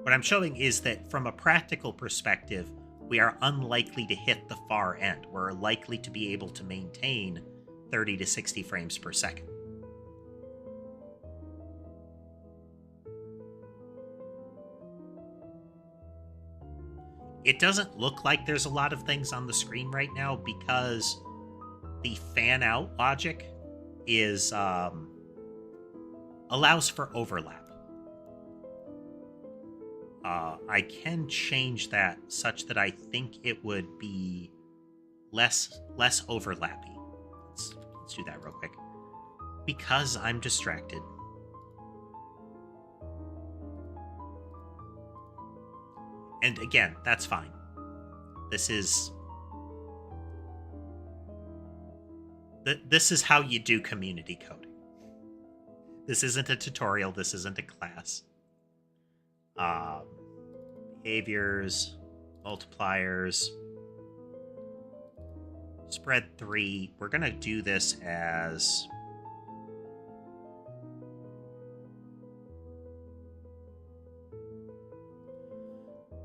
What I'm showing is that from a practical perspective, we are unlikely to hit the far end. We're likely to be able to maintain 30 to 60 frames per second. It doesn't look like there's a lot of things on the screen right now because the fan-out logic is allows for overlap. I can change that such that I think it would be less overlappy. Let's do that real quick. Because I'm distracted. And again, that's fine. This is how you do community coding. This isn't a tutorial. This isn't a class. Behaviors, multipliers, spread 3. We're going to do this as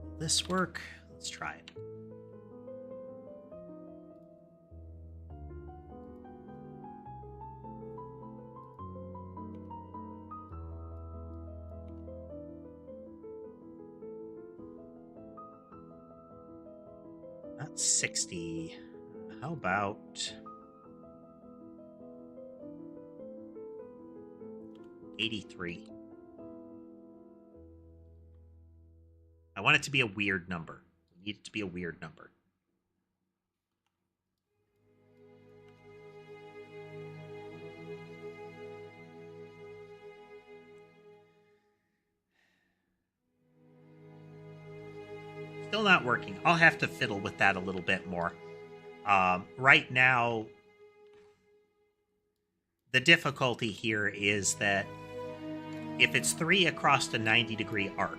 will this work? Let's try it. Not 60. How about 83? I want it to be a weird number. We need it to be a weird number. Still not working. I'll have to fiddle with that a little bit more. Right now, the difficulty here is that if it's 3 across a 90-degree arc,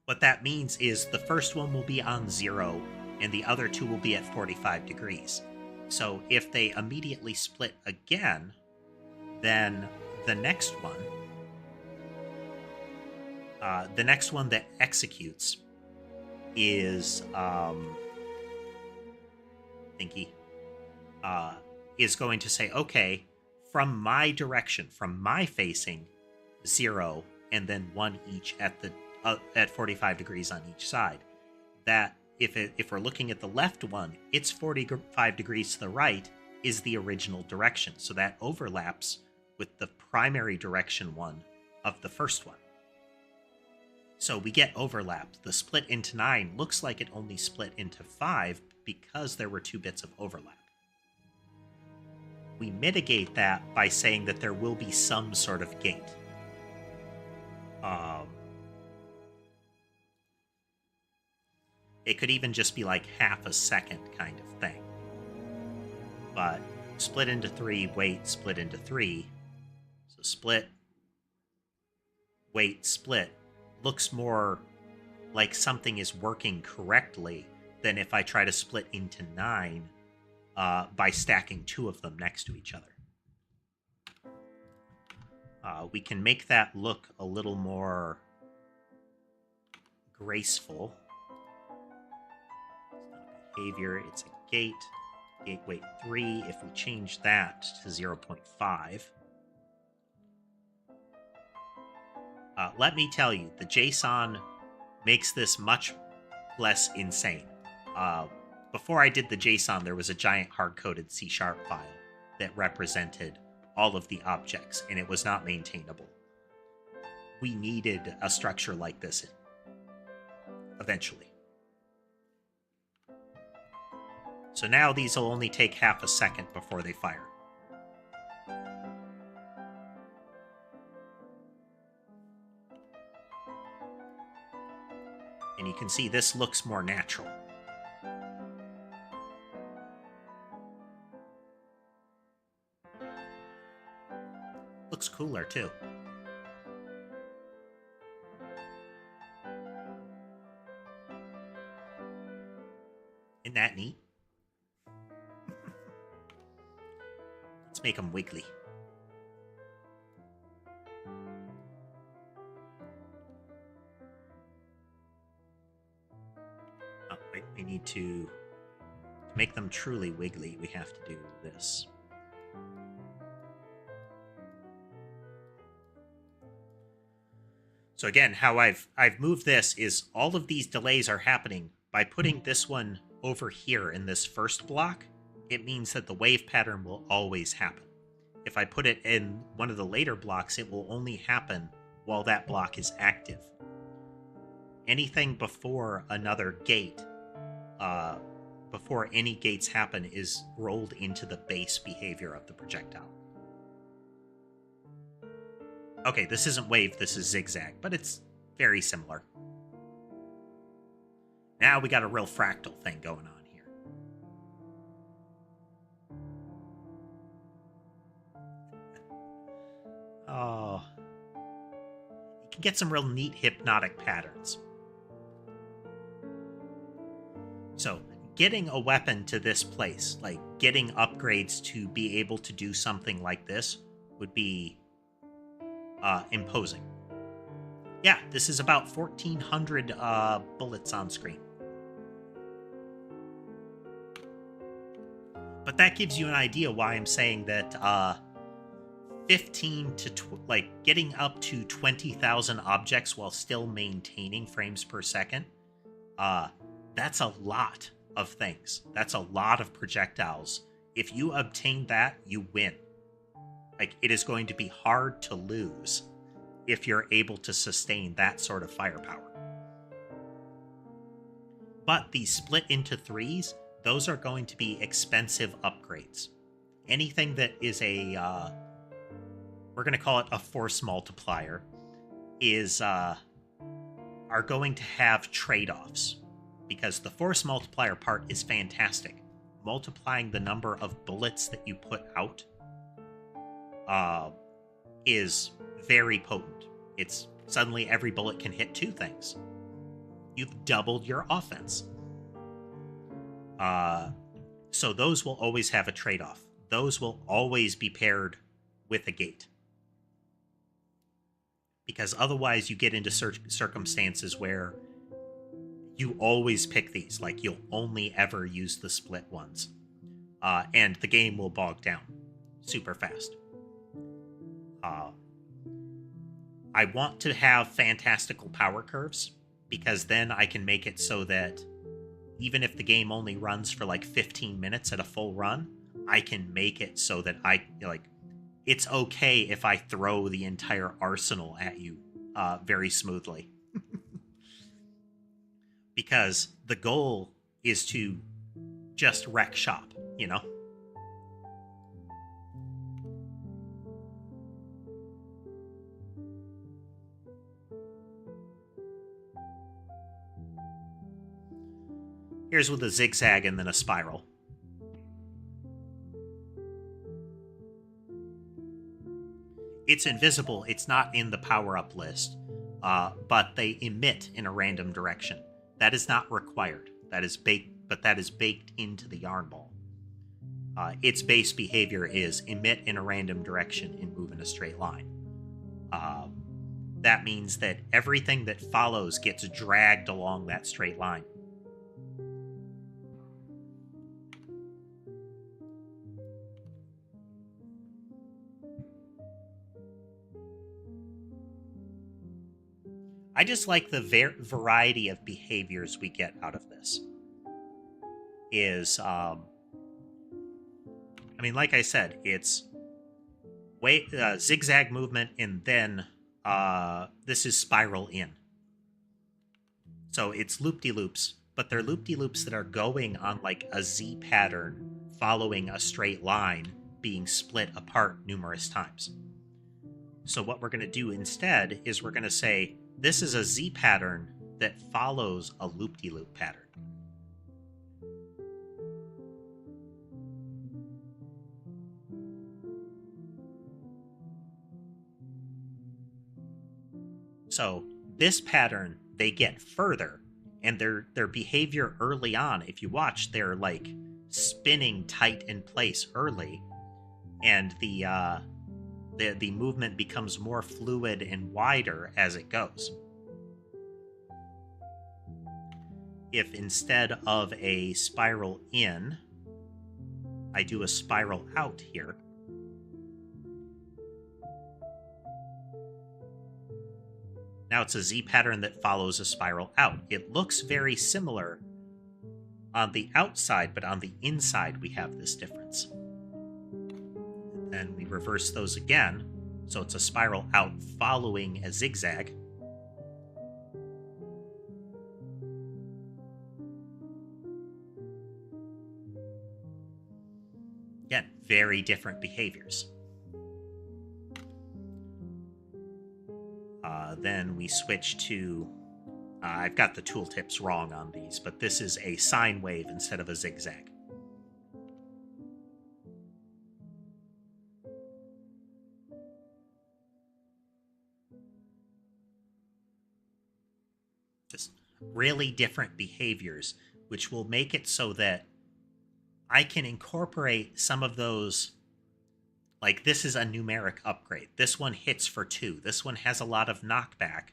what that means is the first one will be on 0 and the other 2 will be at 45 degrees. So if they immediately split again, then the next one that executes is is going to say, okay, from my direction, from my facing, 0 and then 1 each at 45 degrees on each side. That if we're looking at the left one, it's 45 degrees to the right is the original direction. So that overlaps with the primary direction one of the first one. So we get overlap. The split into 9 looks like it only split into 5 because there were 2 bits of overlap. we mitigate that by saying that there will be some sort of gate. It could even just be like half a second kind of thing. But split into 3, wait, split into 3. So split, wait, split looks more like something is working correctly than if I try to split into 9 by stacking 2 of them next to each other. We can make that look a little more graceful. It's not a behavior, it's a gate. Gate weight 3, if we change that to 0.5. Let me tell you, the JSON makes this much less insane. Before I did the JSON, there was a giant hard-coded C# file that represented all of the objects, and it was not maintainable. We needed a structure like this eventually. So now these will only take half a second before they fire. And you can see this looks more natural. Looks cooler too. Isn't that neat? Let's make them wiggly. Oh, wait, we need to make them truly wiggly, we have to do this. So again, how I've moved this is all of these delays are happening by putting this one over here in this first block. It means that the wave pattern will always happen. If I put it in one of the later blocks, it will only happen while that block is active. Anything before another gate, before any gates happen, is rolled into the base behavior of the projectile. Okay, this isn't wave, this is zigzag, but it's very similar. Now we got a real fractal thing going on here. Oh. You can get some real neat hypnotic patterns. So, getting a weapon to this place, like getting upgrades to be able to do something like this, would be imposing. Yeah, this is about 1,400 bullets on screen. But that gives you an idea why I'm saying that 15 to getting up to 20,000 objects while still maintaining frames per second. That's a lot of things. That's a lot of projectiles. If you obtain that, you win. Like, it is going to be hard to lose if you're able to sustain that sort of firepower. But these split into 3s, those are going to be expensive upgrades. Anything that is a, we're going to call it a force multiplier, is, are going to have trade-offs. Because the force multiplier part is fantastic. Multiplying the number of bullets that you put out is very potent. It's suddenly every bullet can hit 2 things. You've doubled your offense. So those will always have a trade-off. Those will always be paired with a gate. Because otherwise you get into circumstances where you always pick these. Like, you'll only ever use the split ones. And the game will bog down super fast. I want to have fantastical power curves, because then I can make it so that even if the game only runs for like 15 minutes at a full run, I can make it so that it's okay if I throw the entire arsenal at you very smoothly. Because the goal is to just wreck shop, you know? Here's with a zigzag and then a spiral. It's invisible. It's not in the power-up list, but they emit in a random direction. That is not required. That is baked, but that is baked into the yarn ball. Its base behavior is emit in a random direction and move in a straight line. That means that everything that follows gets dragged along that straight line. I just like the variety of behaviors we get out of this. I mean, like I said, it's zigzag movement, and then this is spiral in. So it's loop-de-loops, but they're loop-de-loops that are going on like a Z pattern, following a straight line, being split apart numerous times. So what we're going to do instead is we're going to say, this is a Z pattern that follows a loop-de-loop pattern. So this pattern, they get further, and their behavior early on, if you watch, they're like spinning tight in place early, and the movement becomes more fluid and wider as it goes. If instead of a spiral in, I do a spiral out here, now it's a Z pattern that follows a spiral out. It looks very similar on the outside, but on the inside we have this difference. Then we reverse those again, so it's a spiral out following a zigzag. Again, very different behaviors. Then we switch to, I've got the tooltips wrong on these, but this is a sine wave instead of a zigzag. Just really different behaviors, which will make it so that I can incorporate some of those. Like, this is a numeric upgrade. This one hits for 2. This one has a lot of knockback,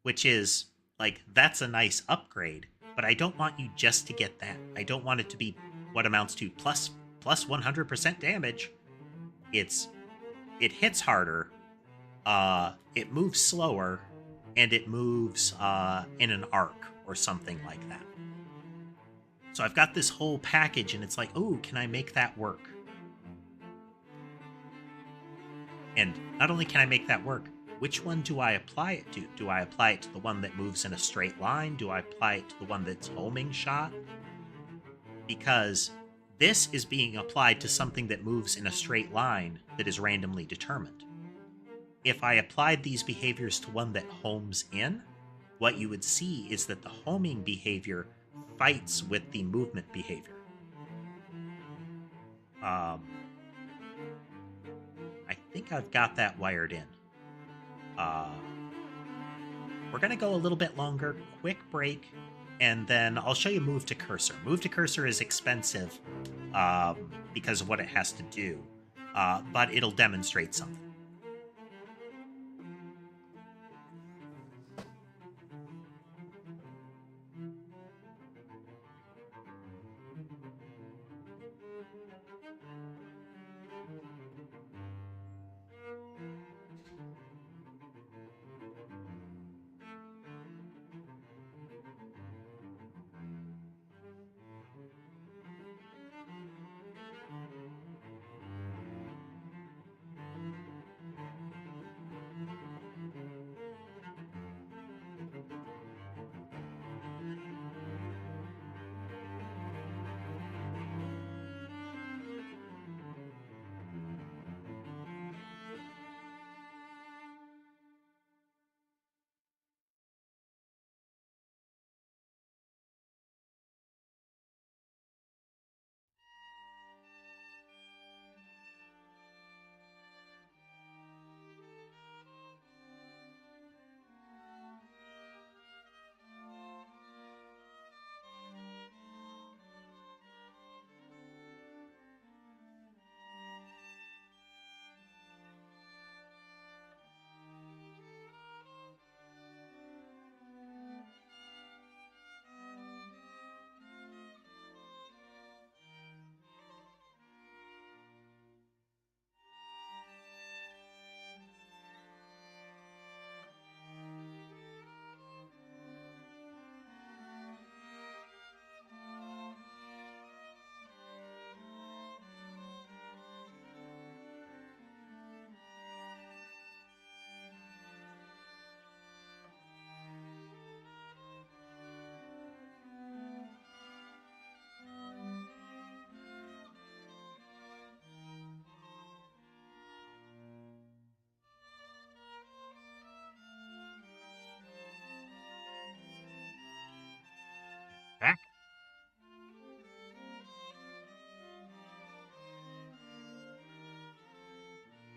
which is, like, that's a nice upgrade, but I don't want you just to get that. I don't want it to be what amounts to plus 100% damage. It hits harder, it moves slower, and it moves in an arc or something like that. So I've got this whole package, and it's like, ooh, can I make that work? And not only can I make that work, which one do I apply it to? Do I apply it to the one that moves in a straight line? Do I apply it to the one that's homing shot? Because this is being applied to something that moves in a straight line that is randomly determined. If I applied these behaviors to one that homes in, what you would see is that the homing behavior fights with the movement behavior. I think I've got that wired in. We're going to go a little bit longer, quick break, and then I'll show you move to cursor. Move to cursor is expensive because of what it has to do, but it'll demonstrate something.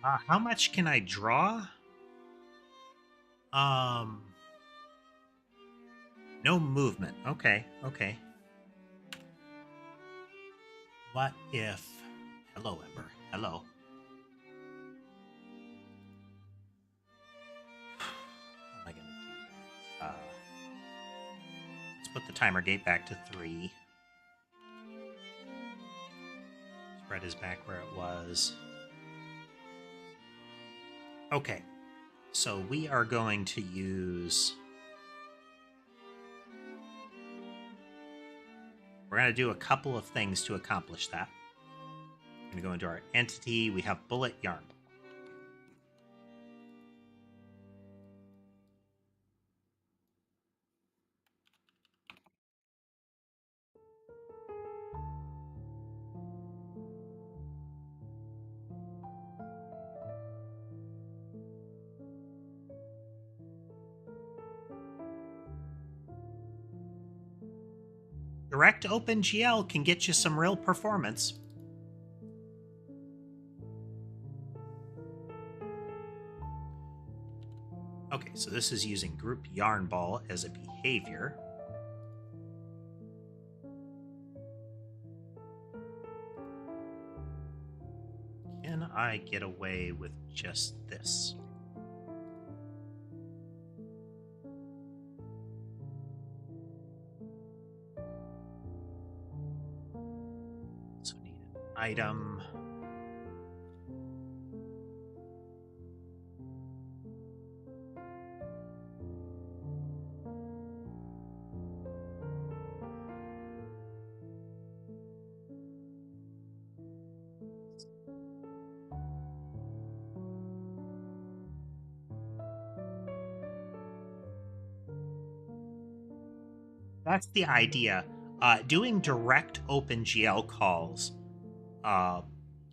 How much can I draw? No movement. Okay, okay. What if... Hello, Ember. Hello. What am I going to do? Let's put the timer gate back to 3. Spread is back where it was. Okay. So we are going to use... We're going to do a couple of things to accomplish that. We're going to go into our entity. We have bullet yarn. Direct OpenGL can get you some real performance. Okay, so this is using group yarn ball as a behavior. Can I get away with just this? So need an item. That's the idea. Doing direct OpenGL calls,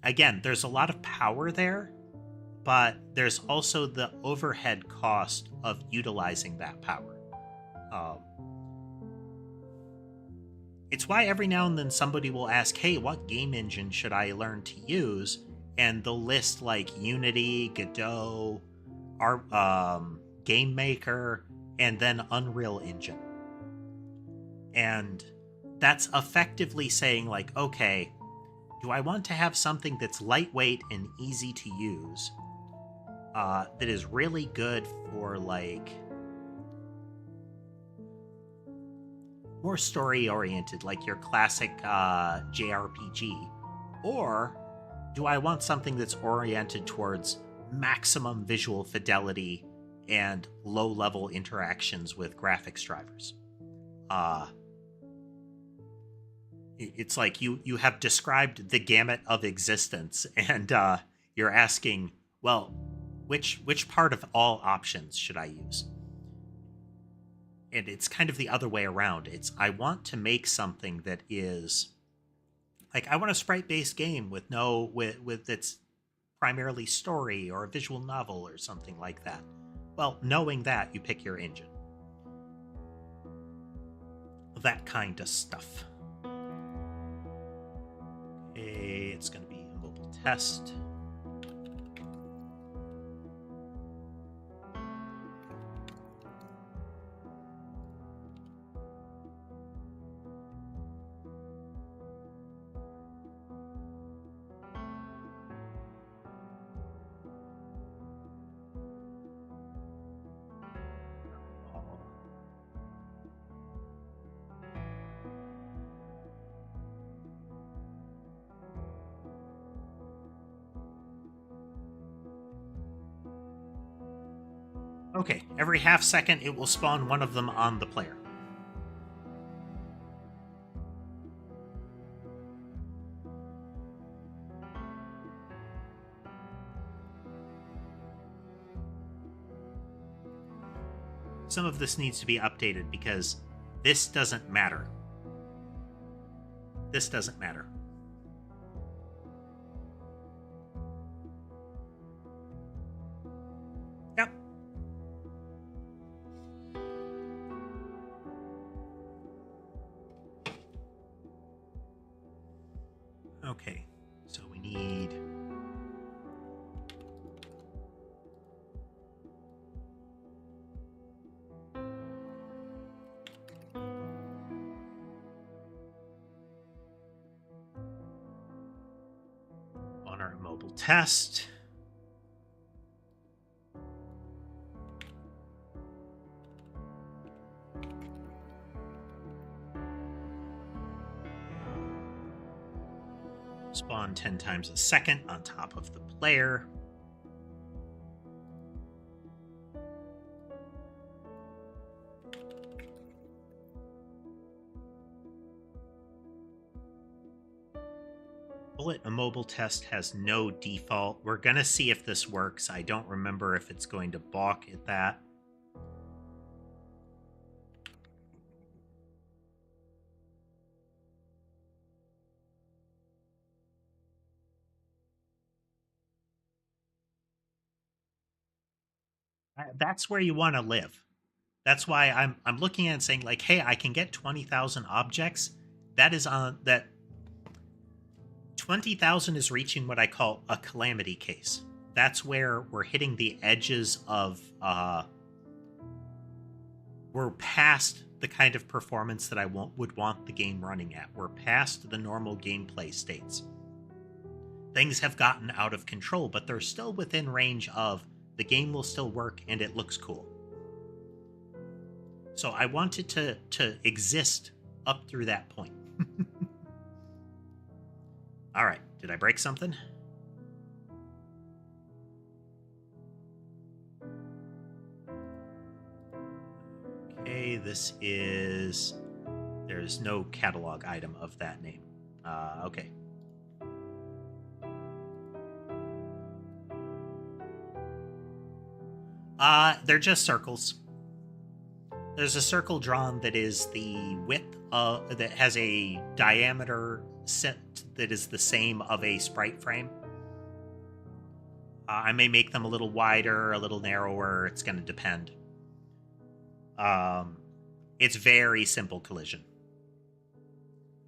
again, there's a lot of power there, but there's also the overhead cost of utilizing that power. It's why every now and then somebody will ask, hey, what game engine should I learn to use? And they'll list like Unity, Godot, Game Maker, and then Unreal Engine. And that's effectively saying, like, okay, do I want to have something that's lightweight and easy to use, that is really good for, like, more story-oriented, like your classic JRPG? Or do I want something that's oriented towards maximum visual fidelity and low-level interactions with graphics drivers? It's like you have described the gamut of existence, and you're asking, well, which part of all options should I use? And it's kind of the other way around. It's, I want to make something that is like, I want a sprite-based game with its primarily story or a visual novel or something like that. Well, knowing that, you pick your engine. That kind of stuff. Okay, it's going to be a mobile test. Okay, every half second it will spawn one of them on the player. Some of this needs to be updated because this doesn't matter. This doesn't matter. Yep. Okay, so we need our immobile test. Spawn 10 times a second on top of the player. Bullet immobile test has no default. We're going to see if this works. I don't remember if it's going to balk at that. That's where you want to live. That's why I'm looking at it saying, like, hey, I can get 20,000 objects. That is on that 20,000 is reaching what I call a calamity case. That's where we're hitting the edges of we're past the kind of performance that I would want the game running at. We're past the normal gameplay states. Things have gotten out of control, but they're still within range of the game will still work and it looks cool. So I want it to exist up through that point. All right, did I break something? Okay, this is... There's no catalog item of that name. Okay. They're just circles. There's a circle drawn that is the width of... that has a diameter set that is the same of a sprite frame. I may make them a little wider, a little narrower. It's going to depend. It's very simple collision.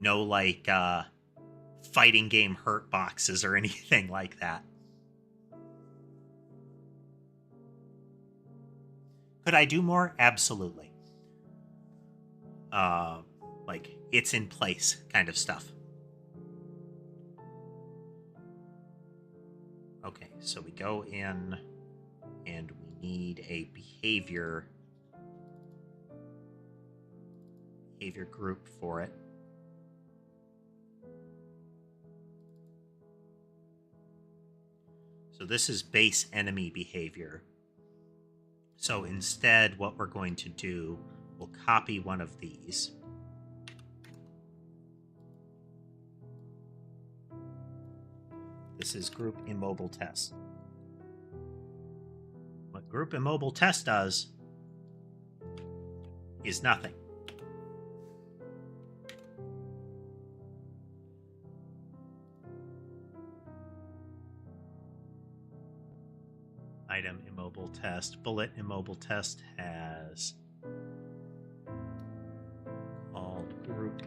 No, like, fighting game hurt boxes or anything like that. Could I do more? Absolutely. Like, it's in place kind of stuff. Okay, so we go in and we need a behavior group for it. So this is base enemy behavior. So instead, what we're going to do, we'll copy one of these. This is group immobile test. What group immobile test does is nothing. Item immobile test. Bullet immobile test has called group.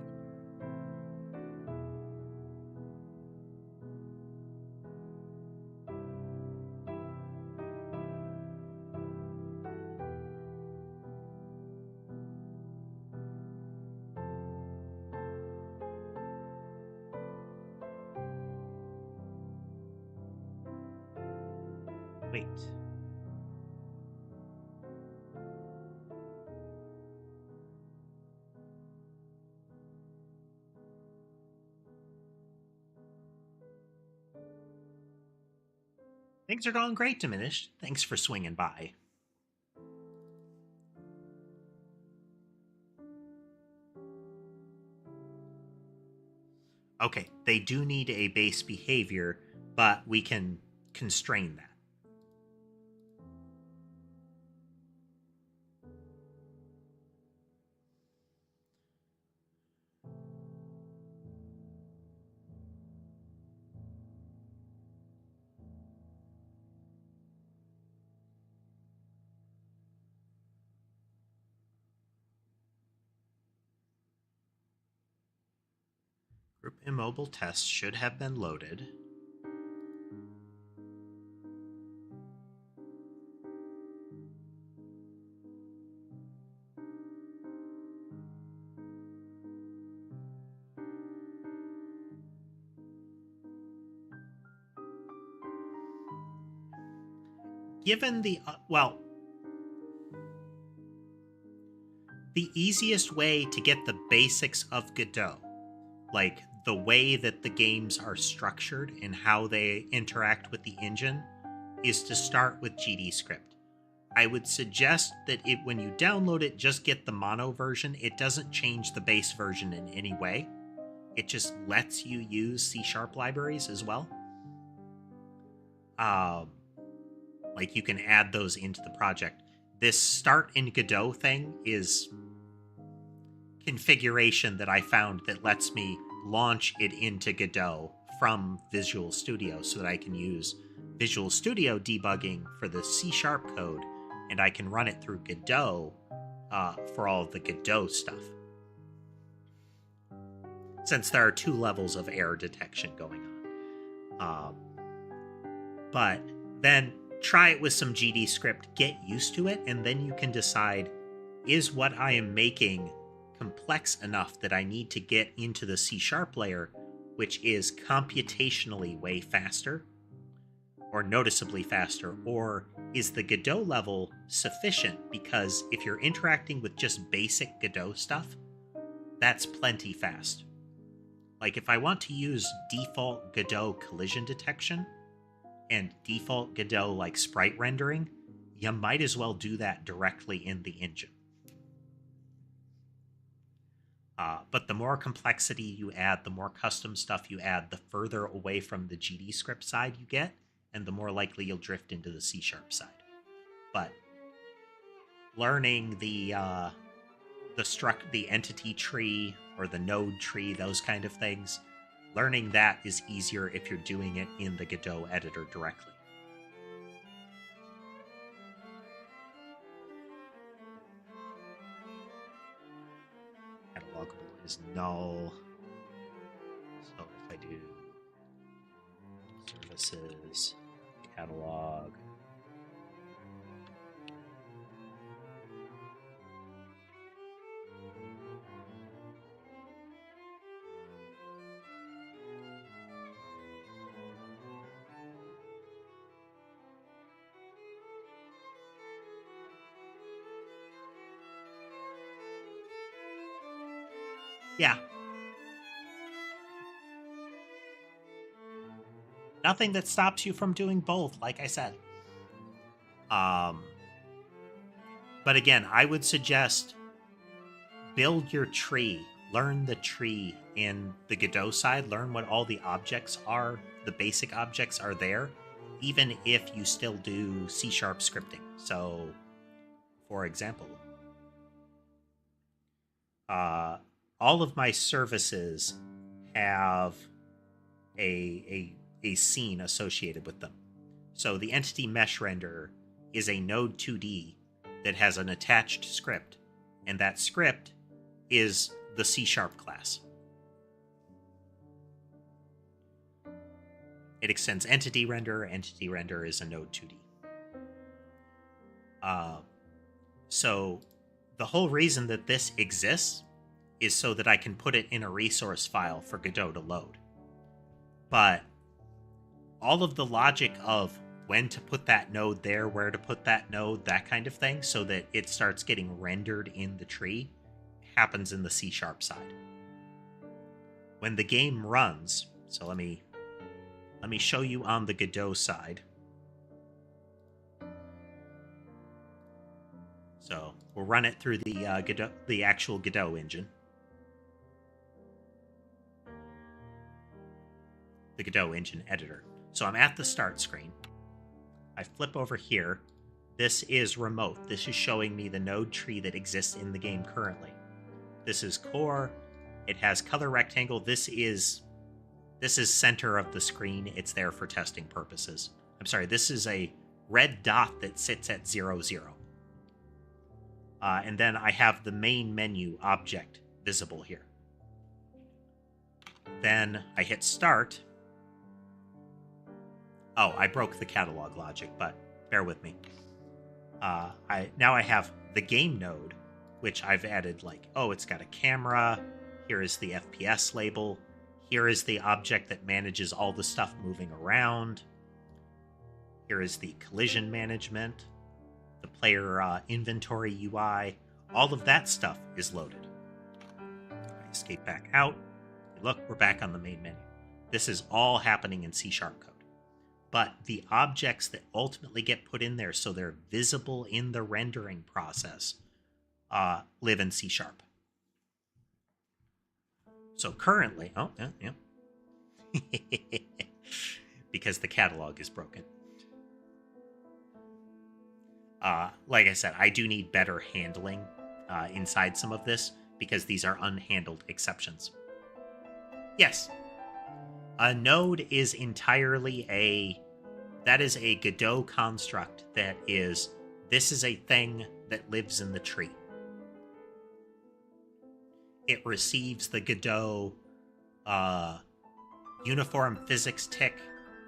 Wait. Things are going great, Diminished. Thanks for swinging by. Okay, they do need a base behavior, but we can constrain that. Group immobile test should have been loaded. given the, well, the easiest way to get the basics of Godot, like the way that the games are structured and how they interact with the engine, is to start with GDScript. I would suggest that when you download it, just get the mono version. It doesn't change the base version in any way. It just lets you use C# libraries as well. Like you can add those into the project. This start in Godot thing is configuration that I found that lets me launch it into Godot from Visual Studio so that I can use Visual Studio debugging for the C# code, and I can run it through Godot for all of the Godot stuff. Since there are 2 levels of error detection going on. But then try it with some GDScript, get used to it, and then you can decide, is what I am making complex enough that I need to get into the C# layer, which is computationally way faster, or noticeably faster, or is the Godot level sufficient? Because if you're interacting with just basic Godot stuff, that's plenty fast. Like if I want to use default Godot collision detection and default Godot like sprite rendering, you might as well do that directly in the engine. But the more complexity you add, the more custom stuff you add, the further away from the GDScript side you get, and the more likely you'll drift into the C# side. But learning the entity tree or the node tree, those kind of things, learning that is easier if you're doing it in the Godot editor directly. Catalogable is null. So if I do services, catalog, yeah. Nothing that stops you from doing both, like I said. But again, I would suggest build your tree. Learn the tree in the Godot side. Learn what all the objects are. The basic objects are there, even if you still do C# scripting. So, for example, all of my services have a scene associated with them. So the entity mesh renderer is a node 2D that has an attached script, and that script is the C# class. It extends entity renderer. Entity renderer is a node 2D. So the whole reason that this exists is so that I can put it in a resource file for Godot to load. But all of the logic of when to put that node there, where to put that node, that kind of thing, so that it starts getting rendered in the tree, happens in the C# side. When the game runs, so let me show you on the Godot side. So we'll run it through the actual Godot engine. The Godot engine editor. So I'm at the start screen. I flip over here. This is remote. This is showing me the node tree that exists in the game currently. This is core. It has color rectangle. This is center of the screen. It's there for testing purposes. I'm sorry, this is a red dot that sits at 0, 0. And then I have the main menu object visible here. Then I hit start. Oh, I broke the catalog logic, but bear with me. Now I have the game node, which I've added it's got a camera. Here is the FPS label. Here is the object that manages all the stuff moving around. Here is the collision management, the player inventory UI. All of that stuff is loaded. I escape back out. Look, we're back on the main menu. This is all happening in C# code. But the objects that ultimately get put in there so they're visible in the rendering process live in C#. So currently, because the catalog is broken. Like I said, I do need better handling inside some of this because these are unhandled exceptions. Yes, a node is entirely that is a Godot construct that is, this is a thing that lives in the tree. It receives the Godot uniform physics tick.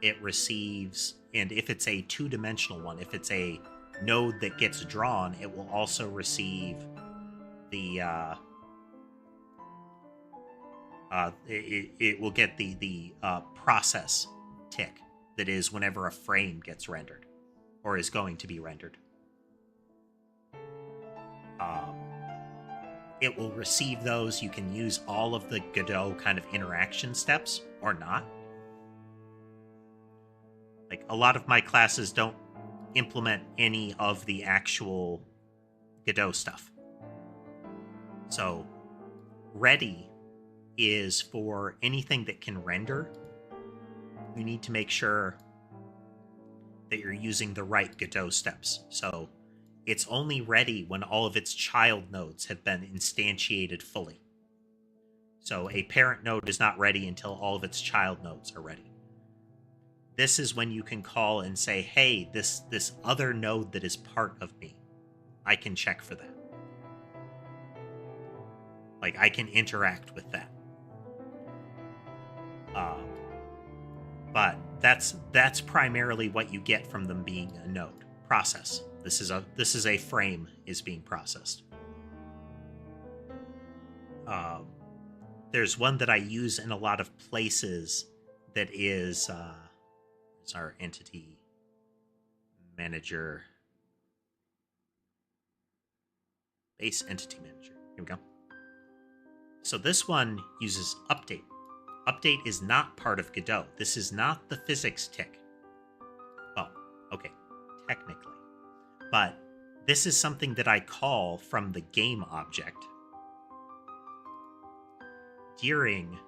It receives, and if it's a two-dimensional one, if it's a node that gets drawn, it will also receive the it will get the process tick that is whenever a frame gets rendered or is going to be rendered. It will receive those. You can use all of the Godot kind of interaction steps or not. Like, a lot of my classes don't implement any of the actual Godot stuff. So, ready is for anything that can render. You need to make sure that you're using the right Godot steps. So, it's only ready when all of its child nodes have been instantiated fully. So a parent node is not ready until all of its child nodes are ready. This is when you can call and say, hey, this other node that is part of me, I can check for that. Like, I can interact with that. But that's primarily what you get from them being a node. Process. This is a frame is being processed. There's one that I use in a lot of places that is it's our entity manager, base entity manager. Here we go. So this one uses update. Update is not part of Godot. This is not the physics tick. Well, okay, technically. But this is something that I call from the game object during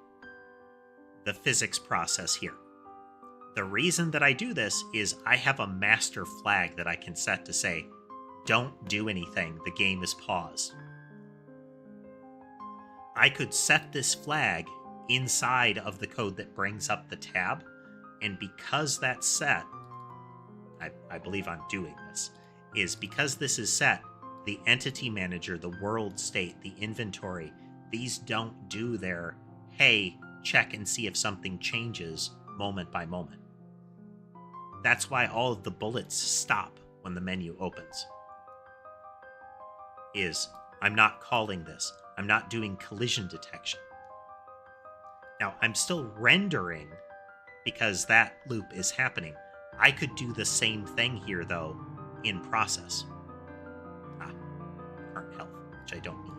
the physics process here. The reason that I do this is I have a master flag that I can set to say, don't do anything, the game is paused. I could set this flag inside of the code that brings up the tab, and because that's set, I believe I'm doing this, is because this is set, the entity manager, the world state, the inventory, these don't do their, hey, check and see if something changes moment by moment. That's why all of the bullets stop when the menu opens. I'm not calling this. I'm not doing collision detection. Now, I'm still rendering because that loop is happening. I could do the same thing here, though, in process. Current health, which I don't need.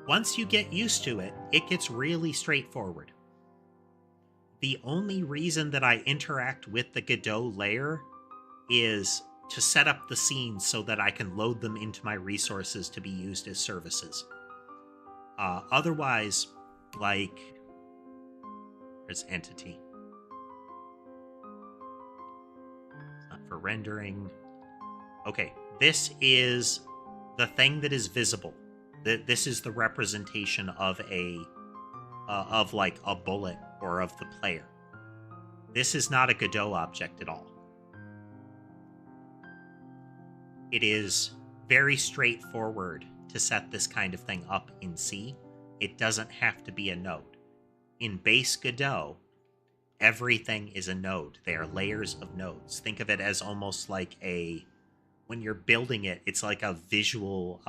Once you get used to it, it gets really straightforward. The only reason that I interact with the Godot layer is to set up the scenes so that I can load them into my resources to be used as services. Otherwise, like, there's entity. It's not for rendering. Okay, this is the thing that is visible. This is the representation of like a bullet or of the player. This is not a Godot object at all. It is very straightforward to set this kind of thing up in C. It doesn't have to be a node. In base Godot, everything is a node. They are layers of nodes. Think of it as almost like when you're building it, it's like a visual,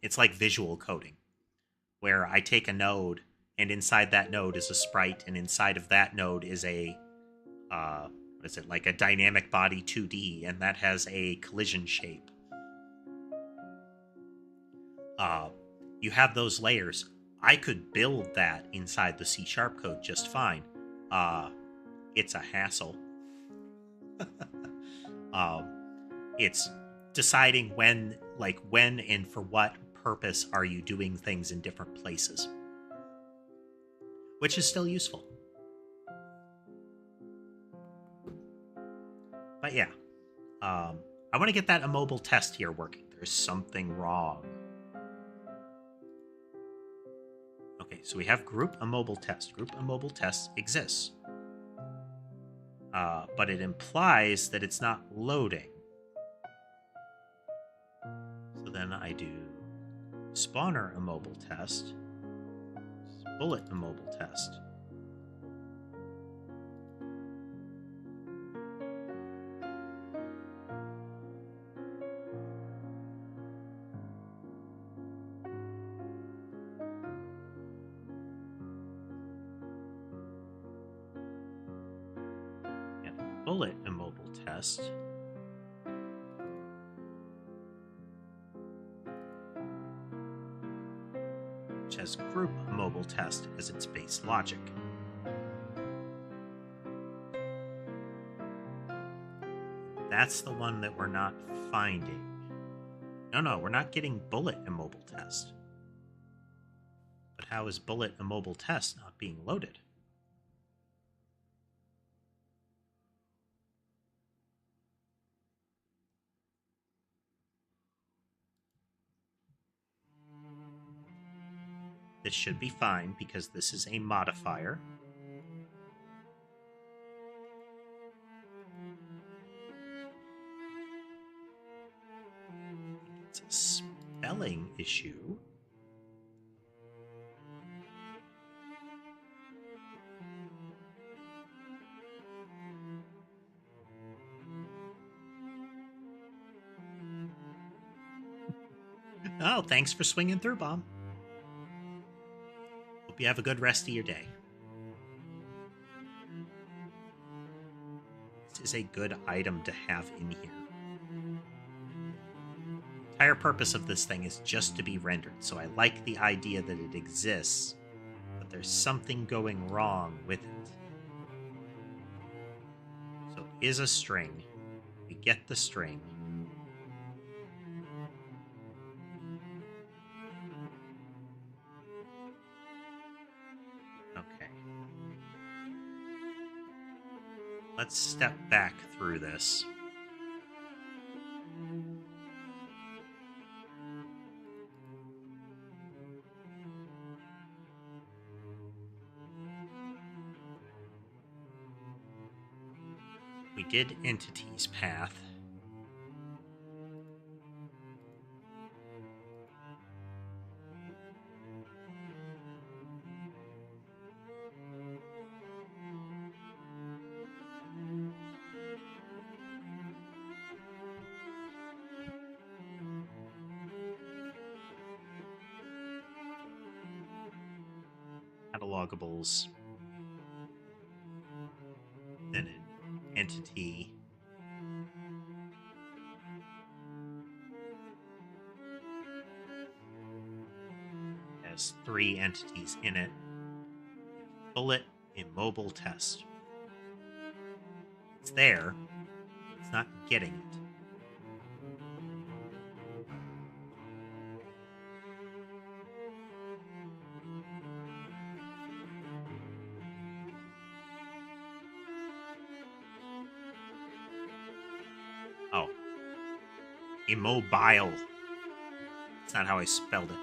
it's like visual coding, where I take a node, and inside that node is a sprite, and inside of that node is a, what is it, like a dynamic body 2D, and that has a collision shape. You have those layers. I could build that inside the C# code just fine. It's a hassle. It's deciding when and for what purpose are you doing things in different places, which is still useful. But yeah, I want to get that immobile test here working. There's something wrong. Okay, so we have group immobile test. Group immobile test exists. But it implies that it's not loading. So then I do spawner immobile test, bullet immobile test. Bullet immobile test. Which has group immobile test as its base logic. That's the one that we're not finding. No, we're not getting bullet immobile test. But how is bullet immobile test not being loaded? This should be fine because this is a modifier. It's a spelling issue. Oh, thanks for swinging through, Bomb. Hope you have a good rest of your day. This is a good item to have in here. The entire purpose of this thing is just to be rendered, so I like the idea that it exists, but there's something going wrong with it. So it is a string. We get the string. Let's step back through this. We did entities path. Catalogables, then an entity, has 3 entities in it. Bullet immobile test. It's there, it's not getting it. Oh. Immobile. That's not how I spelled it.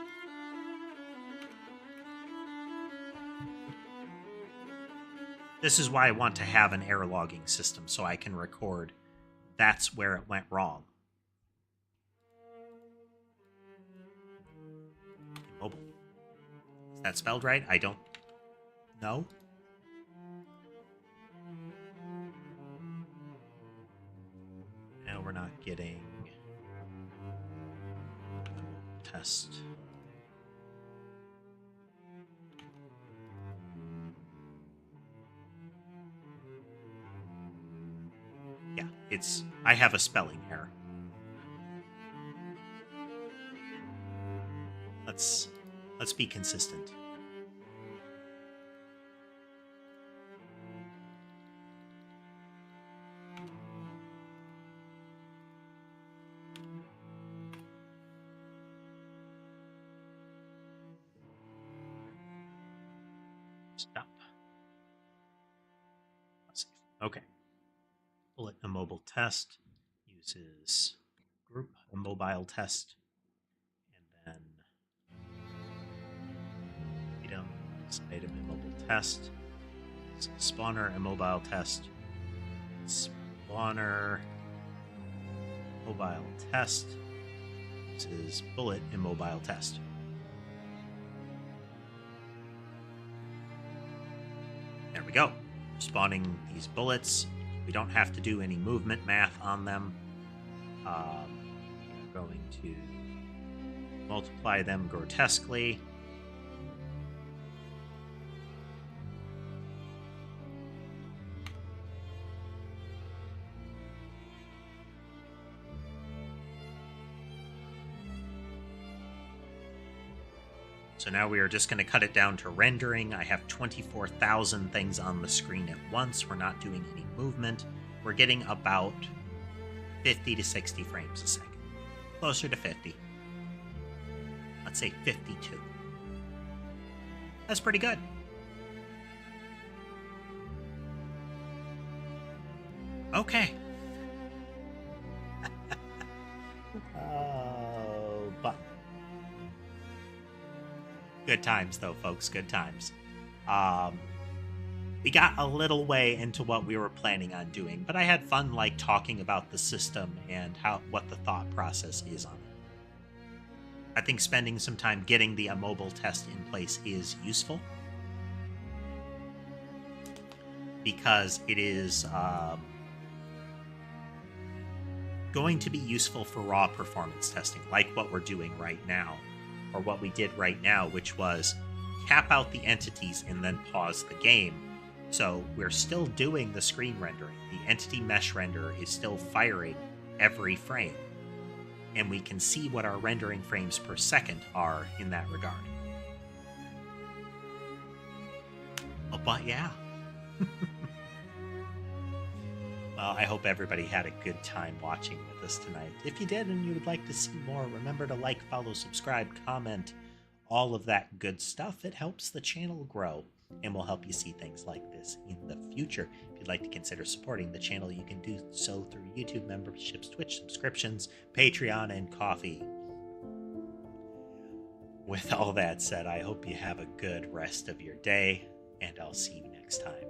This is why I want to have an error logging system, so I can record that's where it went wrong. Immobile. Is that spelled right? I don't know. Now we're not getting test. I have a spelling error. Let's be consistent. Stop. Okay. Bullet immobile test uses group immobile test, and then item immobile test, spawner immobile test, spawner mobile test. This is bullet immobile test. There we go. Spawning these bullets. We don't have to do any movement math on them. We're going to multiply them grotesquely. So now we are just going to cut it down to rendering. I have 24,000 things on the screen at once. We're not doing any movement. We're getting about 50 to 60 frames a second. Closer to 50. Let's say 52. That's pretty good. Okay. Oh, but good times, though, folks. Good times. We got a little way into what we were planning on doing, but I had fun, like, talking about the system and what the thought process is on it. I think spending some time getting the immobile test in place is useful, because it is going to be useful for raw performance testing, like what we're doing right now, or what we did right now, which was cap out the entities and then pause the game. So we're still doing the screen rendering. The entity mesh renderer is still firing every frame, and we can see what our rendering frames per second are in that regard. Oh, but yeah. Well, I hope everybody had a good time watching with us tonight. If you did and you would like to see more, remember to like, follow, subscribe, comment, all of that good stuff. It helps the channel grow and will help you see things like this in the future. If you'd like to consider supporting the channel, you can do so through YouTube memberships, Twitch subscriptions, Patreon, and Coffee. With all that said, I hope you have a good rest of your day, and I'll see you next time.